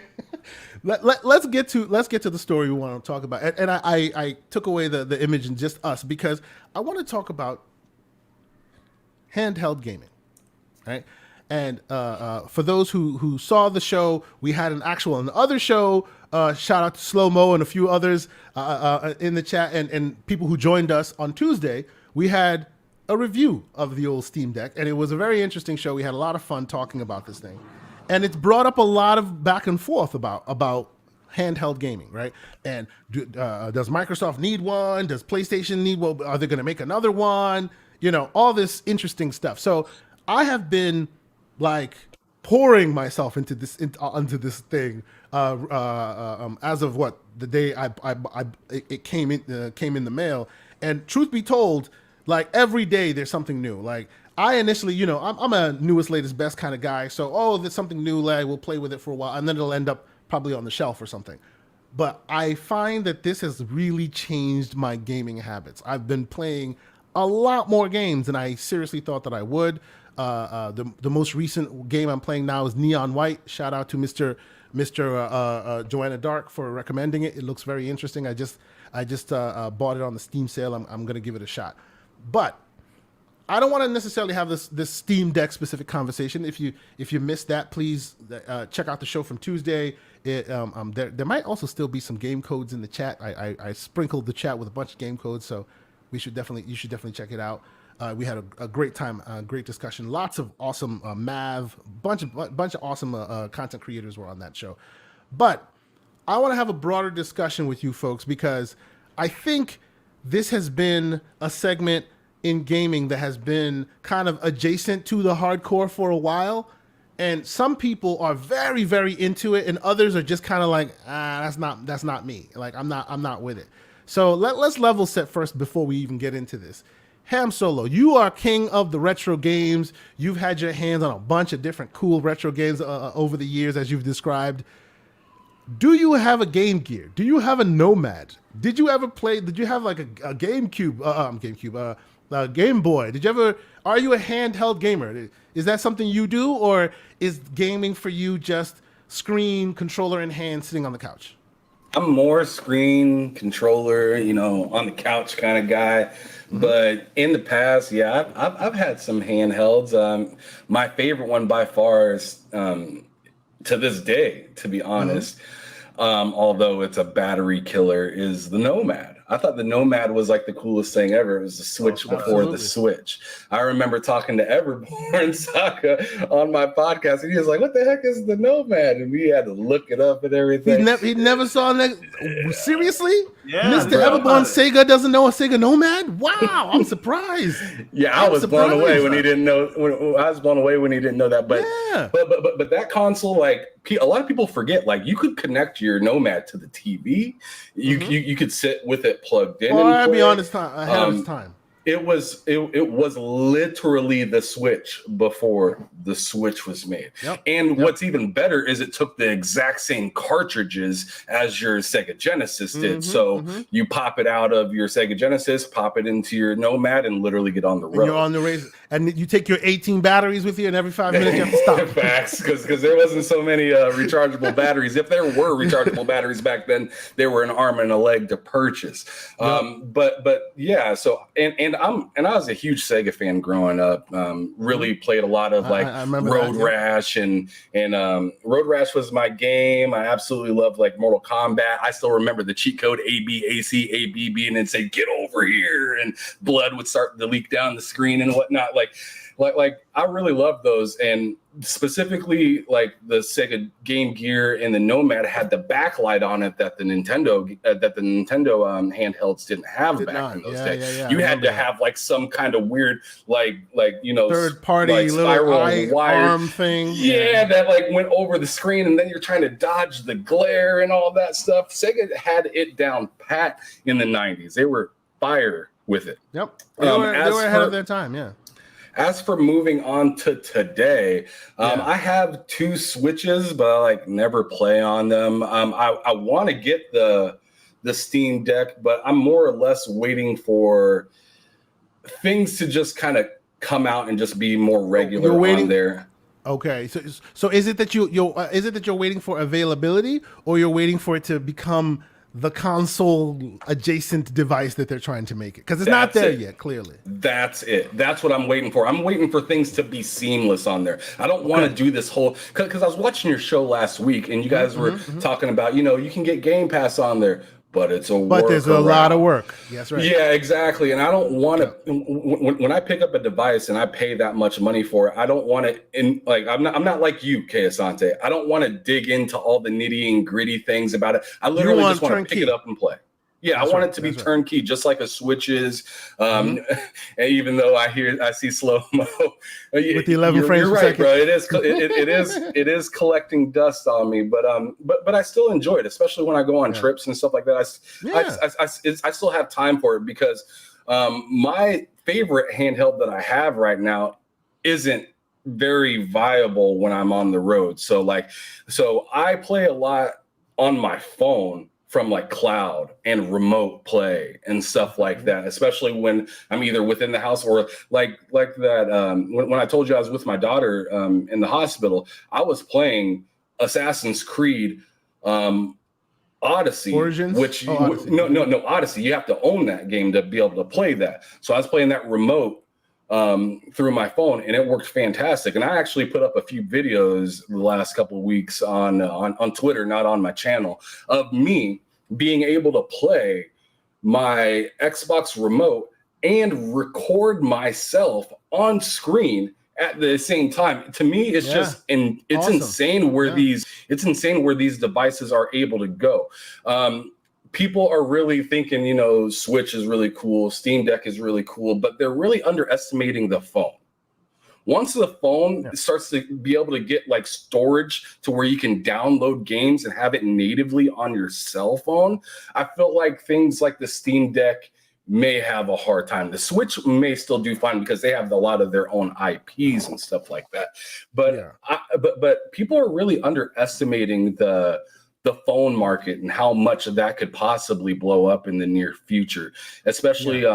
Let's get to the story we want to talk about. And I took away the image and just us because I want to talk about handheld gaming, right? And for those who saw the show, we had another show. Shout out to Slow Mo and a few others in the chat and people who joined us on Tuesday. We had a review of the old Steam Deck, and it was a very interesting show. We had a lot of fun talking about this thing, and it's brought up a lot of back and forth about handheld gaming, right? And does Microsoft need one? Does PlayStation need one? Are they going to make another one? You know, all this interesting stuff. So I have been like pouring myself into this thing as of the day it came in the mail. And truth be told, like every day there's something new. Like I initially, I'm a newest, latest, best kind of guy. So there's something new, like we'll play with it for a while, and then it'll end up probably on the shelf or something. But I find that this has really changed my gaming habits. I've been playing a lot more games than I seriously thought that I would. The most recent game I'm playing now is Neon White. Shout out to Mr. Joanna Dark for recommending it. It looks very interesting. I just bought it on the Steam sale. I'm going to give it a shot. But I don't want to necessarily have this Steam Deck specific conversation. If you missed that, please check out the show from Tuesday. There might also still be some game codes in the chat. I sprinkled the chat with a bunch of game codes, so you should definitely check it out. We had a great time, great discussion. Lots of awesome Mav, bunch of awesome content creators were on that show. But I want to have a broader discussion with you folks because I think this has been a segment in gaming that has been kind of adjacent to the hardcore for a while. And some people are very, very into it, and others are just kind of like, that's not me. Like I'm not with it. So let's level set first before we even get into this. Ham Solo, you are king of the retro games. You've had your hands on a bunch of different cool retro games over the years, as you've described. Do you have a Game Gear? Do you have a Nomad? Did you ever play? Did you have like a GameCube? Game Boy? Did you ever? Are you a handheld gamer? Is that something you do, or is gaming for you just screen, controller in hand, sitting on the couch? I'm more screen, controller, on the couch kind of guy. Mm-hmm. But in the past, yeah, I've had some handhelds. My favorite one by far is, to this day, to be honest, although it's a battery killer, is the Nomad. I thought the Nomad was like the coolest thing ever. It was the Switch before the Switch. I remember talking to Everborn Saka on my podcast, and he was like, "What the heck is the Nomad?" And we had to look it up and everything. He never saw that. Seriously? Yeah, Mr. Everborn Sega doesn't know a Sega Nomad? Wow, I'm surprised. Yeah, I was blown away when he didn't know. I was blown away when he didn't know that. But but that console, like, a lot of people forget, like, you could connect your Nomad to the TV. You could sit with it plugged in. Well, I'll be honest, ahead of its time. It was literally the Switch before the Switch was made. What's even better is it took the exact same cartridges as your Sega Genesis did. You pop it out of your Sega Genesis, pop it into your Nomad, and literally get on the road. And you're on the race, and you take your 18 batteries with you, and every 5 minutes you have to stop. Facts, because there wasn't so many rechargeable batteries. If there were rechargeable batteries back then, they were an arm and a leg to purchase. But yeah, so and I was a huge Sega fan growing up. Really played a lot of like Road Rash and Road Rash was my game. I absolutely loved like Mortal Kombat. I still remember the cheat code ABAC ABB, and then say "get over here," and blood would start to leak down the screen and whatnot. Like I really loved those, and specifically like the Sega Game Gear and the Nomad had the backlight on it that the Nintendo handhelds didn't have back in those days. You had to have like some kind of weird like third party like little arm thing. Yeah, that like went over the screen, and then you're trying to dodge the glare and all that stuff. Sega had it down pat in the 90s. They were fire with it. Yep, they were ahead of their time. Yeah. As for moving on to today, I have 2 Switches, but I like never play on them. I want to get the Steam Deck, but I'm more or less waiting for things to just kind of come out and just be more regular on there. Okay, so is it that you're waiting for availability, or you're waiting for it to become the console adjacent device that they're trying to make it? Because it's not there yet, clearly. That's it. That's what I'm waiting for. I'm waiting for things to be seamless on there. I don't want to do this whole, because I was watching your show last week and you guys were talking about, you can get Game Pass on there, but there's a lot of work. Yes, right. Yeah, exactly. And I don't want to, when I pick up a device and I pay that much money for it, I don't want to, I'm not like you, Kay Asante. I don't want to dig into all the nitty and gritty things about it. I literally just want to pick it up and play. Yeah, I want it to be turnkey, just like a Switch is. And even though I see slow mo with the 11 frames per second, bro. It is collecting dust on me, but I still enjoy it, especially when I go on trips and stuff like that. I still have time for it because my favorite handheld that I have right now isn't very viable when I'm on the road. So I play a lot on my phone from like cloud and remote play and stuff like that, especially when I'm either within the house or like that. When I told you I was with my daughter in the hospital, I was playing Assassin's Creed Odyssey, Origins? Odyssey. No, Odyssey. You have to own that game to be able to play that. So I was playing that remote through my phone, and it worked fantastic. And I actually put up a few videos the last couple of weeks on Twitter, not on my channel, of me being able to play my Xbox remote and record myself on screen at the same time. To me, it's insane where these devices are able to go. people are really thinking, you know, Switch is really cool, Steam Deck is really cool, but they're really underestimating the phone. Once the phone starts to be able to get like storage to where you can download games and have it natively on your cell phone, I feel like things like the Steam Deck may have a hard time. The Switch may still do fine because they have a lot of their own IPs and stuff like that. But but people are really underestimating the phone market and how much of that could possibly blow up in the near future, especially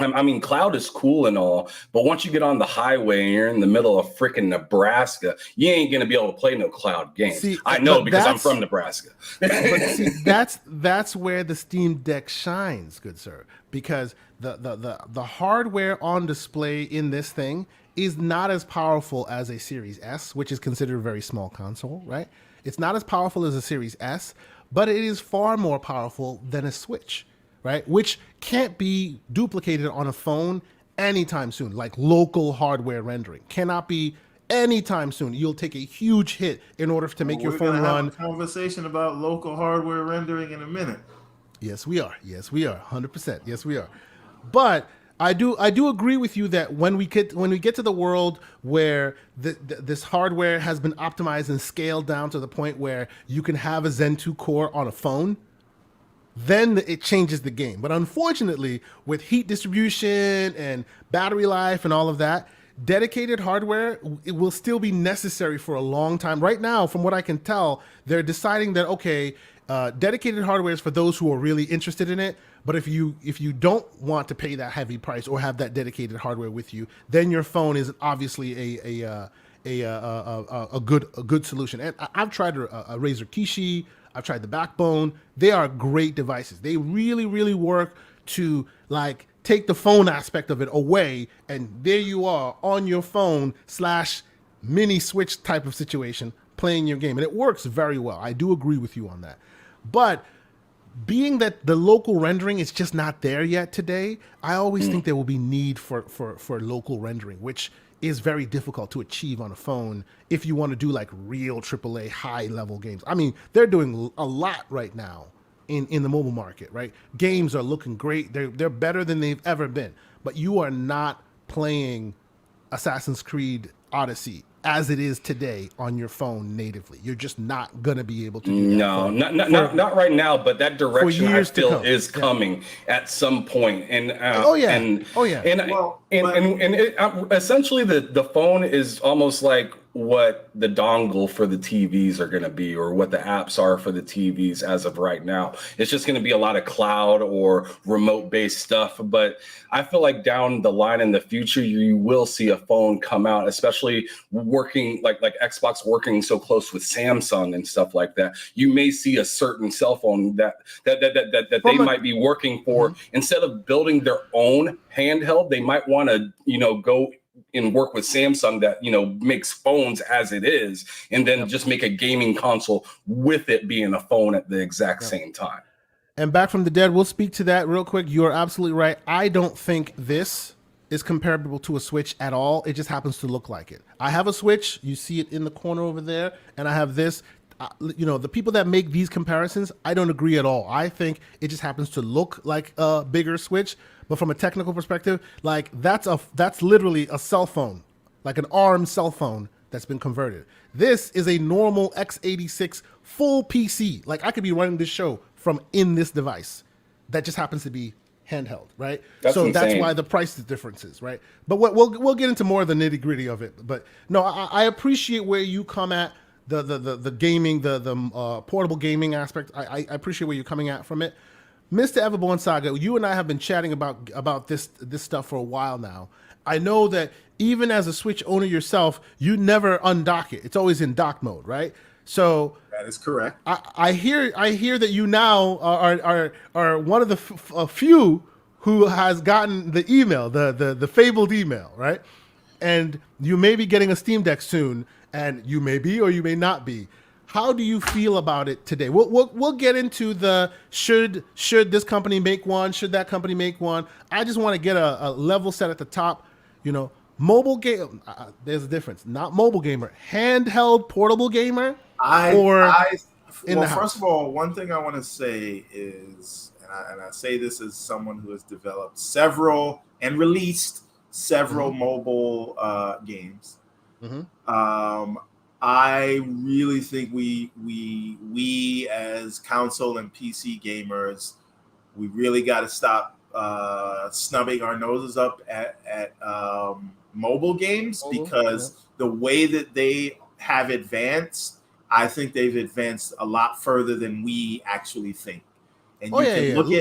I mean, cloud is cool and all, but once you get on the highway and you're in the middle of freaking Nebraska, you ain't going to be able to play no cloud games. See, I know because I'm from Nebraska. But see, that's where the Steam Deck shines, good sir, because the hardware on display in this thing is not as powerful as a Series S, which is considered a very small console, right? It's not as powerful as a Series S, but it is far more powerful than a Switch, right? Which can't be duplicated on a phone anytime soon. Like local hardware rendering cannot be anytime soon. You'll take a huge hit in order to make your phone run. Have a conversation about local hardware rendering in a minute. Yes, we are. Yes, we are. 100%. Yes, we are. But I do agree with you that when we get to the world where this hardware has been optimized and scaled down to the point where you can have a Zen 2 core on a phone, then it changes the game. But unfortunately, with heat distribution and battery life and all of that, dedicated hardware, it will still be necessary for a long time. Right now, from what I can tell, they're deciding that, okay, dedicated hardware is for those who are really interested in it. But if you don't want to pay that heavy price or have that dedicated hardware with you, then your phone is obviously a good solution. And I've tried a Razer Kishi. I've tried the Backbone. They are great devices. They really, really work to like take the phone aspect of it away, and there you are on your phone / mini Switch type of situation playing your game, and it works very well. I do agree with you on that. But being that the local rendering is just not there yet today, I always think there will be need for local rendering, which is very difficult to achieve on a phone if you want to do like real AAA high level games. I mean, they're doing a lot right now in the mobile market, right? Games are looking great. They're better than they've ever been. But you are not playing Assassin's Creed Odyssey as it is today on your phone natively. You're just not gonna be able to do that. No, not right now, but that direction I feel is coming at some point. And essentially the phone is almost like what the dongle for the TVs are going to be, or what the apps are for the TVs as of right now. It's just going to be a lot of cloud or remote based stuff. But I feel like down the line in the future, you will see a phone come out, especially working like Xbox working so close with Samsung and stuff like that. You may see a certain cell phone that they might be working for. Instead of building their own handheld, they might want to, go and work with Samsung that, makes phones as it is, and then just make a gaming console with it being a phone at the exact same time. And Back from the Dead, we'll speak to that real quick. You're absolutely right. I don't think this is comparable to a Switch at all. It just happens to look like it. I have a Switch. You see it in the corner over there. And I have this. The people that make these comparisons, I don't agree at all. I think it just happens to look like a bigger Switch. But from a technical perspective, like that's literally a cell phone, like an ARM cell phone that's been converted. This is a normal x86 full PC. Like I could be running this show from in this device that just happens to be handheld, right? That's why the price differences, right? But we'll get into more of the nitty gritty of it. But no, I appreciate where you come at the gaming, the portable gaming aspect. I appreciate where you're coming at from it. Mr. Everborn Saga, you and I have been chatting about this stuff for a while now. I know that even as a Switch owner yourself, you never undock it. It's always in dock mode, right? So that is correct. I hear that you now are one of the few who has gotten the email, the fabled email, right? And you may be getting a Steam Deck soon, and you may be or you may not be. How do you feel about it today? We'll get into the should this company make one? Should that company make one? I just want to get a level set at the top. Mobile game. There's a difference. Not mobile gamer. Handheld portable gamer. I Well, first of all, one thing I want to say is, and I say this as someone who has developed several and released several mobile games. I really think we as console and PC gamers, we really got to stop snubbing our noses up at mobile games, because the way that they have advanced, I think they've advanced a lot further than we actually think. And you can look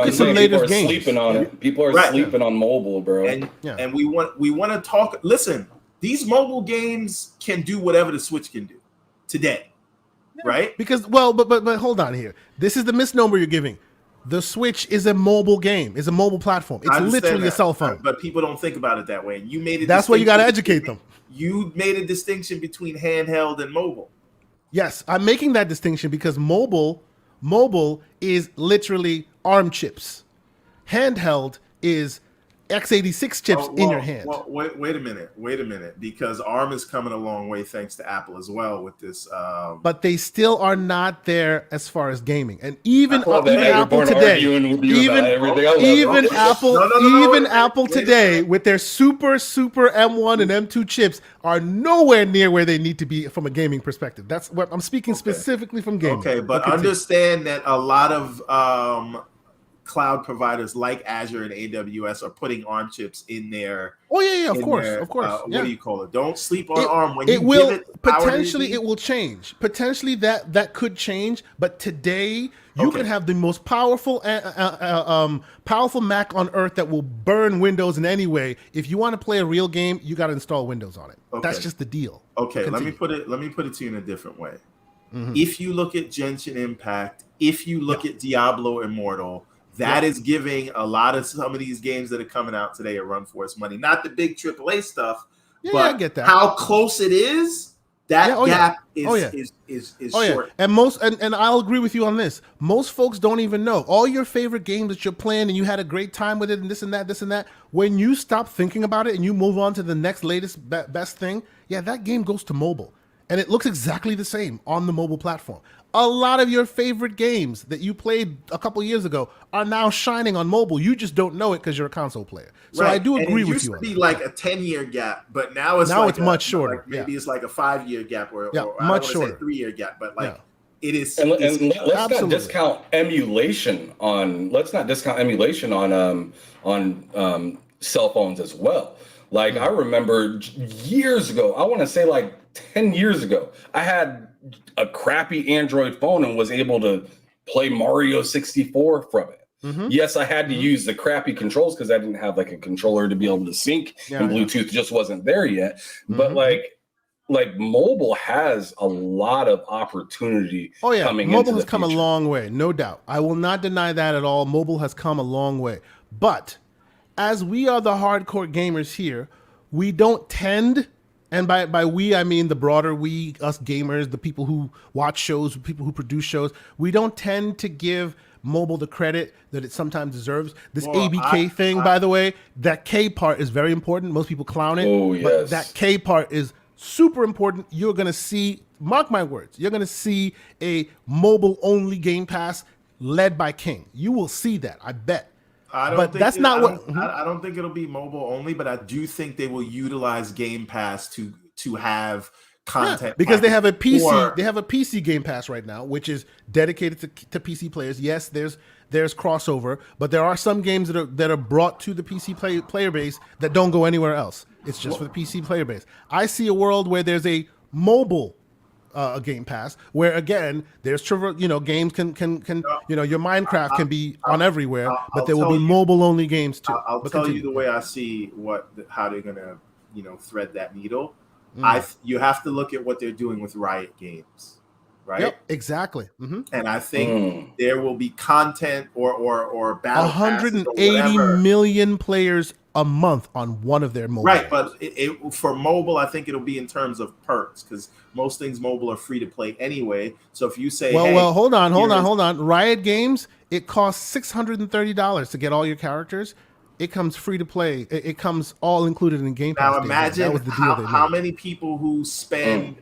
at some latest games. Sleeping on it. People are sleeping on mobile, bro. And we want to talk. Listen, these mobile games can do whatever the Switch can do today, right? Because but hold on here. This is the misnomer you're giving. The Switch is a mobile game. It's a mobile platform. It's literally a cell phone. But people don't think about it that way. And you made it. That's why you got to educate them. You made a distinction between handheld and mobile. Yes, I'm making that distinction because mobile is literally ARM chips. Handheld is x86 chips in your hand. Well, wait a minute, because ARM is coming a long way thanks to Apple as well with this. But they still are not there as far as gaming, and even Apple today, Apple today with their super M1 and M2 chips are nowhere near where they need to be from a gaming perspective. That's what I'm speaking specifically from gaming. Okay, but understand that a lot of cloud providers like Azure and AWS are putting ARM chips in their. Of course. What do you call it? Don't sleep on ARM. When it will potentially, it will change. Potentially, that could change. But today, you can have the most powerful Mac on earth that will burn Windows in any way. If you want to play a real game, you got to install Windows on it. That's just the deal. Okay, let me put it to you in a different way. If you look at Genshin Impact, if you look at Diablo Immortal. That is giving a lot of some of these games that are coming out today a run for its money. Not the big AAA stuff, but I get that. How close it is, that gap is short. And and I'll agree with you on this. Most folks don't even know. All your favorite games that you're playing and you had a great time with it and this and that, when you stop thinking about it and you move on to the next latest best thing, that game goes to mobile. And it looks exactly the same on the mobile platform. A lot of your favorite games that you played a couple years ago are now shining on mobile. You just don't know it because you're a console player. So I do agree with you. It used to be like a 10-year gap, but now it's much shorter. Maybe it's like a 5-year gap or much shorter. 3-year gap, but it is. And let's not discount emulation on. Let's not discount emulation on cell phones as well. Like I remember years ago, I want to say like 10 years ago, I had a crappy Android phone and was able to play Mario 64 from it. Yes, I had to use the crappy controls because I didn't have like a controller to be able to sync, and Bluetooth just wasn't there yet. But like mobile has a lot of opportunity. Mobile has come a long way, no doubt. I will not deny that at all. Mobile has come a long way. But as we are the hardcore gamers here, we don't tend. And by we, I mean the broader we, us gamers, the people who watch shows, people who produce shows. We don't tend to give mobile the credit that it sometimes deserves. This ABK thing, by the way, that K part is very important. Most people clown it. But that K part is super important. You're going to see, mark my words, you're going to see a mobile-only Game Pass led by King. You will see that, I bet. I don't think it'll be mobile only, but I do think they will utilize Game Pass to have content because they have a PC. They have a PC Game Pass right now, which is dedicated to PC players. Yes, there's crossover, but there are some games that are brought to the PC player base that don't go anywhere else. It's just for the PC player base. I see a world where there's a mobile a Game Pass, where again there's games can your Minecraft can be on everywhere, but there will be mobile only games too. I'll tell you the way I see how they're gonna thread that needle. You have to look at what they're doing with Riot Games, right? Yep, exactly. And I think there will be content or battle 180 million players a month on one of their mobile. Right, but for mobile, I think it'll be in terms of perks because most things mobile are free to play anyway. So if you say, well, hold on. Riot Games, it costs $630 to get all your characters. It comes free to play. It comes all included in Game Pass. Now imagine how many people who spend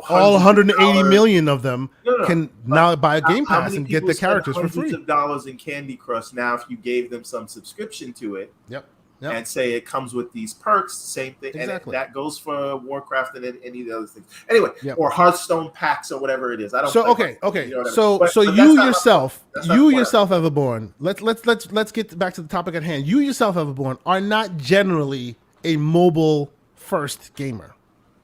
all 180 million of them can now buy a Game How Pass many and get the characters for free. Hundreds of dollars in Candy Crush now if you gave them some subscription to it. Yep. And say it comes with these perks, same thing. Exactly. And that goes for Warcraft and any of the other things. Anyway, Yep. or Hearthstone packs or whatever it is. I don't. So okay. So you yourself, Everborn. Let's get back to the topic at hand. You yourself, Everborn, are not generally a mobile first gamer.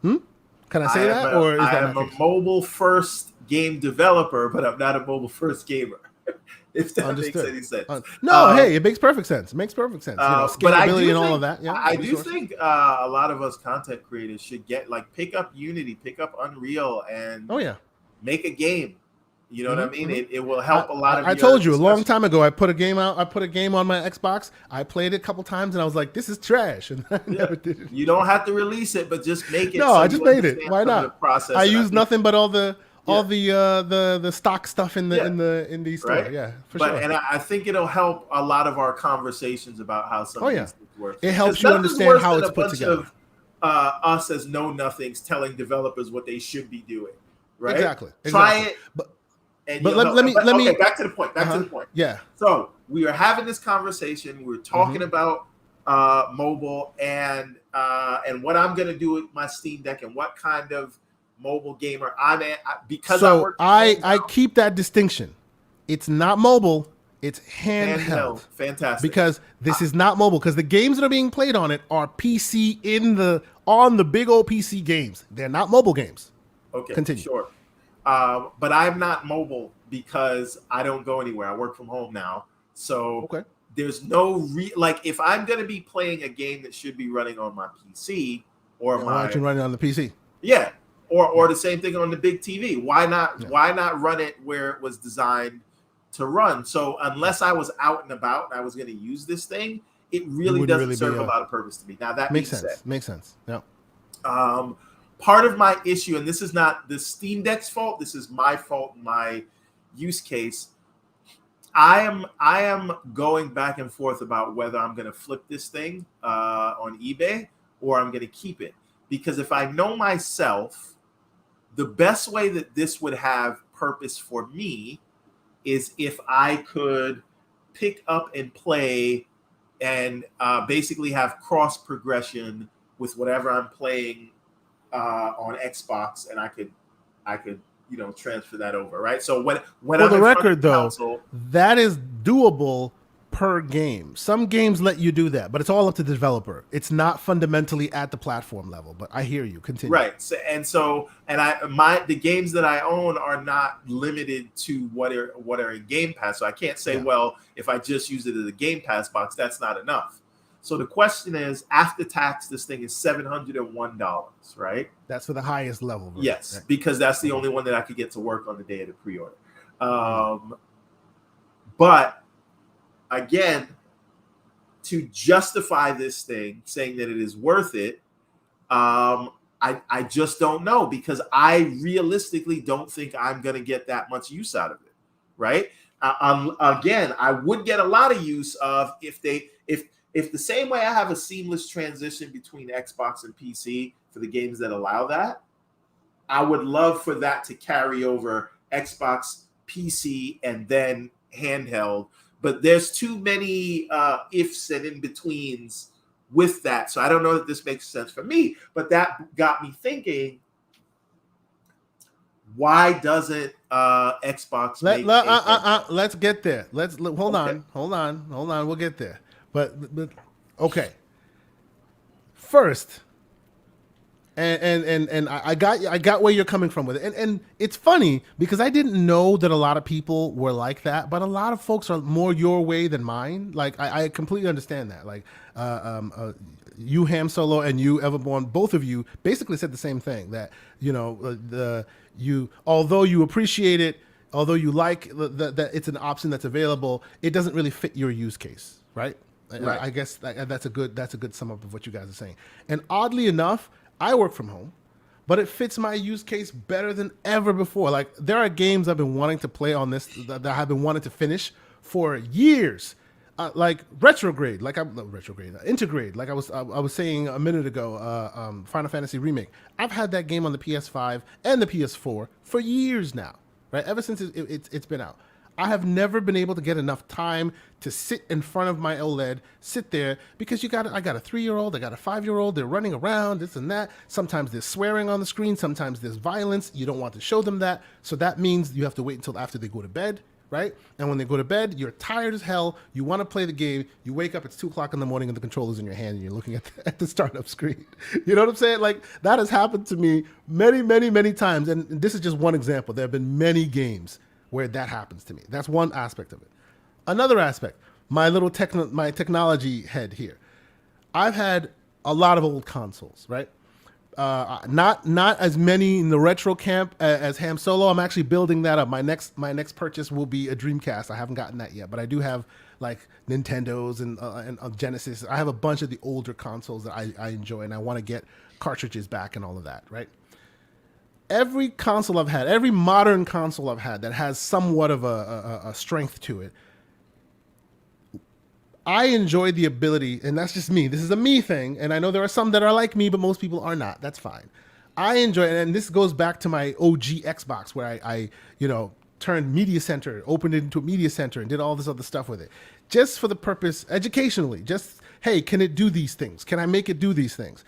Can I say that, or is that? I am a mobile first game developer, but I'm not a mobile first gamer. If that makes any sense. Hey, it makes perfect sense. It makes perfect sense. Scalability and all of that. Yeah, I do think a lot of us content creators should pick up Unity, pick up Unreal, and make a game. You know what I mean? It will help a lot of. I told you a long time ago. I put a game out. I put a game on my Xbox. I played it a couple times, and I was like, "This is trash," and I never did it. You don't have to release it, but just make it. No, I just made it. Why not? I use nothing but all the stock stuff in the store. Right? Yeah, for sure. And I think it'll help a lot of our conversations about how some of these things work. It helps you understand how it's put together. Of, us as know nothings telling developers what they should be doing. Right? Exactly. Try it. But let me back to the point. Back to the point. Yeah. So we are having this conversation. We're talking about mobile and what I'm going to do with my Steam Deck and what kind of mobile gamer I'm at, because I keep that distinction. It's not mobile. It's handheld. Fantastic. Because this is not mobile. Because the games that are being played on it are PC on the big old PC games. They're not mobile games. Okay. Continue. Sure. But I'm not mobile because I don't go anywhere. I work from home now. So there's no if I'm going to be playing a game that should be running on my PC or running on the PC. Yeah. Or the same thing on the big TV. Why not run it where it was designed to run? So unless I was out and about and I was going to use this thing, it really doesn't serve a lot of purpose to me. Now that makes sense. Makes sense. Yeah. Part of my issue, and this is not the Steam Deck's fault, this is my fault, my use case. I am going back and forth about whether I'm going to flip this thing on eBay or I'm going to keep it. Because if I know myself, the best way that this would have purpose for me is if I could pick up and play and basically have cross progression with whatever I'm playing on Xbox, and I could transfer that over, right? So when for the record, though, that is doable per game. Some games let you do that, but it's all up to the developer. It's not fundamentally at the platform level. But I hear you. Continue. Right. So the games that I own are not limited to what are in Game Pass. So I can't say, well, if I just use it as a Game Pass box, that's not enough. So the question is, after tax, this thing is $701, right? That's for the highest level version. Yes, right. Because that's the only one that I could get to work on the day of the pre-order. But again, to justify this thing, saying that it is worth it, I just don't know, because I realistically don't think I'm going to get that much use out of it, right? Again, I would get a lot of use of if the same way I have a seamless transition between Xbox and PC for the games that allow that, I would love for that to carry over Xbox, PC, and then handheld. But there's too many ifs and in-betweens with that. So I don't know that this makes sense for me, but that got me thinking, why doesn't Xbox let's get there. Hold on. We'll get there. But okay. First, and I got where you're coming from with it. And it's funny because I didn't know that a lot of people were like that, but a lot of folks are more your way than mine. Like I completely understand that. Like you, Ham Solo, and you, Everborn, both of you basically said the same thing, that although you appreciate it, although you like that it's an option that's available, it doesn't really fit your use case, right? Right. I guess that's a good sum up of what you guys are saying. And oddly enough, I work from home, but it fits my use case better than ever before. Like, there are games I've been wanting to play on this that I've been wanting to finish for years. like retrograde, like I'm no, retrograde, intergrade, like I was saying a minute ago. Final Fantasy Remake. I've had that game on the PS5 and the PS4 for years now, right? Ever since it's been out. I have never been able to get enough time to sit in front of my OLED, sit there, because I got a 3-year-old, I got a 5-year-old, they're running around, this and that. Sometimes there's swearing on the screen, sometimes there's violence. You don't want to show them that. So that means you have to wait until after they go to bed, right? And when they go to bed, you're tired as hell. You want to play the game. You wake up, it's 2:00 in the morning and the controller's in your hand and you're looking at the startup screen. You know what I'm saying? Like, that has happened to me many, many, many times. And this is just one example. There have been many games where that happens to me. That's one aspect of it. Another aspect, my technology head here. I've had a lot of old consoles, right? Not as many in the retro camp as Ham Solo. I'm actually building that up. My next purchase will be a Dreamcast. I haven't gotten that yet, but I do have like Nintendos and Genesis. I have a bunch of the older consoles that I enjoy, and I want to get cartridges back and all of that, right? Every console I've had, every modern console I've had that has somewhat of a strength to it, I enjoy the ability, and that's just me. This is a me thing, and I know there are some that are like me, but most people are not. That's fine. I enjoy it, and this goes back to my OG Xbox, where I turned Media Center, opened it into a Media Center, and did all this other stuff with it, just for the purpose, educationally. Just, hey, can it do these things? Can I make it do these things?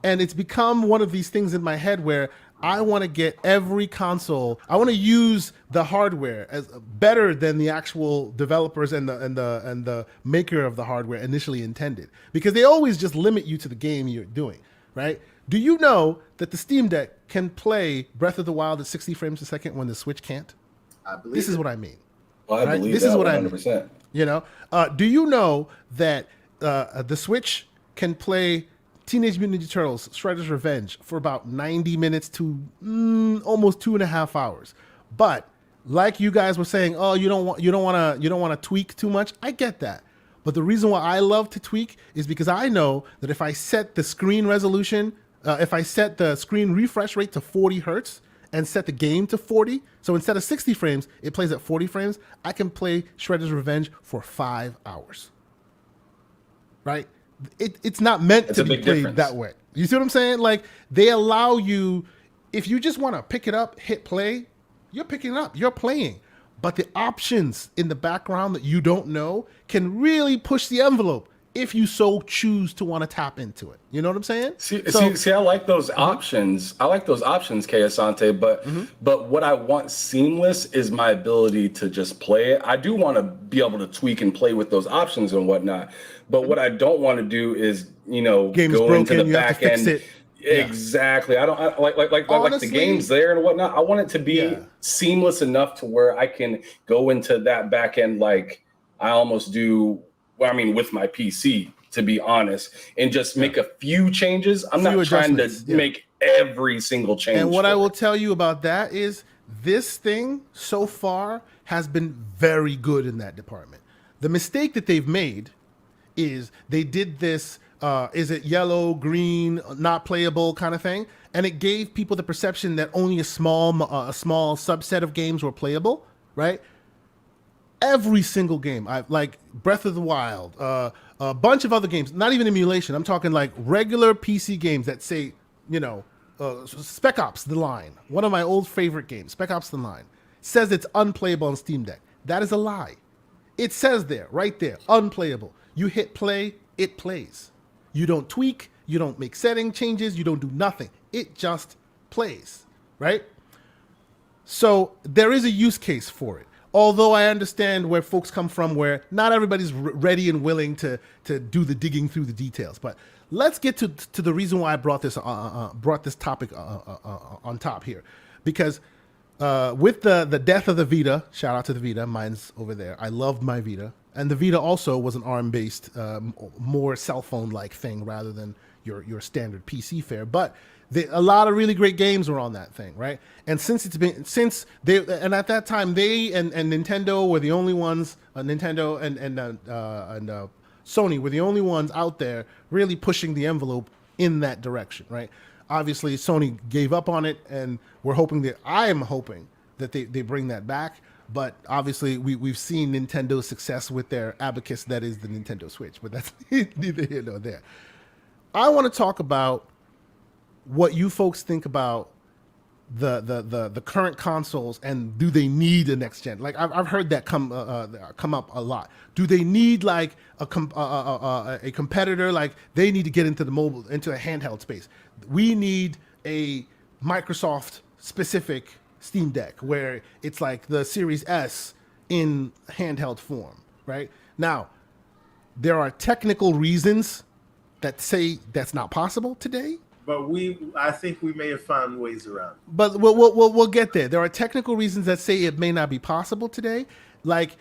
And it's become one of these things in my head where I want to get every console. I want to use the hardware as better than the actual developers and the maker of the hardware initially intended, because they always just limit you to the game you're doing, right? Do you know that the Steam Deck can play Breath of the Wild at 60 frames a second when the Switch can't? I believe this is what I mean. Well, I right? believe this that is what 100%. I mean. You know, do you know that the Switch can play Teenage Mutant Ninja Turtles: Shredder's Revenge for about 90 minutes to almost 2.5 hours? But like you guys were saying, oh, you don't want to tweak too much. I get that. But the reason why I love to tweak is because I know that if I set the screen resolution, if I set the screen refresh rate to 40 hertz and set the game to 40, so instead of 60 frames, it plays at 40 frames, I can play Shredder's Revenge for 5 hours. Right? It's not meant to be played that way. You see what I'm saying? Like, they allow you, if you just want to pick it up, hit play, you're picking it up, you're playing. But the options in the background that you don't know can really push the envelope if you so choose to want to tap into it. You know what I'm saying? See, I like those options. I like those options, K. Asante, but what I want seamless is my ability to just play it. I do want to be able to tweak and play with those options and whatnot. But what I don't want to do is, go into the back end. Exactly. I like the game's there and whatnot. I want it to be seamless enough to where I can go into that back end like I almost do. Well, I mean, with my PC, to be honest, and just make a few changes. I'm not trying to make every single change. And what I will tell you about that is this thing so far has been very good in that department. The mistake that they've made is they did this, is it yellow, green, not playable kind of thing? And it gave people the perception that only a small subset of games were playable, right? Every single game, like Breath of the Wild, a bunch of other games, not even emulation. I'm talking like regular PC games that say, Spec Ops: The Line, one of my old favorite games, Spec Ops: The Line, says it's unplayable on Steam Deck. That is a lie. It says there, right there, unplayable. You hit play, it plays. You don't tweak, you don't make setting changes, you don't do nothing. It just plays, right? So there is a use case for it. Although I understand where folks come from, where not everybody's ready and willing to do the digging through the details. But let's get to the reason why I brought this topic on top here, because with the death of the Vita, shout out to the Vita, mine's over there. I loved my Vita, and the Vita also was an ARM-based, more cell phone-like thing rather than your standard PC fare, but. A lot of really great games were on that thing, right? And and at that time they and Nintendo were the only ones. Nintendo and Sony were the only ones out there really pushing the envelope in that direction, right? Obviously, Sony gave up on it, and I am hoping that they bring that back. But obviously, we've seen Nintendo's success with their abacus that is the Nintendo Switch. But that's neither here nor there. I want to talk about what you folks think about the current consoles, and do they need a next gen? Like I've heard that come up a lot. Do they need like a competitor? Like they need to get into a handheld space. We need a Microsoft specific Steam Deck where it's like the Series S in handheld form, right? Now, there are technical reasons that say that's not possible today. But I think we may have found ways around. But we'll get there. There are technical reasons that say it may not be possible today. Like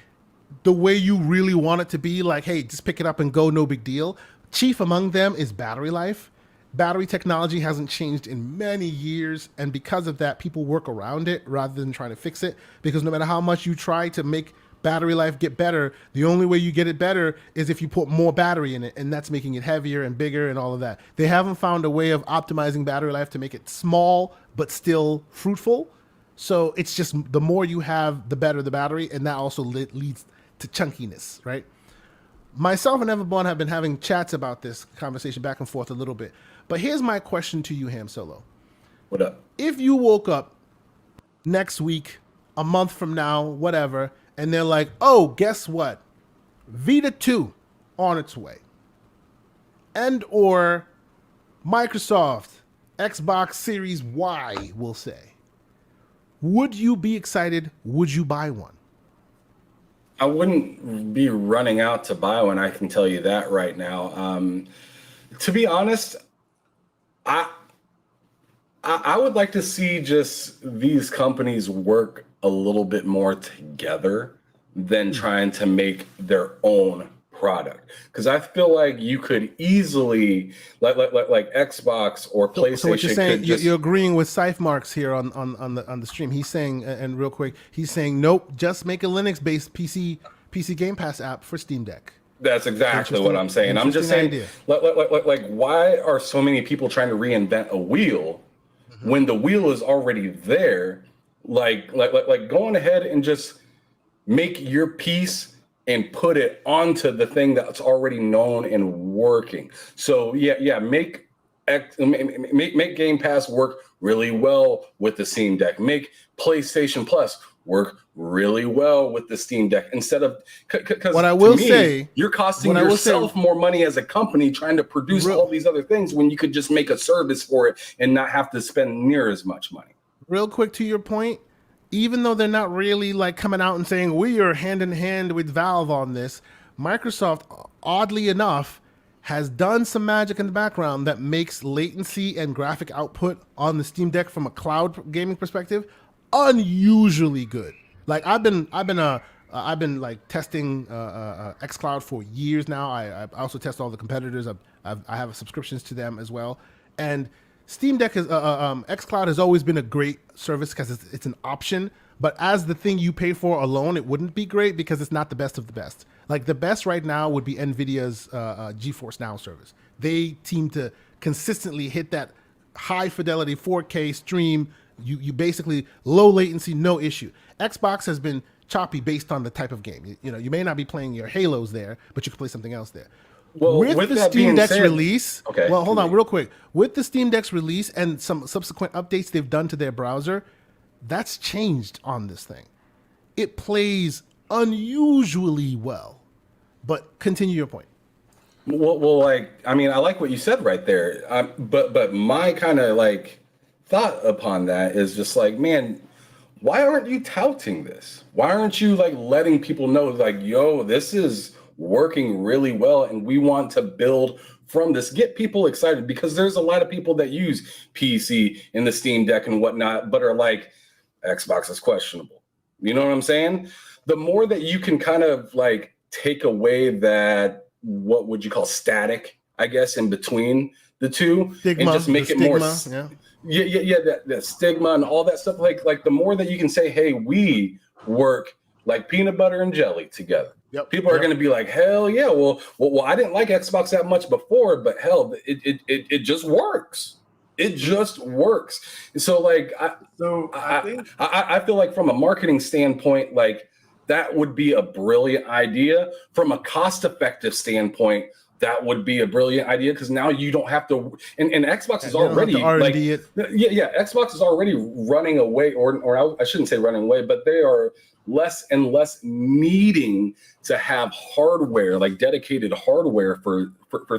the way you really want it to be, like, hey, just pick it up and go, no big deal. Chief among them is battery life. Battery technology hasn't changed in many years, and because of that, people work around it rather than trying to fix it, because no matter how much you try to make battery life get better, the only way you get it better is if you put more battery in it, and that's making it heavier and bigger and all of that. They haven't found a way of optimizing battery life to make it small but still fruitful. So it's just the more you have, the better the battery, and that also leads to chunkiness, right? Myself and Everborn have been having chats about this conversation back and forth a little bit. But here's my question to you, Ham Solo. What up? If you woke up next week, a month from now, whatever, and they're like, oh, guess what? Vita 2 on its way. And or Microsoft Xbox Series Y, we'll say. Would you be excited? Would you buy one? I wouldn't be running out to buy one. I can tell you that right now. To be honest, I would like to see just these companies work a little bit more together than trying to make their own product. Because I feel like you could easily, like Xbox or PlayStation. So what you're saying, you're agreeing with Scythe Marks here on the stream. He's saying, and real quick, he's saying, nope, just make a Linux-based PC Game Pass app for Steam Deck. That's exactly what I'm saying. I'm just saying, like, why are so many people trying to reinvent a wheel when the wheel is already there? Like going ahead and just make your piece and put it onto the thing that's already known and working. So yeah, make Game Pass work really well with the Steam Deck. Make PlayStation Plus work really well with the Steam Deck, instead of, because what I will say, you're costing yourself more money as a company trying to produce all these other things when you could just make a service for it and not have to spend near as much money. Real quick to your point, even though they're not really like coming out and saying we are hand in hand with Valve on this, Microsoft, oddly enough, has done some magic in the background that makes latency and graphic output on the Steam Deck from a cloud gaming perspective unusually good. Like I've been like testing xCloud for years now. I also test all the competitors. I have subscriptions to them as well. And Steam Deck is xCloud has always been a great service because it's an option. But as the thing you pay for alone, it wouldn't be great because it's not the best of the best. Like the best right now would be NVIDIA's GeForce Now service. They seem to consistently hit that high fidelity 4K stream. You basically low latency, no issue. Xbox has been choppy based on the type of game. You know, you may not be playing your Halos there, but you can play something else there. Well, with the Steam Deck's release, okay. Well, hold on real quick. With the Steam Deck's release and some subsequent updates they've done to their browser, that's changed on this thing. It plays unusually well. But continue your point. Well, like, I mean, I like what you said right there. But my kind of like thought upon that is just like, man, why aren't you touting this? Why aren't you like letting people know, like, yo, this is working really well and we want to build from this, get people excited, because there's a lot of people that use PC and the Steam Deck and whatnot, but are like, Xbox is questionable. You know what I'm saying? The more that you can kind of like take away that, what would you call static, I guess, in between the two, stigma, and just make it more, that stigma and all that stuff. Like the more that you can say, hey, we work like peanut butter and jelly together. Yep. People are going to be like, hell yeah. Well, I didn't like Xbox that much before, but hell, it just works. It just works. So like, I feel like from a marketing standpoint, like that would be a brilliant idea. From a cost-effective standpoint, that would be a brilliant idea because now you don't have to. And Xbox is already like, Xbox is already running away, or I shouldn't say running away, but they are less and less needing to have hardware, like dedicated hardware for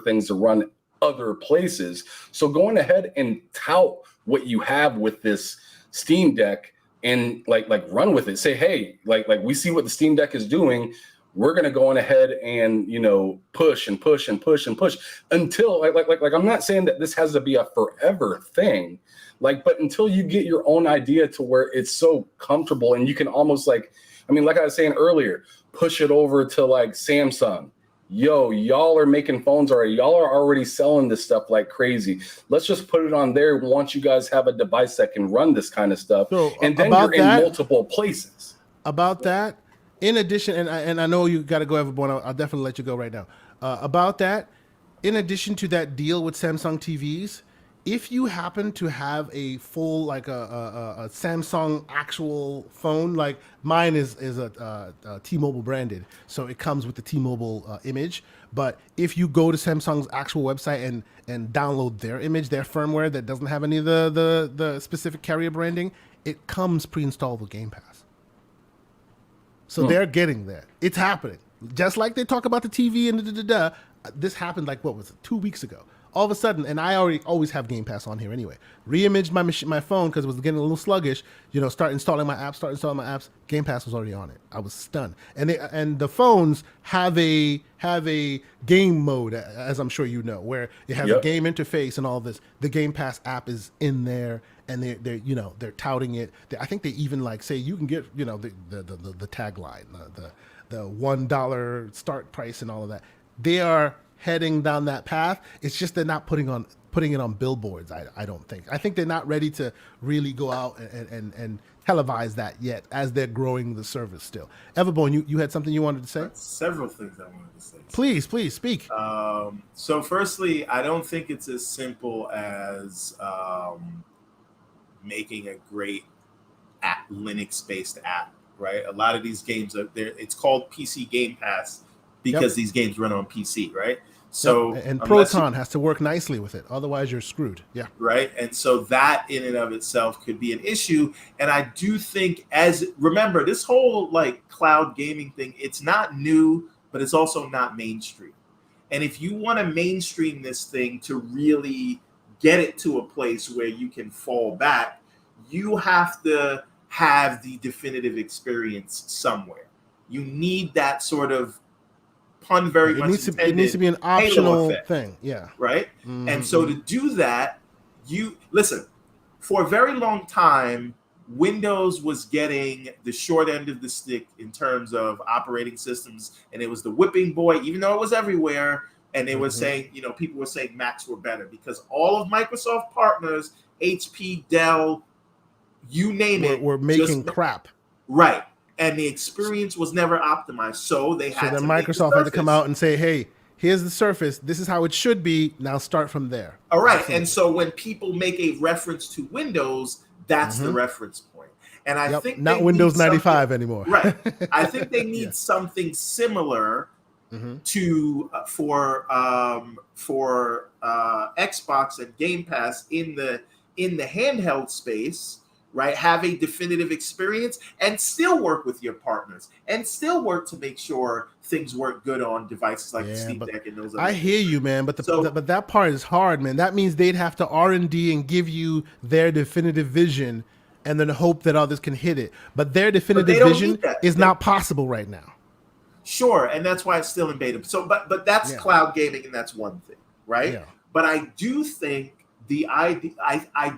things to run other places. So going ahead and tout what you have with this Steam Deck and like run with it. Say, hey, like we see what the Steam Deck is doing. We're gonna go on ahead and push and push and push and push until like I'm not saying that this has to be a forever thing, but until you get your own idea to where it's so comfortable and you can almost like I was saying earlier, push it over to like Samsung. Yo, y'all are making phones already. Y'all are already selling this stuff like crazy. Let's just put it on there once you guys have a device that can run this kind of stuff. So and then you're in multiple places. About that, in addition, and I know you got to go, everyone. I'll definitely let you go right now. About that, in addition to that deal with Samsung TVs, if you happen to have a full like a Samsung actual phone, like mine is a T-Mobile branded, so it comes with the T-Mobile image. But if you go to Samsung's actual website and download their image, their firmware that doesn't have any of the specific carrier branding, it comes pre-installed with Game Pass. So they're getting there. It's happening. Just like they talk about the TV and this happened like, what was it, 2 weeks ago. All of a sudden, and I always have Game Pass on here anyway. Reimaged my phone because it was getting a little sluggish. Start installing my apps. Game Pass was already on it. I was stunned. And the phones have a game mode, as I'm sure you know, where it has a game interface and all this. The Game Pass app is in there, and they're touting it. I think they even like say you can get the tagline, the $1 start price and all of that. They are heading down that path. It's just they're not putting it on billboards. I don't think. I think they're not ready to really go out and televise that yet, as they're growing the service still. Everbone, you had something you wanted to say? Several things I wanted to say. Please speak. So firstly, I don't think it's as simple as making a great Linux-based app, right? A lot of these games are there. It's called PC Game Pass because these games run on PC, right? So and Proton has to work nicely with it, otherwise you're screwed. Yeah, right. And so that in and of itself could be an issue. And I do think, remember, this whole like cloud gaming thing, it's not new, but it's also not mainstream. And if you want to mainstream this thing to really get it to a place where you can fall back, you have to have the definitive experience somewhere. You need that sort of pun very much intended. It needs to be an optional thing. Yeah. Right. Mm-hmm. And so to do that, listen, for a very long time, Windows was getting the short end of the stick in terms of operating systems. And it was the whipping boy, even though it was everywhere. And they were saying, people were saying Macs were better because all of Microsoft partners, HP, Dell, you name it, were making crap. Right. And the experience was never optimized. So they had to Microsoft had to come out and say, hey, here's the Surface. This is how it should be. Now start from there. All right. Absolutely. And so when people make a reference to Windows, that's the reference point. And I think not Windows 95 anymore. Right. I think they need something similar to for Xbox and Game Pass in the handheld space. Right, have a definitive experience and still work with your partners and still work to make sure things work good on devices like the Steam Deck and those other things. Hear you, man, but but that part is hard, man. That means they'd have to R&D and give you their definitive vision and then hope that others can hit it. But their definitive vision is not possible right now. Sure, and that's why it's still in beta. So, but that's cloud gaming, and that's one thing, right? Yeah. But I do think I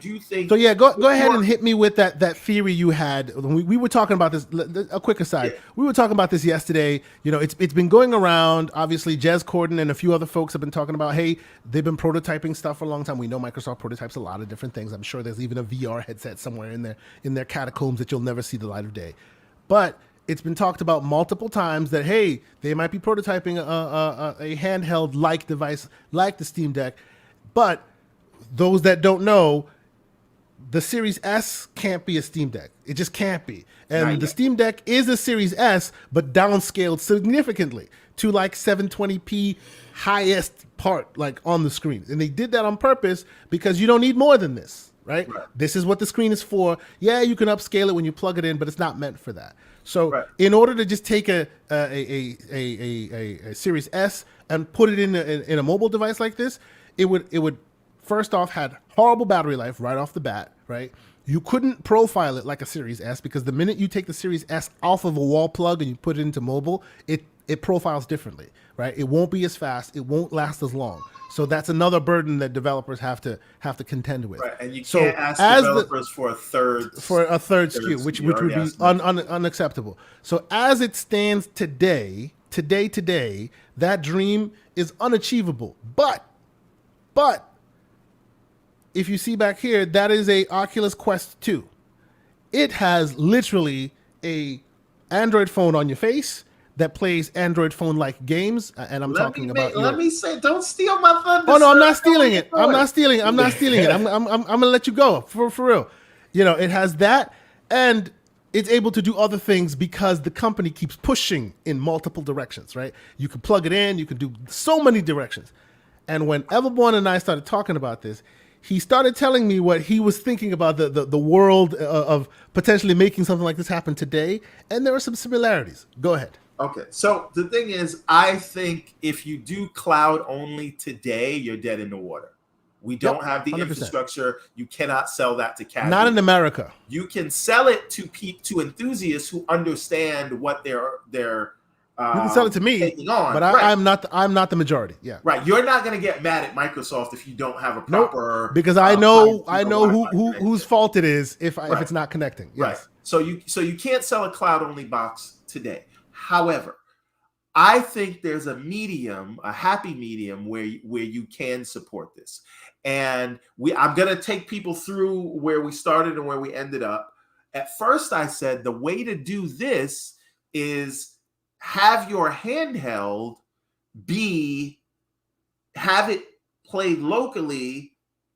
do think. So go ahead and hit me with that theory you had. We were talking about this. A quick aside. Yeah. We were talking about this yesterday. It's been going around. Obviously, Jez Corden and a few other folks have been talking about. Hey, they've been prototyping stuff for a long time. We know Microsoft prototypes a lot of different things. I'm sure there's even a VR headset somewhere in their catacombs that you'll never see the light of day. But it's been talked about multiple times that hey, they might be prototyping a handheld like device like the Steam Deck, but those that don't know, the Series S can't be a Steam Deck. It just can't be. And the Steam Deck is a Series S, but downscaled significantly to like 720p highest part, like on the screen. And they did that on purpose because you don't need more than this, right? This is what the screen is for. Yeah, you can upscale it when you plug it in, but it's not meant for that. So in order to just take a Series S and put it in a mobile device like this, it would first off had horrible battery life right off the bat, right? You couldn't profile it like a Series S because the minute you take the Series S off of a wall plug and you put it into mobile, it profiles differently, right? It won't be as fast. It won't last as long. So that's another burden that developers have to contend with. Right, and you can't ask developers for a third SKU, which would be unacceptable. So as it stands today, that dream is unachievable. But if you see back here, that is a Oculus Quest 2. It has literally a Android phone on your face that plays Android phone-like games, and I'm talking about. Let me say, don't steal my thunder. Oh no, I'm not stealing it. I'm not stealing it. I'm gonna let you go for real. You know, it has that, and it's able to do other things because the company keeps pushing in multiple directions. Right? You can plug it in. You can do so many directions. And when Everborn and I started talking about this, he started telling me what he was thinking about the world of potentially making something like this happen today, and there are some similarities. Go ahead. Okay, so the thing is, I think if you do cloud only today, you're dead in the water. We don't have the 100%. Infrastructure. You cannot sell that to casuals. Not in America. You can sell it to enthusiasts who understand what they're you can sell it to me, but I'm not the majority. Yeah, right. You're not going to get mad at Microsoft if you don't have a proper. Because I know whose fault it is if it's not connecting. Yes. Right. So you can't sell a cloud only box today. However, I think there's a happy medium where you can support this. And I'm going to take people through where we started and where we ended up. At first, I said the way to do this is have your handheld have it played locally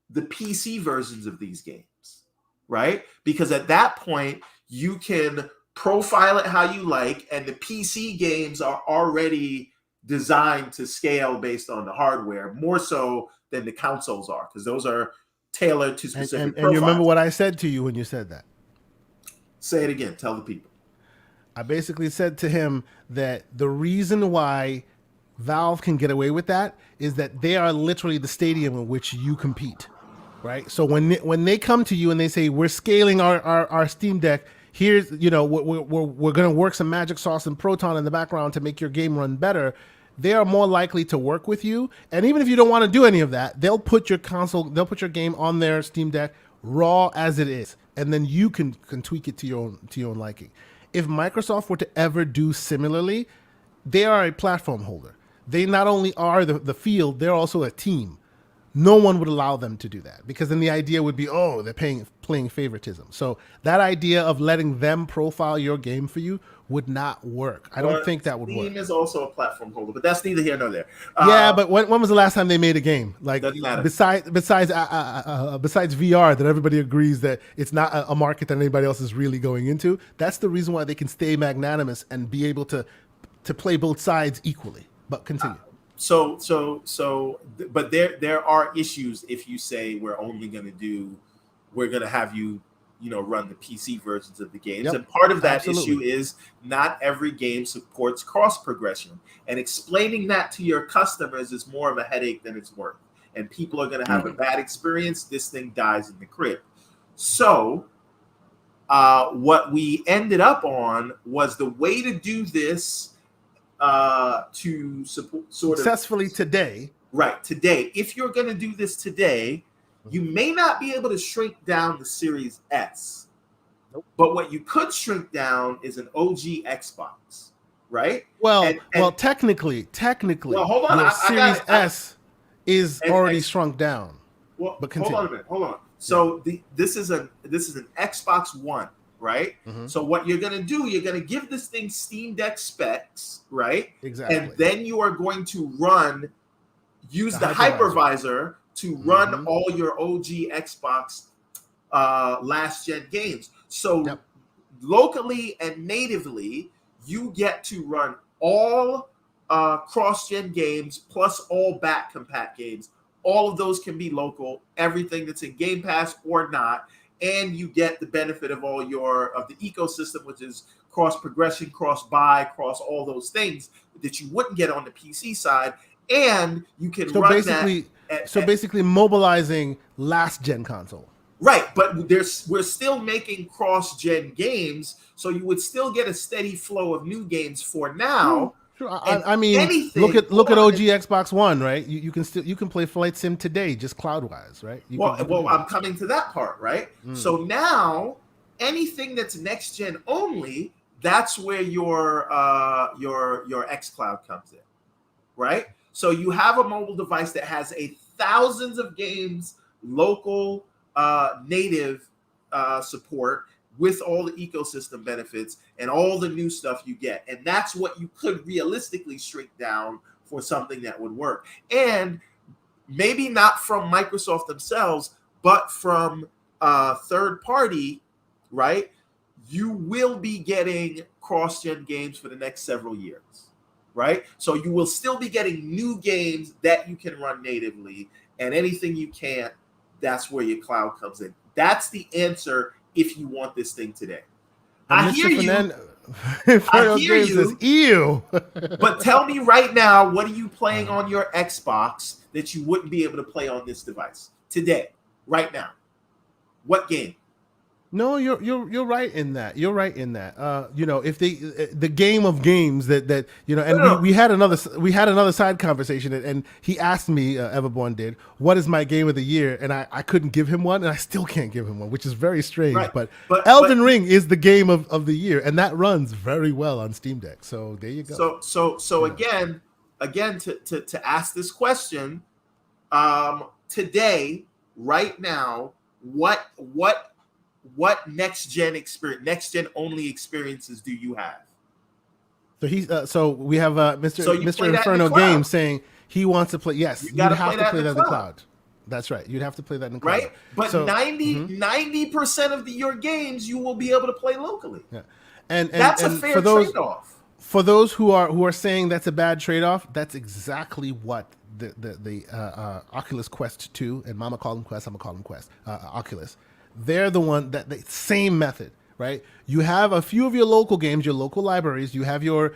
the PC versions of these games, right? Because at that point, you can profile it how you like, and the PC games are already designed to scale based on the hardware, more so than the consoles are, because those are tailored to specific profiles. And you remember what I said to you when you said that? Say it again. Tell the people. I basically said to him that the reason why Valve can get away with that is that they are literally the stadium in which you compete, right? So when they come to you and they say, we're scaling our Steam Deck, here's, we're going to work some magic sauce and Proton in the background to make your game run better, they are more likely to work with you. And even if you don't want to do any of that, they'll put your game on their Steam Deck raw as it is, and then you can tweak it to your own liking. If Microsoft were to ever do similarly, they are a platform holder. They not only are the field, they're also a team. No one would allow them to do that, because then the idea would be, they're playing favoritism. So that idea of letting them profile your game for you would not work. I don't think that would work. Steam is also a platform holder, but that's neither here nor there. Yeah, but when was the last time they made a game? Like, besides VR, that everybody agrees that it's not a market that anybody else is really going into. That's the reason why they can stay magnanimous and be able to play both sides equally. But continue. But there are issues if you say we're going to have you run the PC versions of the games. Yep. And part of that issue is not every game supports cross progression, and explaining that to your customers is more of a headache than it's worth. And people are going to have a bad experience. This thing dies in the crib. So what we ended up on was the way to do this to support successfully today. Right, today. If you're going to do this today, you may not be able to shrink down the Series S. Nope. But what you could shrink down is an OG Xbox, right? Well, technically, well, hold on. Your Series S is already shrunk down. Well, but continue. Hold on. So this is an Xbox One, right? Mm-hmm. So what you're going to do, you're going to give this thing Steam Deck specs, right? Exactly. And then you are going to use the hypervisor to run all your OG Xbox last gen games. So locally and natively, you get to run all cross-gen games plus all back compat games. All of those can be local, everything that's in Game Pass or not, and you get the benefit of all of the ecosystem, which is cross progression, cross buy, cross all those things that you wouldn't get on the PC side, and you can run basically mobilizing last gen console. Right, but we're still making cross-gen games, so you would still get a steady flow of new games for now. Sure. I mean, look at OG Xbox One, right? You can play Flight Sim today, just cloud-wise, right? I'm coming to that part, right? So now anything that's next gen only, that's where your xCloud comes in, right? So you have a mobile device that has thousands of games, local, native support, with all the ecosystem benefits and all the new stuff you get. And that's what you could realistically shrink down for something that would work. And maybe not from Microsoft themselves, but from third party, right? You will be getting cross-gen games for the next several years, right? So you will still be getting new games that you can run natively, and anything you can't, that's where your cloud comes in. That's the answer if you want this thing today. I hear you. I hear you. Ew. But tell me right now, what are you playing on your Xbox that you wouldn't be able to play on this device today, right now? What game? No, you're right in that. You're right in that. If the game of games that and we had another side conversation, and he asked me, Everborn did, what is my game of the year, and I couldn't give him one, and I still can't give him one, which is very strange. Right. But Elden Ring is the game of the year, and that runs very well on Steam Deck. So there you go. So again, to ask this question, today, right now, what next gen only experiences do you have? So we have Mr. Inferno Games saying he wants to play. Yes, you'd have to play that in the cloud. That's right. You'd have to play that in the cloud. Right? But 90% of your games you will be able to play locally. Yeah. And that's a fair trade-off. For those who are saying that's a bad trade-off, that's exactly what the Oculus Quest 2, and Mama called them Quest, I'm gonna call them Quest, Oculus. They're the one that the same method, right? You have a few of your local games, your local libraries. You have your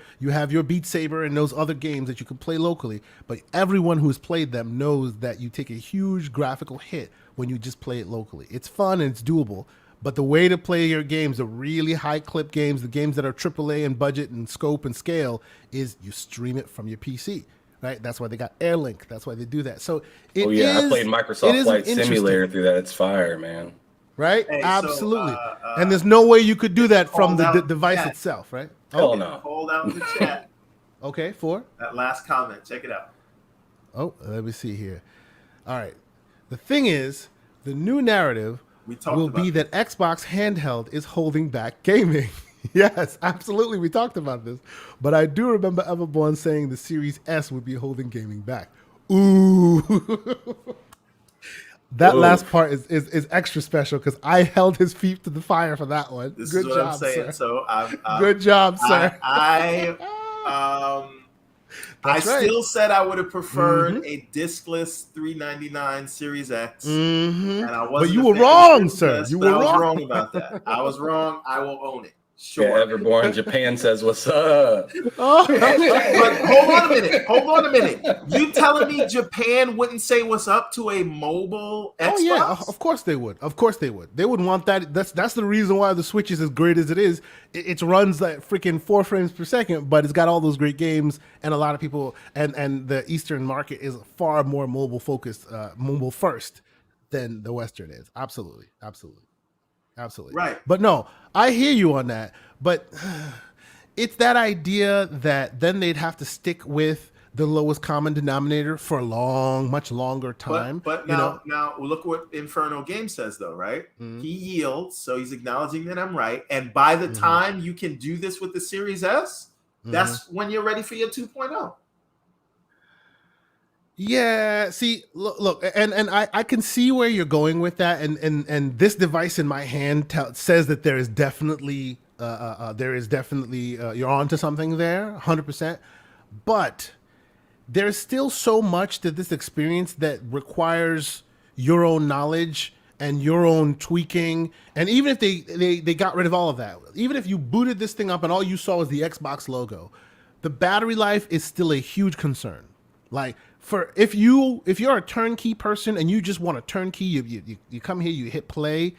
Beat Saber and those other games that you can play locally. But everyone who's played them knows that you take a huge graphical hit when you just play it locally. It's fun and it's doable. But the way to play your games, the really high clip games, the games that are AAA in budget and scope and scale, is you stream it from your PC. Right? That's why they got Airlink. That's why they do that. So I played Microsoft Flight Simulator through that. It's fire, man. Right? Hey, absolutely. And there's no way you could do that from the device itself, right? Hell no. Hold out the chat. Okay, for that last comment. Check it out. Oh, let me see here. All right. The thing is, the new narrative will be that Xbox handheld is holding back gaming. Yes, absolutely. We talked about this. But I do remember Everborn saying the Series S would be holding gaming back. Ooh. That last part is extra special because I held his feet to the fire for that one. This is what I'm saying. Sir. So good job, sir. I still said I would have preferred a discless $399 Series X, and I wasn't. But you were wrong, sir. You were wrong. I was wrong about that. I was wrong. I will own it. Sure. Yeah, Everborn Japan says what's up. But hold on a minute. You telling me Japan wouldn't say what's up to a mobile Xbox? Oh yeah, of course they would. Of course they would. They would want that. That's the reason why the Switch is as great as it is. It runs like freaking 4 frames per second, but it's got all those great games, and a lot of people and the Eastern market is far more mobile focused, mobile first than the Western is. Absolutely. Right. But no, I hear you on that. But it's that idea that then they'd have to stick with the lowest common denominator for a much longer time. But now look what Inferno Game says, though, right? Mm-hmm. He yields, so he's acknowledging that I'm right. And by the time you can do this with the Series S, that's when you're ready for your 2.0. Yeah, see, look, and I can see where you're going with that, and this device in my hand says that there is definitely you're onto something there, 100%. But there's still so much to this experience that requires your own knowledge and your own tweaking. And even if they got rid of all of that, even if you booted this thing up and all you saw was the Xbox logo, the battery life is still a huge concern. Like for if you're a turnkey person and you just want a turnkey, you come here, you hit play,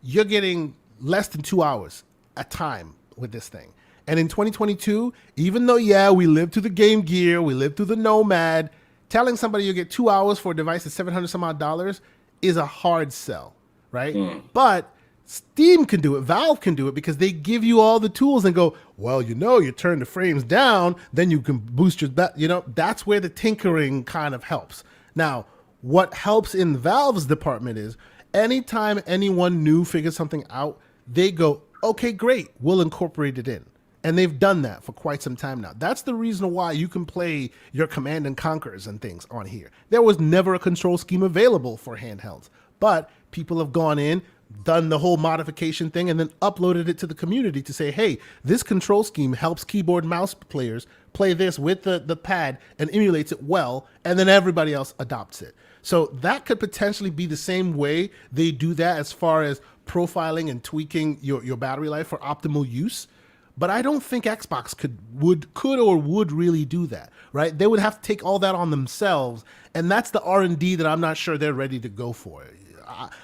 you're getting less than 2 hours a time with this thing. And in 2022, even though we lived through the Game Gear, we lived through the Nomad, telling somebody you get 2 hours for a device that's $700 some odd is a hard sell, right? But Steam can do it, Valve can do it, because they give you all the tools and go, well, you turn the frames down, then you can boost your, that's where the tinkering kind of helps. Now, what helps in Valve's department is anytime anyone new figures something out, they go, okay, great, we'll incorporate it in. And they've done that for quite some time now. That's the reason why you can play your Command and Conquers and things on here. There was never a control scheme available for handhelds, but people have gone in, done the whole modification thing, and then uploaded it to the community to say, hey, this control scheme helps keyboard and mouse players play this with the pad and emulates it well, and then everybody else adopts it. So that could potentially be the same way they do that as far as profiling and tweaking your battery life for optimal use. But I don't think Xbox could really do that, right? They would have to take all that on themselves, and that's the R&D that I'm not sure they're ready to go for.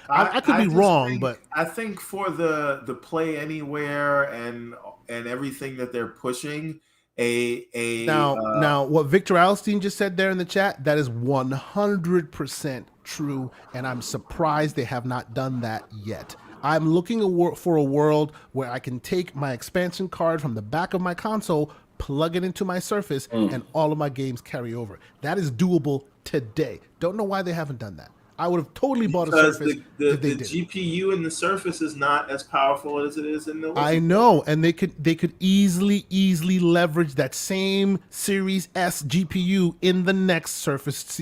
I could be wrong, but I think for the play anywhere and everything that they're pushing, now what Victor Alstein just said there in the chat, that is 100% true, and I'm surprised they have not done that yet. I'm looking for a world where I can take my expansion card from the back of my console, plug it into my Surface, and all of my games carry over. That is doable today. Don't know why they haven't done that. I would have totally bought a Surface if they did. The GPU in the Surface is not as powerful as it is in the. I know, and they could easily leverage that same Series S GPU in the next Surface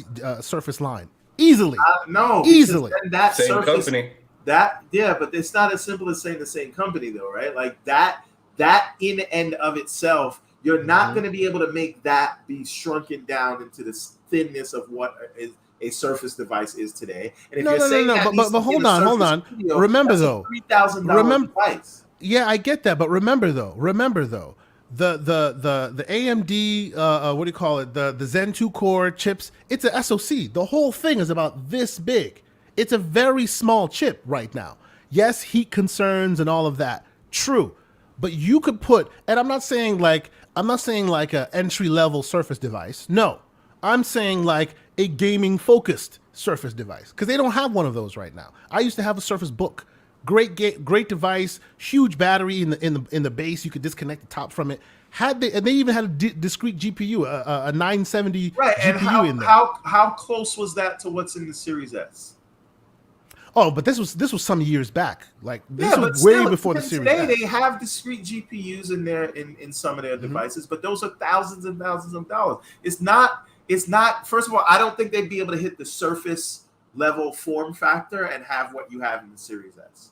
line. Easily. No, easily. That same Surface, company. But it's not as simple as saying the same company, though, right? Like that in and of itself, you're not going to be able to make that be shrunken down into the thinness of what a Surface device is today. And if but hold on. Remember though, $3,000 device. Yeah, I get that, but remember though, the AMD what do you call it? The Zen 2 core chips. It's a SoC. The whole thing is about this big. It's a very small chip right now. Yes, heat concerns and all of that. True. But you could put, and I'm not saying like a entry-level Surface device. No. I'm saying like a gaming focused Surface device, because they don't have one of those right now. I used to have a Surface Book. Great device, huge battery in the base. You could disconnect the top from it. And they even had a discrete GPU, a 970 right, GPU and in there. How close was that to what's in the Series S? Oh, but this was some years back. Like this was way before the Series S. Today they have discrete GPUs in there in some of their devices, but those are thousands and thousands of dollars. It's not. First of all, I don't think they'd be able to hit the Surface level form factor and have what you have in the Series S.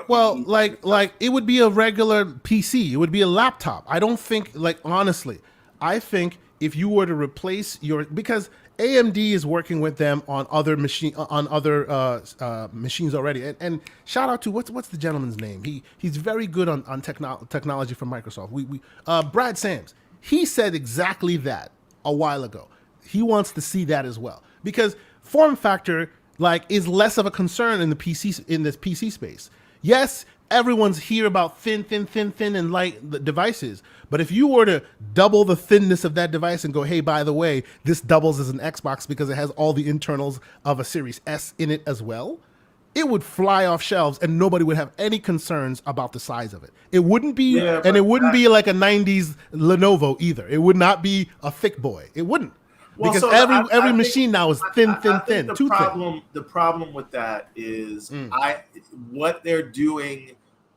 Like it would be a regular PC. It would be a laptop. I don't think, honestly, I think if you were to replace because AMD is working with them on other machines already. And shout out to what's the gentleman's name? He's very good on technology from Microsoft. Brad Sams. He said exactly that a while ago. He wants to see that as well, because form factor is less of a concern in this PC space. Yes, everyone's here about thin and light devices. But if you were to double the thinness of that device and go, hey, by the way, this doubles as an Xbox because it has all the internals of a Series S in it as well, it would fly off shelves and nobody would have any concerns about the size of it. It wouldn't be, it wouldn't be like a 90s Lenovo either. It would not be a thick boy. It wouldn't. Because every machine now is thin. The problem with that is what they're doing,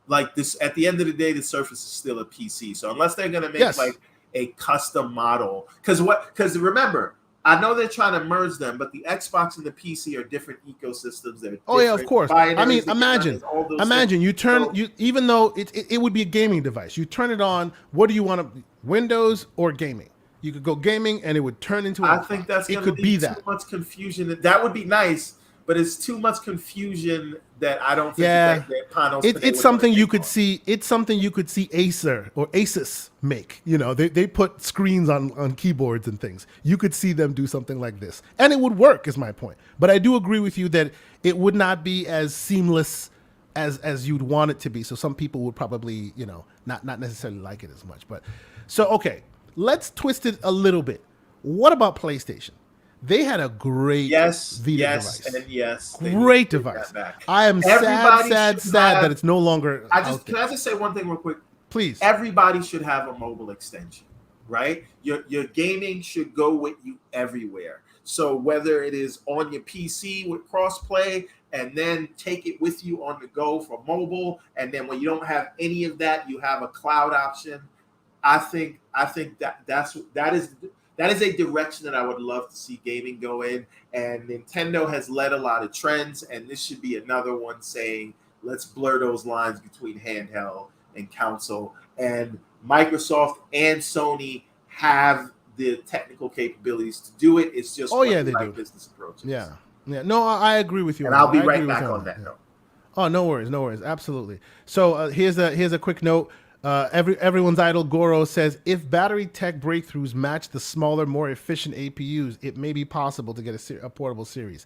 like this. At the end of the day, the Surface is still a PC. So unless they're going to make like a custom model, because remember, I know they're trying to merge them, but the Xbox and the PC are different ecosystems. They're Oh yeah, of course. I mean, imagine things. you turn even though it would be a gaming device, you turn it on. What do you want to Windows or gaming? You could go gaming, and it would turn into. I think that's going to be too much confusion. That would be nice, but it's too much confusion that I don't think that panels. It's something you could see. It's something you could see Acer or Asus make. You know, they put screens on keyboards and things. You could see them do something like this, and it would work. Is my point. But I do agree with you that it would not be as seamless as you'd want it to be. So some people would probably, you know, not necessarily like it as much. But so okay, let's twist it a little bit. What about PlayStation? They had a great Vita device. And yes, great device. I am sad that it's no longer. Can I just say one thing real quick? Please. Everybody should have a mobile extension, right? Your gaming should go with you everywhere. So whether it is on your PC with crossplay, and then take it with you on the go for mobile, and then when you don't have any of that, you have a cloud option. I think that is a direction that I would love to see gaming go in, and Nintendo has led a lot of trends, and this should be another one saying, let's blur those lines between handheld and console. And Microsoft and Sony have the technical capabilities to do it. It's just they do business approaches. Yeah. No, I agree with you. And I'll be right back on that note. Oh, no worries, absolutely. So here's a quick note. Everyone's idol Goro says, if battery tech breakthroughs match the smaller, more efficient APUs, it may be possible to get a portable series.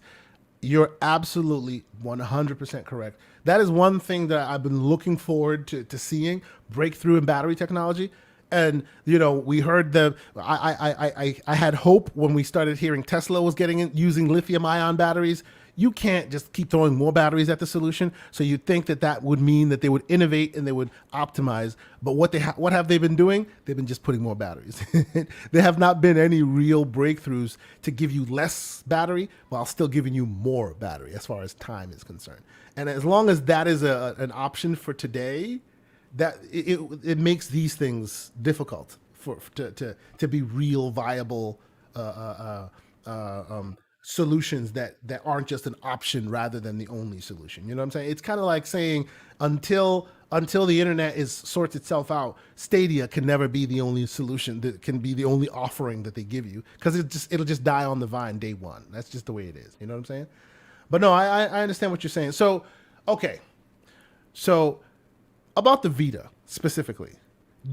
You're absolutely 100% correct. That is one thing that I've been looking forward to seeing, breakthrough in battery technology. And, you know, we heard I had hope when we started hearing Tesla was using lithium ion batteries. You can't just keep throwing more batteries at the solution. So you'd think that would mean that they would innovate and they would optimize. But what have they been doing? They've been just putting more batteries. There have not been any real breakthroughs to give you less battery while still giving you more battery as far as time is concerned. And as long as that is an option for today, that it makes these things difficult to be real viable solutions that aren't just an option rather than the only solution. You know what I'm saying? It's kind of like saying until the internet sorts itself out, Stadia can never be the only solution that can be the only offering that they give you, because it'll just die on the vine day one. That's just the way it is. You know what I'm saying? But no, I understand what you're saying. So okay, so about the Vita specifically,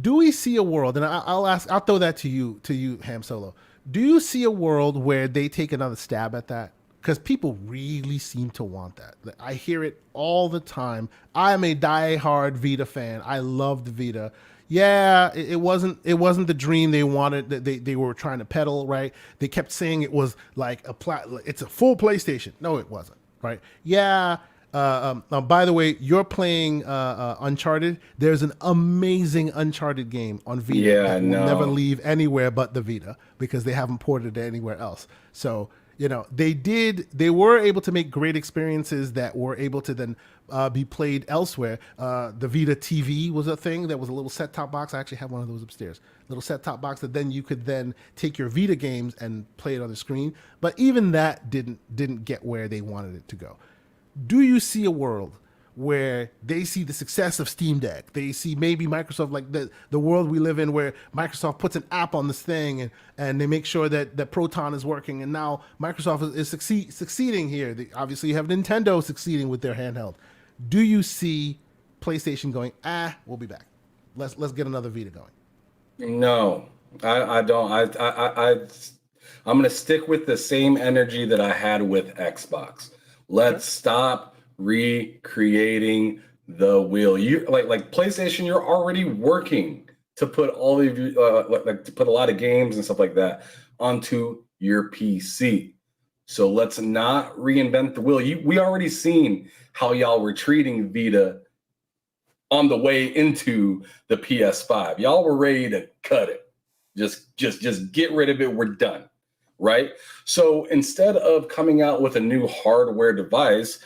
do we see a world? And I'll throw that to you, Ham Solo. Do you see a world where they take another stab at that? Because people really seem to want that. I hear it all the time. I'm a diehard Vita fan. I love the Vita. Yeah, it wasn't the dream they wanted, that they were trying to peddle, right? They kept saying it was like it's a full PlayStation. No, it wasn't, right? Yeah. By the way, you're playing Uncharted. There's an amazing Uncharted game on Vita that will never leave anywhere but the Vita, because they haven't ported it anywhere else. So, you know, they were able to make great experiences that were able to then be played elsewhere. The Vita TV was a thing that was a little set-top box. I actually have one of those upstairs. Little set-top box that then you could then take your Vita games and play it on the screen. But even that didn't get where they wanted it to go. Do you see a world where they see the success of Steam Deck? They see maybe Microsoft, like the world we live in, where Microsoft puts an app on this thing and they make sure that Proton is working. And now Microsoft is succeeding here. Obviously, you have Nintendo succeeding with their handheld. Do you see PlayStation going, we'll be back. Let's get another Vita going? No, I don't. I'm going to stick with the same energy that I had with Xbox. Let's stop recreating the wheel. You like PlayStation, you're already working to put all of you to put a lot of games and stuff like that onto your PC. So let's not reinvent the wheel. We already seen how y'all were treating Vita on the way into the PS5. Y'all were ready to cut it. Just get rid of it. We're done. Right? So instead of coming out with a new hardware device,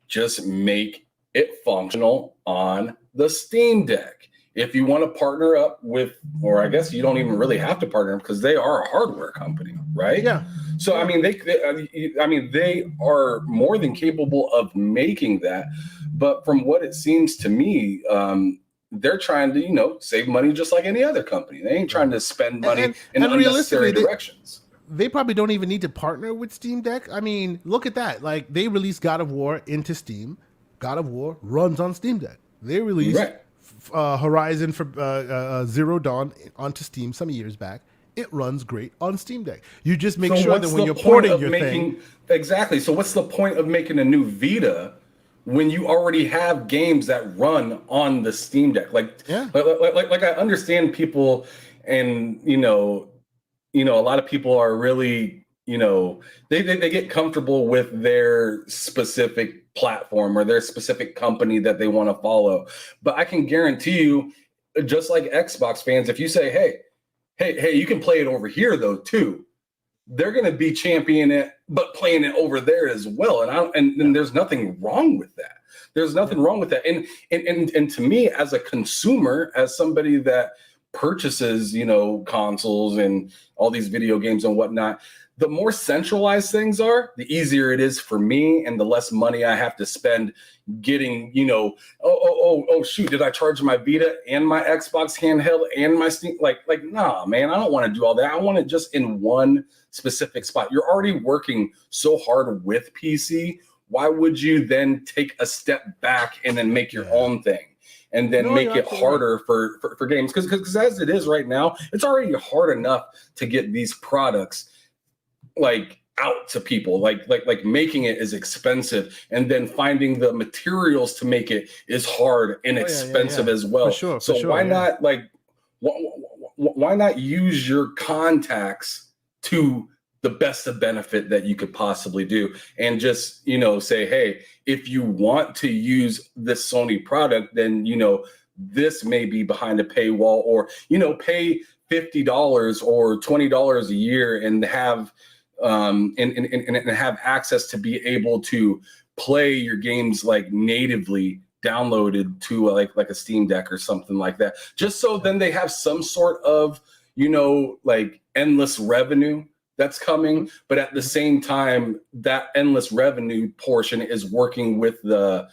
just make it functional on the Steam Deck. If you want to partner up with, or I guess you don't even really have to partner because they are a hardware company, right? Yeah. So I mean, they are more than capable of making that. But from what it seems to me, they're trying to save money just like any other company. They ain't trying to spend money in unnecessary directions. They probably don't even need to partner with Steam Deck. I mean, look at that. Like, they released God of War into Steam. God of War runs on Steam Deck. They released Horizon for Zero Dawn onto Steam some years back. It runs great on Steam Deck. You just make sure that when you're porting your thing. Exactly. So what's the point of making a new Vita when you already have games that run on the Steam Deck? Like I understand people, and a lot of people are really, they get comfortable with their specific platform or their specific company that they want to follow. But I can guarantee you, just like Xbox fans, if you say, hey, you can play it over here though too, they're going to be championing it, but playing it over there as well. And there's nothing wrong with that. There's nothing wrong with that. And to me, as a consumer, as somebody that purchases, consoles and all these video games and whatnot, the more centralized things are, the easier it is for me and the less money I have to spend getting, shoot, did I charge my Vita and my Xbox handheld and my Steam? Like, nah, man, I don't want to do all that. I want it just in one specific spot. You're already working so hard with PC. Why would you then take a step back and then make your own thing? And then make it harder for games. Because as it is right now, it's already hard enough to get these products like out to people. Like making it is expensive, and then finding the materials to make it is hard and expensive as well. Why not why not use your contacts to the best of benefit that you could possibly do, and just say, hey, if you want to use this Sony product, then this may be behind a paywall, or pay $50 or $20 a year and have and have access to be able to play your games like natively downloaded to like a Steam Deck or something like that, just so then they have some sort of like endless revenue that's coming. But at the same time, that endless revenue portion is working with the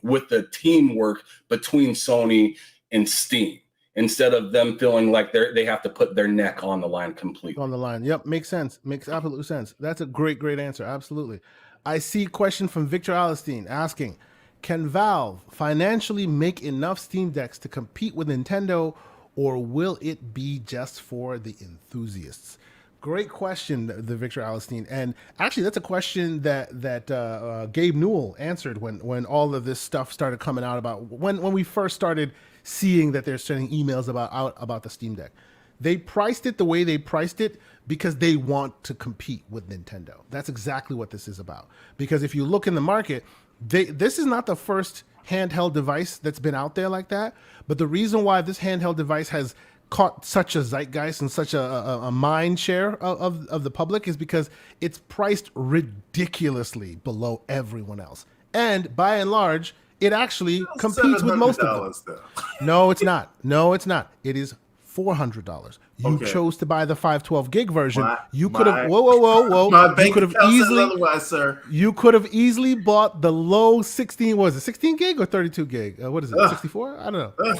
with the teamwork between Sony and Steam, instead of them feeling like they have to put their neck on the line completely. On the line. Yep. Makes sense. Makes absolute sense. That's a great answer. Absolutely. I see a question from Victor Alistine asking, can Valve financially make enough Steam Decks to compete with Nintendo, or will it be just for the enthusiasts? Great question, the Victor Alistine. And actually, that's a question that Gabe Newell answered when all of this stuff started coming out about when we first started seeing that they're sending emails about the Steam Deck. They priced it the way they priced it because they want to compete with Nintendo. That's exactly what this is about. Because if you look in the market, this is not the first handheld device that's been out there like that. But the reason why this handheld device has caught such a zeitgeist and such a mind share of the public is because it's priced ridiculously below everyone else. And by and large, it actually competes with most of them. No, it's not. No, it's not. It is $400. You chose to buy the 512 gig version. You could have whoa. My bank account says otherwise, sir. You could have easily bought the low 16. Was it 16 gig or 32 gig? What is it? 64? I don't know.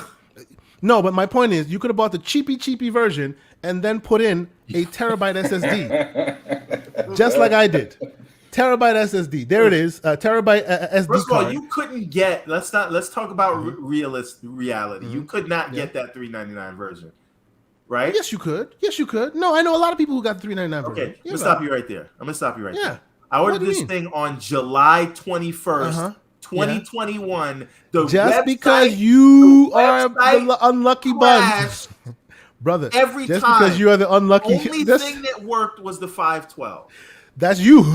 No, but my point is, you could have bought the cheapy version and then put in a terabyte SSD, just like I did. Terabyte SSD. There it is. Terabyte SD First of all, card. you couldn't get. Let's talk about reality. You could not get that $399 version, right? Yes, you could. No, I know a lot of people who got the $399 version. Okay, I'm gonna stop you right there. there. I ordered this thing on July 21st. 2021. Just because you are the unlucky bunch, brother. Every just time. Because you are the unlucky. Only thing that worked was the 512. That's you.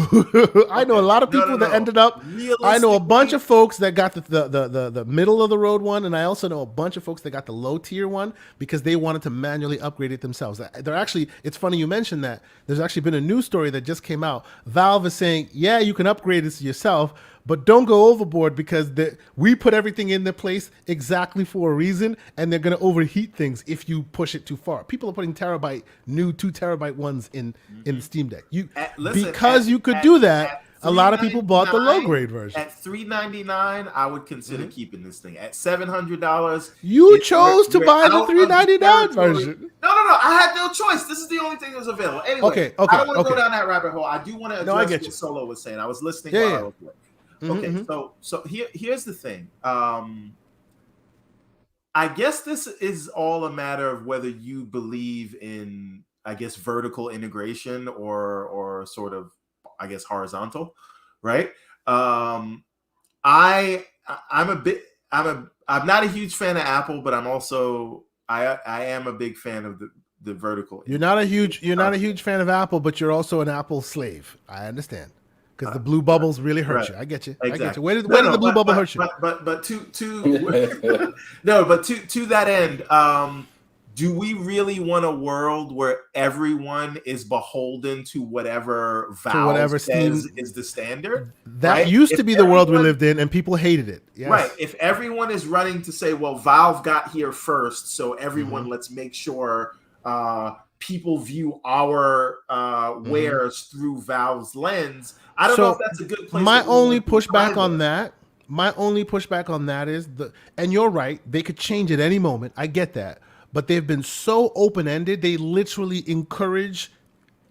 I know a lot of people that ended up. I know a bunch of folks that got the middle of the road one, and I also know a bunch of folks that got the low tier one because they wanted to manually upgrade it themselves. They're actually. It's funny you mentioned that. There's actually been a news story that just came out. Valve is saying, yeah, you can upgrade this yourself, but don't go overboard because we put everything in their place exactly for a reason, and they're going to overheat things if you push it too far. People are putting new 2 terabyte ones in the Steam Deck. Because you could do that. A lot of people bought the low grade version. At $399, I would consider keeping this thing. At $700, you chose to buy the $399 version. No. I had no choice. This is the only thing that was available. Anyway, okay. I don't want to go down that rabbit hole. I do want to address what Solo was saying. I was listening while I was working. Okay, so here's the thing. I guess this is all a matter of whether you believe in, I guess, vertical integration or sort of, I guess, horizontal, right? I'm not a huge fan of Apple, but I'm also I am a big fan of the vertical. You're not a huge fan of Apple, but you're also an Apple slave. I understand. Because the blue bubbles really hurt you. I get you. Exactly. I get you. Where did the blue bubble hurt you? But to that end, do we really want a world where everyone is beholden to whatever Valve says is the standard? That used to be the world we lived in, and people hated it. Yes. Right. If everyone is running to say, well, Valve got here first, so everyone, let's make sure people view our wares through Valve's lens. I don't know if that's a good place. My only pushback on that is and you're right, they could change at any moment. I get that. But they've been so open-ended, they literally encourage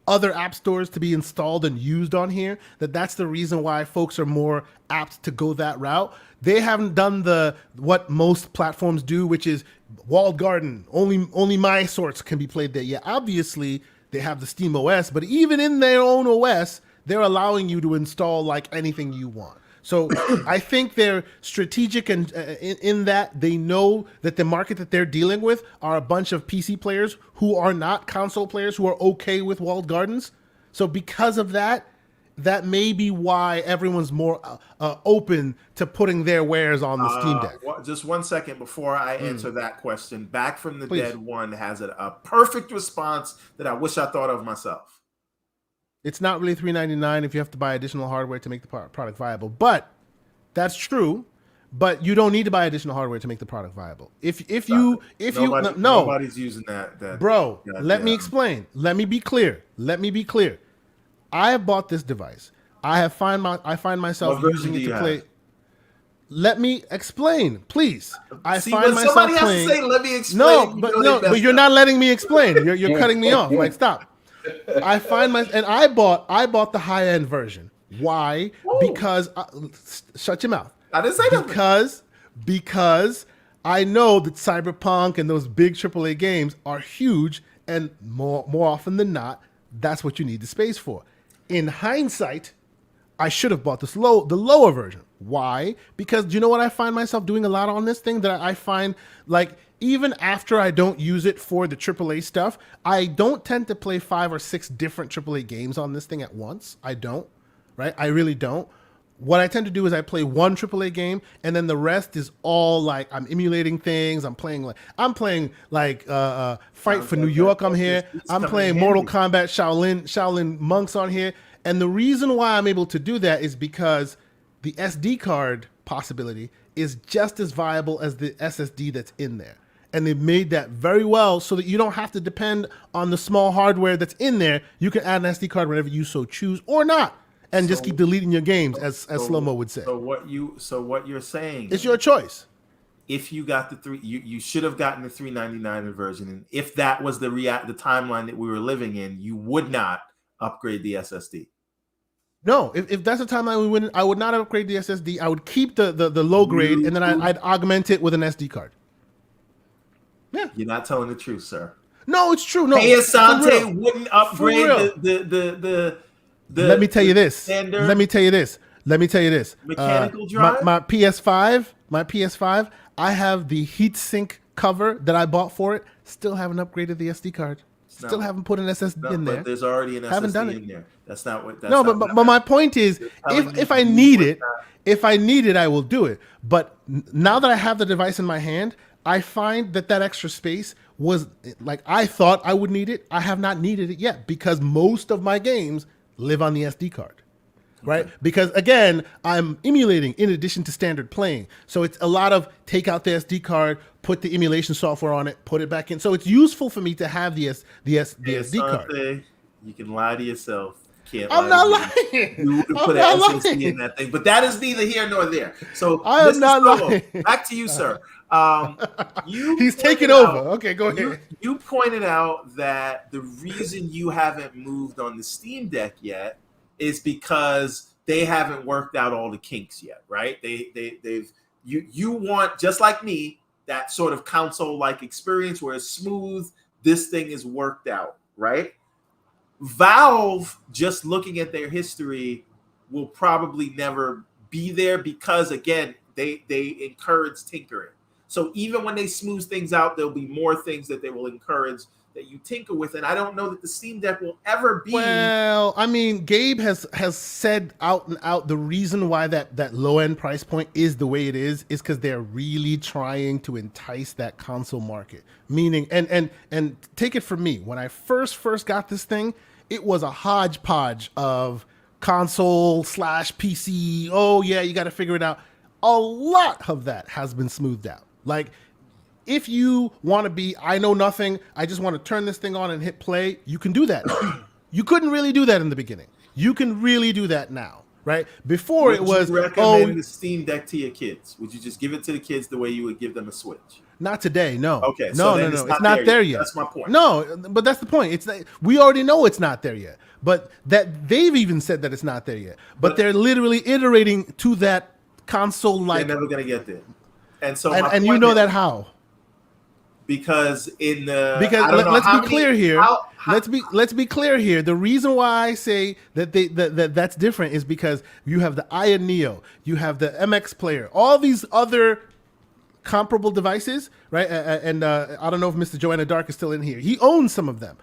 other app stores to be installed and used on here, that's the reason why folks are more apt to go that route. They haven't done what most platforms do, which is walled garden. Only my sorts can be played there. Yeah, obviously they have the Steam OS, but even in their own OS, they're allowing you to install like anything you want. So I think they're strategic and in that they know that the market that they're dealing with are a bunch of PC players who are not console players who are okay with walled gardens. So because of that, that may be why everyone's more open to putting their wares on the Steam Deck. Just 1 second before I answer that question. Back from the Dead one has a perfect response that I wish I thought of myself. It's not really $399 if you have to buy additional hardware to make the product viable. But that's true. But you don't need to buy additional hardware to make the product viable. Nobody's using that. Bro, let me explain. Let me be clear. I have bought this device. I find myself using it to play. Let me explain, please. Find myself playing. Let me explain. But you're not letting me explain. You're cutting me off. Like, stop. I bought the high end version. Why? Ooh. Because shut your mouth. I didn't say that. Because I know that Cyberpunk and those big AAA games are huge, and more often than not, that's what you need the space for. In hindsight, I should have bought the lower version. Why? Because do you know what I find myself doing a lot on this thing that I find like. Even after I don't use it for the AAA stuff, I don't tend to play 5 or 6 different AAA games on this thing at once. I don't, right? I really don't. What I tend to do is I play one AAA game, and then the rest is all like I'm emulating things. I'm playing Fight for New York. I'm here. I'm playing Mortal Kombat Shaolin Monks on here. And the reason why I'm able to do that is because the SD card possibility is just as viable as the SSD that's in there. And they made that very well so that you don't have to depend on the small hardware that's in there. You can add an SD card whenever you so choose or not, and just keep deleting your games, as Slow-Mo would say. So what you're saying? It's your choice. If you got you should have gotten the $399 version, and if that was the timeline that we were living in, you would not upgrade the SSD. No, if that's the timeline I would not upgrade the SSD. I would keep the low grade, and then I'd augment it with an SD card. Yeah, you're not telling the truth, sir. No, it's true. No, Asante wouldn't upgrade the. Let me tell you this. Mechanical drive. My PS5. I have the heatsink cover that I bought for it. Still haven't upgraded the SD card. Still haven't put an SSD in there. But there's already an Haven't done SSD it. in there. That's not what. That's No, not but my point is, if I need it, I will do it. But now that I have the device in my hand, I find that extra space was like I thought I would need it. I have not needed it yet because most of my games live on the SD card. Right? Okay. Because again, I'm emulating in addition to standard playing. So it's a lot of take out the SD card, put the emulation software on it, put it back in. So it's useful for me to have the SD card. You can lie to yourself. I'm not lying. You would put an SSD in that thing, but that is neither here nor there. So I am not lying. Back to you, sir. He's taking over. Okay, go ahead. You pointed out that the reason you haven't moved on the Steam Deck yet is because they haven't worked out all the kinks yet, right? You want, just like me, that sort of console-like experience where it's smooth, this thing is worked out, right? Valve, just looking at their history, will probably never be there because, again, they encourage tinkering. So even when they smooth things out, there'll be more things that they will encourage that you tinker with, and I don't know that the Steam Deck will ever be. Well, I mean, Gabe has said out and out the reason why that low end price point is the way it is because they're really trying to entice that console market. Meaning, and take it from me, when I first got this thing, it was a hodgepodge of console / PC. Oh yeah, you got to figure it out. A lot of that has been smoothed out. Like, if you want to be, I know nothing, I just want to turn this thing on and hit play, you can do that. You couldn't really do that in the beginning. You can really do that now, right? Before it was, would you recommend the Steam Deck to your kids? Would you just give it to the kids the way you would give them a Switch? Not today, no. Okay, no. It's not there yet. That's my point. No, but that's the point. We already know it's not there yet. But that they've even said that it's not there yet. But they're literally iterating to that console-like. They're never going to get there. And so, and you know that how? Because let's be clear here. Let's be clear here. The reason why I say that's different is because you have the Aya Neo, you have the MX Player, all these other comparable devices, right? And I don't know if Mr. Joanna Dark is still in here. He owns some of them.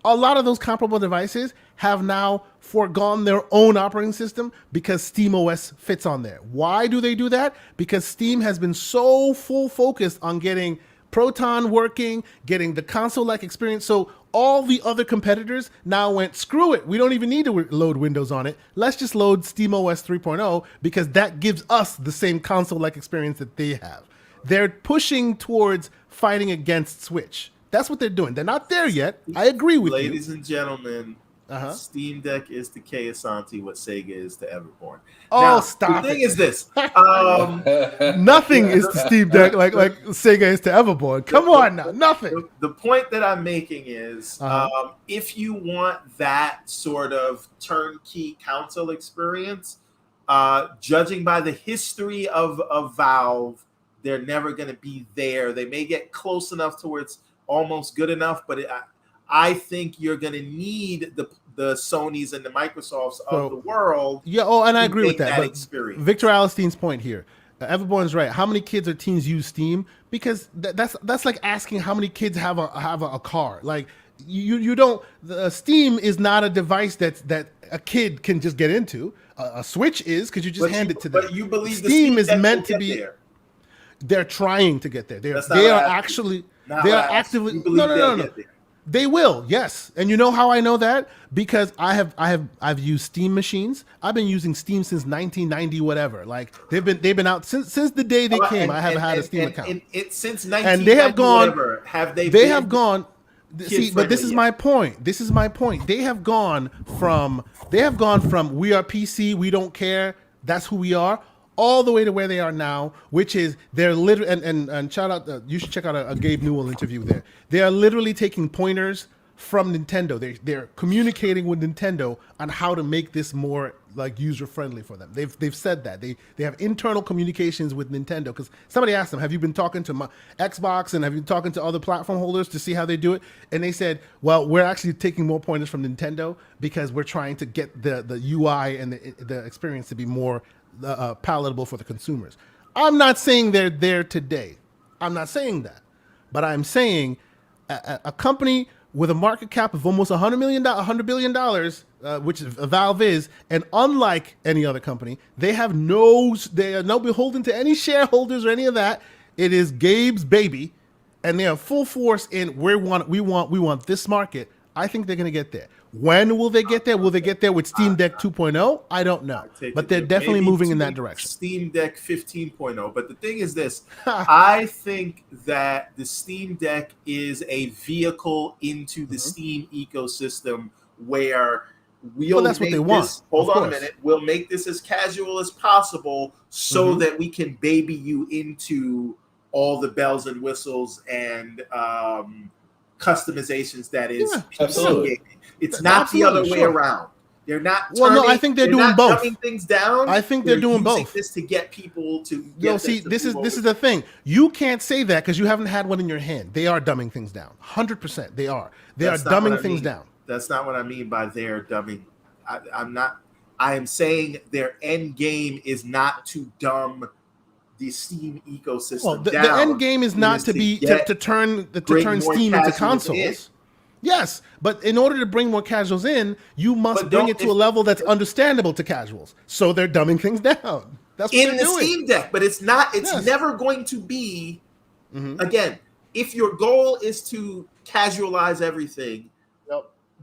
A lot of those comparable devices have now foregone their own operating system because SteamOS fits on there. Why do they do that? Because Steam has been so full focused on getting Proton working, getting the console-like experience. So all the other competitors now went, screw it. We don't even need to load Windows on it. Let's just load SteamOS 3.0 because that gives us the same console-like experience that they have. They're pushing towards fighting against Switch. That's what they're doing. They're not there yet. I agree with you. Ladies and gentlemen, Steam Deck is to Kei Asante what Sega is to Everborn. Oh, now, stop! The thing is this: nothing is to Steam Deck like Sega is to Everborn. Come on now, nothing. The point that I'm making is, if you want that sort of turnkey console experience, judging by the history of Valve, they're never going to be there. They may get close enough to where it's almost good enough, but I think you're going to need the Sonys and the Microsofts of the world. Yeah, and I agree with that. But experience. Victor Alistein's point here. Everyone's right. How many kids or teens use Steam? Because that's like asking how many kids have a car. Like you don't. Steam is not a device that a kid can just get into. A Switch is because you just hand it to them. But you believe Steam is meant to be. There. They're trying to get there. They are actively. No. They will, yes. And you know how I know that? Because I've used Steam machines. I've been using Steam since 1990, whatever. Like they've been out since the day they came. I have had a Steam account. And since 1990, and they have gone. Whatever, have they? They have gone. See, but this is my point. This is my point. They have gone from we are PC, we don't care. That's who we are. All the way to where they are now, which is they're literally and shout out, you should check out a Gabe Newell interview there. They are literally taking pointers from Nintendo. They're communicating with Nintendo on how to make this more like user friendly for them. They've said that they have internal communications with Nintendo because somebody asked them, have you been talking to my Xbox and have you been talking to other platform holders to see how they do it? And they said, well, we're actually taking more pointers from Nintendo because we're trying to get the UI and the experience to be more palatable for the consumers. I'm not saying they're there today. I'm not saying that. But I'm saying a company with a market cap of almost $100 billion, which Valve is, and unlike any other company, they are no beholden to any shareholders or any of that. It is Gabe's baby, and they are full force in we want this market. I think they're going to get there. When will they get there? Will they get there with Steam Deck 2.0? I don't know, but they're definitely moving in that direction. Steam Deck 15.0. But the thing is this, I think that the Steam Deck is a vehicle into the Steam ecosystem where that's what they want. Hold on a minute. We'll make this as casual as possible so that we can baby you into all the bells and whistles and customizations that is absolutely. It's not the other way around. They're not. I think they're doing both. Dumbing things down. I think they're doing both. This to get people to. This is the thing. You can't say that because you haven't had one in your hand. They are dumbing things down. 100%. They are. They are dumbing things down. That's not what I mean by they're dumbing. I'm not. I am saying their end game is not to dumb the Steam ecosystem down. The end game is not to turn Steam into consoles. Yes, but in order to bring more casuals in, you must bring it to a level that's understandable to casuals. So they're dumbing things down. That's what in the Steam Deck, but it's not. It's never going to be. Again, if your goal is to casualize everything,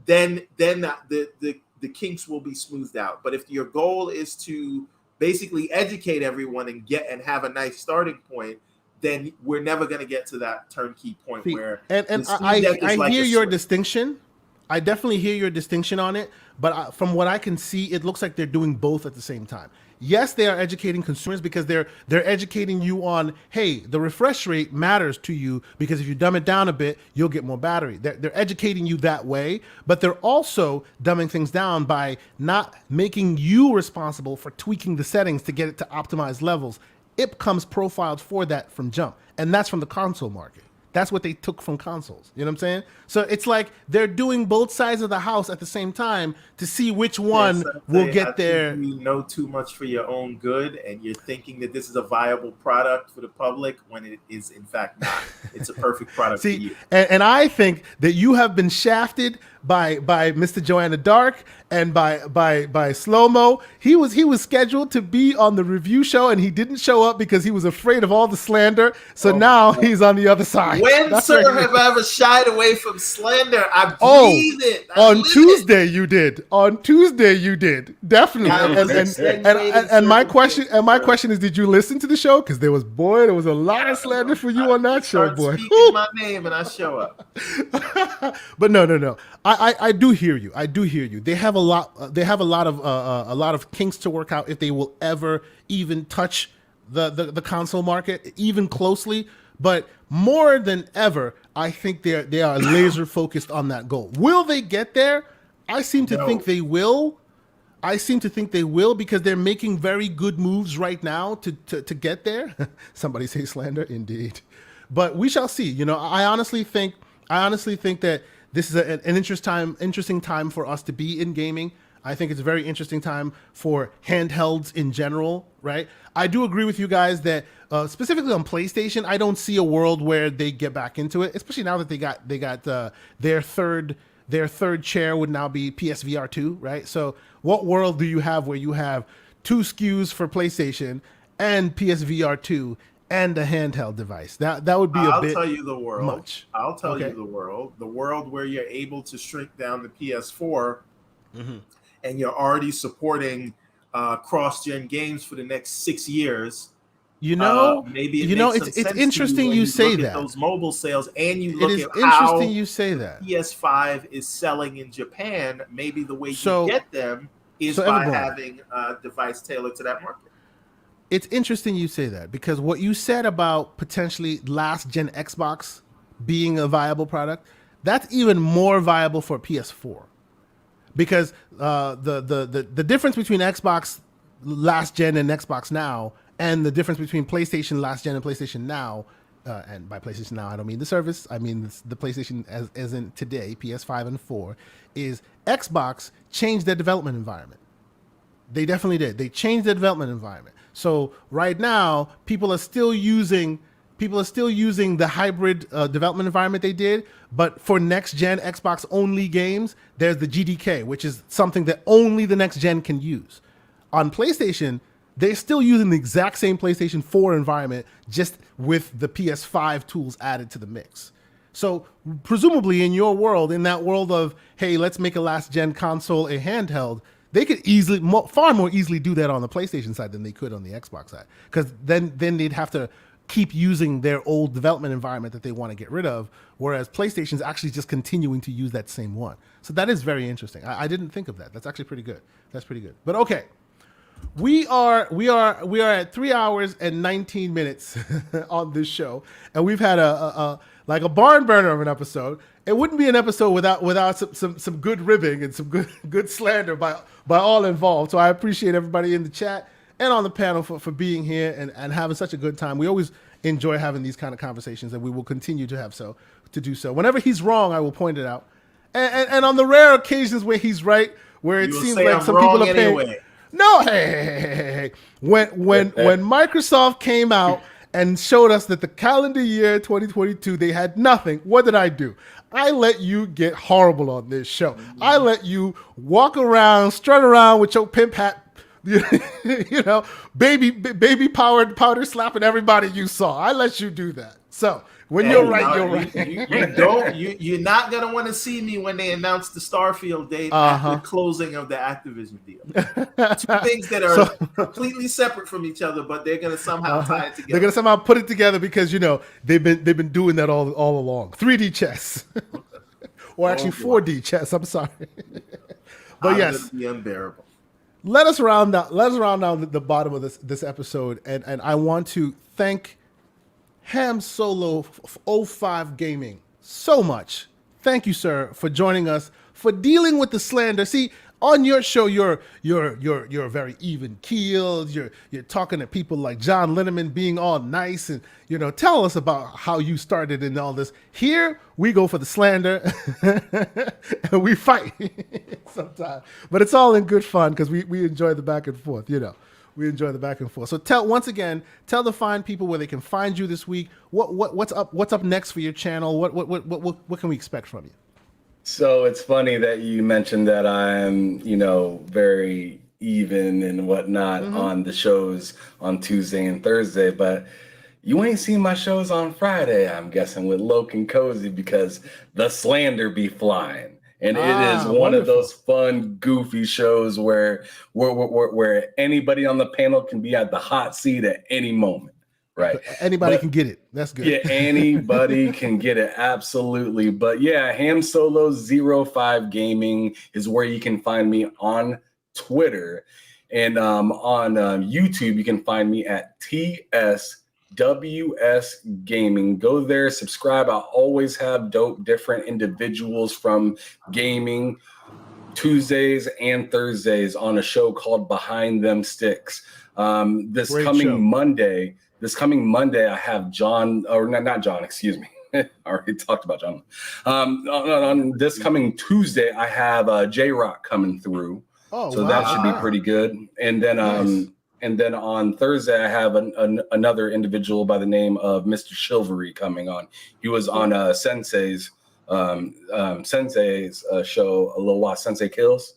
then the kinks will be smoothed out. But if your goal is to basically educate everyone and have a nice starting point, then we're never going to get to that turnkey point where. And I hear your distinction. I definitely hear your distinction on it. But from what I can see, it looks like they're doing both at the same time. Yes, they are educating consumers because they're educating you on, hey, the refresh rate matters to you because if you dumb it down a bit, you'll get more battery. They're educating you that way, but they're also dumbing things down by not making you responsible for tweaking the settings to get it to optimized levels. It comes profiled for that from jump, and that's from the console market. That's what they took from consoles. You know what I'm saying? So it's like they're doing both sides of the house at the same time to see which one will get there. You know too much for your own good, and you're thinking that this is a viable product for the public when it is in fact not. It's a perfect product for you. And I think that you have been shafted by Mr. Joanna Dark and by Slow-Mo. He was scheduled to be on the review show and he didn't show up because he was afraid of all the slander. So now he's on the other side. When, sir, have I ever shied away from slander? I breathe it. On Tuesday you did. On Tuesday you did. Definitely. And my question is, did you listen to the show? Because there was a lot of slander for you on that show, boy. Speaking my name and I show up. But no. I do hear you. I do hear you. They have a lot of kinks to work out if they will ever even touch the console market even closely. But more than ever, I think they are laser focused on that goal. Will they get there? I seem to think they will. Because they're making very good moves right now to get there. Somebody say slander, indeed. But we shall see. You know, I honestly think that this is an interesting time for us to be in gaming. I think it's a very interesting time for handhelds in general, right? I do agree with you guys that specifically on PlayStation, I don't see a world where they get back into it, especially now that they got their third chair would now be PSVR 2, right? So what world do you have where you have two SKUs for PlayStation and PSVR 2 and a handheld device? That would be a bit tell you the world. Much. I'll tell you the world where you're able to shrink down the PS4 and you're already supporting cross-gen games for the next 6 years. You know, maybe it's interesting you say that. Those mobile sales, and you look at how you say that PS5 is selling in Japan. Maybe the way you get them is by having a device tailored to that market. It's interesting you say that because what you said about potentially last gen Xbox being a viable product, that's even more viable for PS4 because the difference between Xbox last gen and Xbox Now, and the difference between PlayStation last gen and PlayStation Now, and by PlayStation Now I don't mean the service, I mean the PlayStation as in today, PS5 and 4, is Xbox changed their development environment. They definitely did. They changed the development environment. So right now, people are still using People are still using the hybrid development environment they did, but for next-gen Xbox-only games, there's the GDK, which is something that only the next-gen can use. On PlayStation, they're still using the exact same PlayStation 4 environment, just with the PS5 tools added to the mix. So presumably in your world, in that world of, hey, let's make a last-gen console a handheld, they could far more easily do that on the PlayStation side than they could on the Xbox side. Because then they'd have to keep using their old development environment that they want to get rid of, whereas PlayStation's actually just continuing to use that same one. So that is very interesting. I didn't think of that. That's actually pretty good. That's pretty good. But okay. We are at 3 hours and 19 minutes on this show, and we've had a barn burner of an episode. It wouldn't be an episode without some good ribbing and some good slander by all involved. So I appreciate everybody in the chat and on the panel for being here and having such a good time. We always enjoy having these kind of conversations, and we will continue to do so. Whenever he's wrong, I will point it out, and on the rare occasions where he's right, where it seems like some people are paying. Anyway. No, hey. When Microsoft came out and showed us that the calendar year 2022, they had nothing, what did I do? I let you get horrible on this show. Mm-hmm. I let you walk around, strut around with your pimp hat, baby powder slapping everybody you saw. I let you do that. So when you're right, you're right. You're not gonna want to see me when they announce the Starfield date at the closing of the Activision deal. Two things that are completely separate from each other, but they're gonna somehow tie it together. They're gonna somehow put it together because they've been doing that all along. 3D chess, or actually 4D chess. I'm sorry, but yes, be unbearable. Let us round down the bottom of this episode, and I want to thank Ham Solo 05 Gaming so much. Thank you, sir, for joining us, for dealing with the slander. See, on your show, you're very even keeled. You're talking to people like John Linneman, being all nice, and tell us about how you started in all this. Here we go for the slander, and we fight sometimes, but it's all in good fun because we enjoy the back and forth. We enjoy the back and forth. So tell the fine people where they can find you this week. What's up next for your channel? What can we expect from you? So it's funny that you mentioned that I'm, very even and whatnot on the shows on Tuesday and Thursday, but you ain't seen my shows on Friday, I'm guessing, with Loke and Cozy, because the slander be flying. And it is one of those fun, goofy shows where anybody on the panel can be at the hot seat at any moment, right? Anybody can get it. That's good. Yeah, anybody can get it. Absolutely. But yeah, Ham Solo 05 Gaming is where you can find me on Twitter. And on YouTube, you can find me at TSWS Gaming. Go there, subscribe. I always have dope, different individuals from gaming Tuesdays and Thursdays on a show called Behind Them Sticks. This coming Monday, I have John, or not John, excuse me. I already talked about John. On this coming Tuesday, I have J-Rock coming through. Oh, so that should be pretty good. And then nice. And then on Thursday, I have another individual by the name of Mr. Chivalry coming on. He was on Sensei's show a little while, Sensei Kills.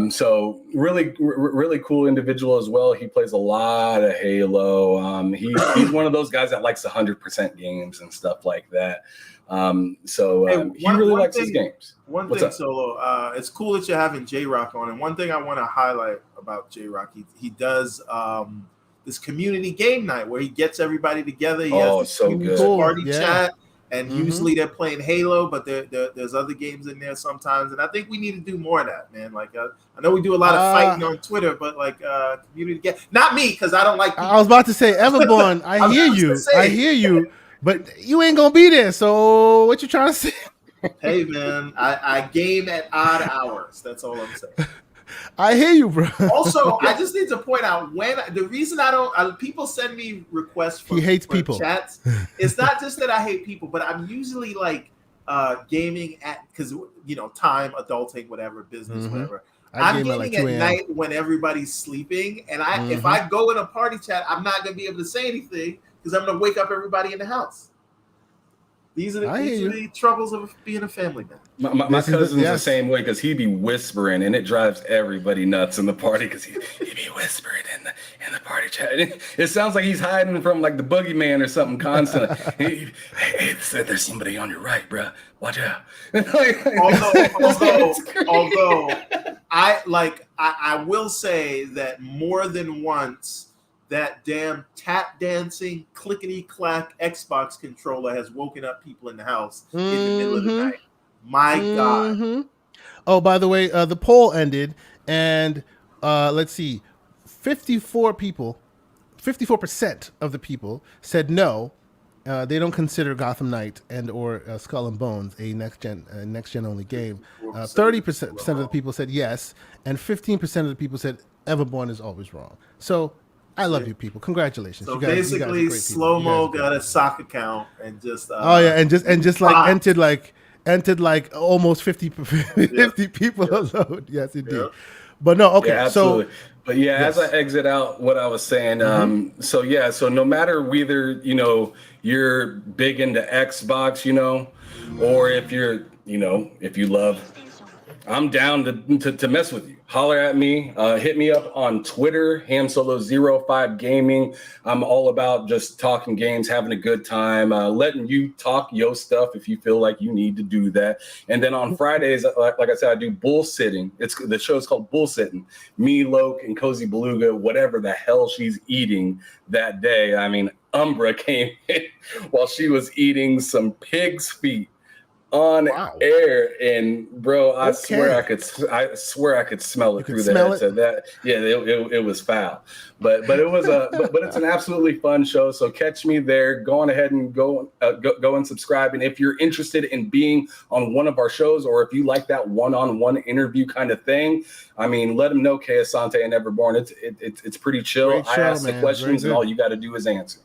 So really cool individual as well. He plays a lot of Halo. He's one of those guys that likes 100% games and stuff like that. He really likes his games. What's thing, up? Solo, it's cool that you're having J-Rock on. And one thing I want to highlight about J-Rock, he does this community game night where he gets everybody together. He has this so good party chat. And usually they're playing Halo, but there's other games in there sometimes. And I think we need to do more of that, man. Like, I know we do a lot of fighting on Twitter, but like community game. Not me, because I don't like people. I was about to say, Everborn, I hear you, but you ain't going to be there. So what you trying to say? Hey, man, I game at odd hours. That's all I'm saying. I hear you, bro. Also, I just need to point out the reason I don't people send me requests for people chats. It's not just that I hate people, but I'm usually like gaming at because time, adulting, whatever, business, whatever. I'm gaming at night when everybody's sleeping, and if I go in a party chat, I'm not gonna be able to say anything because I'm going to wake up everybody in the house. These are the troubles of being a family man. My cousin's the same way because he be whispering and it drives everybody nuts in the party because he be whispering in the party chat. It sounds like he's hiding from like the boogeyman or something constantly. Hey, there's somebody on your right, bro. Watch out. although I will say that more than once, that damn tap dancing, clickety clack Xbox controller has woken up people in the house in the middle of the night. My God. Oh, by the way, the poll ended, and let's see, 54% of the people said no. They don't consider Gotham Knight and or Skull and Bones a next gen only game. 30% of the people said yes, and 15% of the people said Everborn is always wrong. So I love you people. Congratulations. So basically, Slow-Mo got a sock account and just and just like entered like almost 50 people alone. Yes, indeed. Yeah. But no, okay. Yeah, absolutely. But yes. As I exit out what I was saying, so no matter whether, you're big into Xbox, or if you're, if you love, I'm down to mess with you. Holler at me. Hit me up on Twitter, HamSolo05 Gaming. I'm all about just talking games, having a good time, letting you talk your stuff if you feel like you need to do that. And then on Fridays, like I said, I do bull sitting. The show's called Bull Sitting. Me, Loke, and Cozy Beluga, whatever the hell she's eating that day. I mean, Umbra came in while she was eating some pig's feet on air, and bro, I swear I could smell it through the headset. It was foul, but it was but it's an absolutely fun show. So catch me there. Go on ahead and go and subscribe. And if you're interested in being on one of our shows, or if you like that one-on-one interview kind of thing, I mean, let them know. K Asante and Everborn. It's pretty chill. I ask the questions, and all you got to do is answer.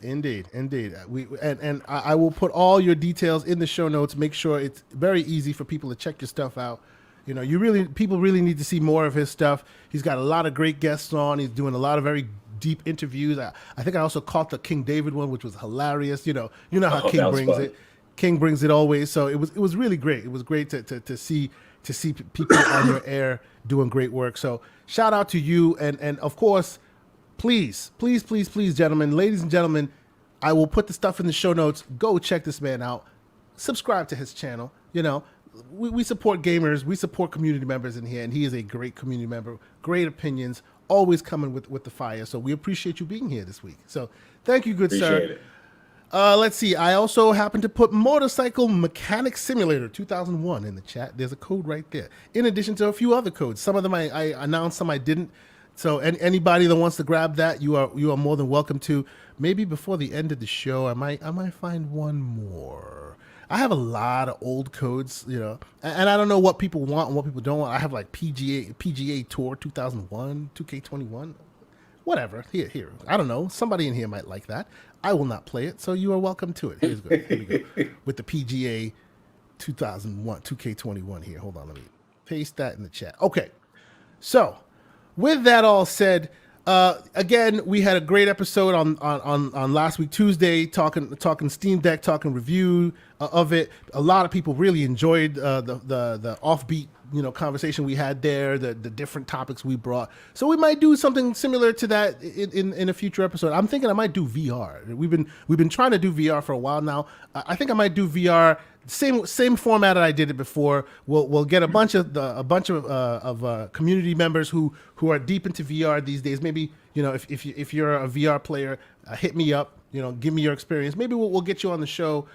Indeed. And I will put all your details in the show notes. Make sure it's very easy for people to check your stuff out. People really need to see more of his stuff. He's got a lot of great guests on. He's doing a lot of very deep interviews. I think I also caught the King David one, which was hilarious. You know how King brings it. King brings it always. So it was really great. It was great to see people on your air doing great work. So shout out to you, and of course, please, gentlemen, ladies and gentlemen, I will put the stuff in the show notes. Go check this man out. Subscribe to his channel. We support gamers. We support community members in here, and he is a great community member. Great opinions, always coming with the fire. So we appreciate you being here this week. So thank you, good sir. Let's see. I also happen to put Motorcycle Mechanic Simulator 2001 in the chat. There's a code right there. In addition to a few other codes. Some of them I announced, some I didn't. So anybody that wants to grab that, you are more than welcome to. Maybe before the end of the show, I might find one more. I have a lot of old codes, and I don't know what people want and what people don't want. I have like PGA Tour 2001, 2K21, whatever. Here. I don't know. Somebody in here might like that. I will not play it, so you are welcome to it. Here we go. With the PGA 2001, 2K21 here. Hold on, let me paste that in the chat. Okay, so. With that all said, again, we had a great episode on last week, Tuesday, talking Steam Deck, talking review of it. A lot of people really enjoyed the offbeat conversation we had there, the different topics we brought. So we might do something similar to that in a future episode. I'm thinking I might do VR. We've been trying to do VR for a while now. I think I might do VR. Same format that I did it before. We'll get a bunch of community members who are deep into VR these days. Maybe if you're a VR player, hit me up. Give me your experience. Maybe we'll get you on the show.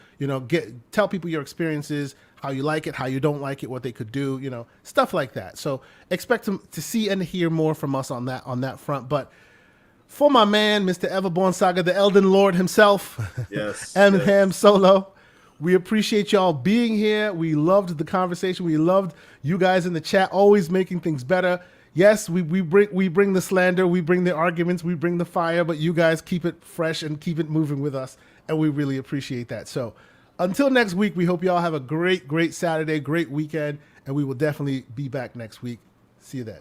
Tell people your experiences, how you like it, how you don't like it, what they could do. Stuff like that. So expect to see and hear more from us on that front. But for my man, Mr. Everborn Saga, the Elden Lord himself, yes, Ham Solo. We appreciate y'all being here. We loved the conversation. We loved you guys in the chat, always making things better. Yes, we bring the slander, we bring the arguments, we bring the fire, but you guys keep it fresh and keep it moving with us, and we really appreciate that. So until next week, we hope y'all have a great Saturday, great weekend, and we will definitely be back next week. See you then.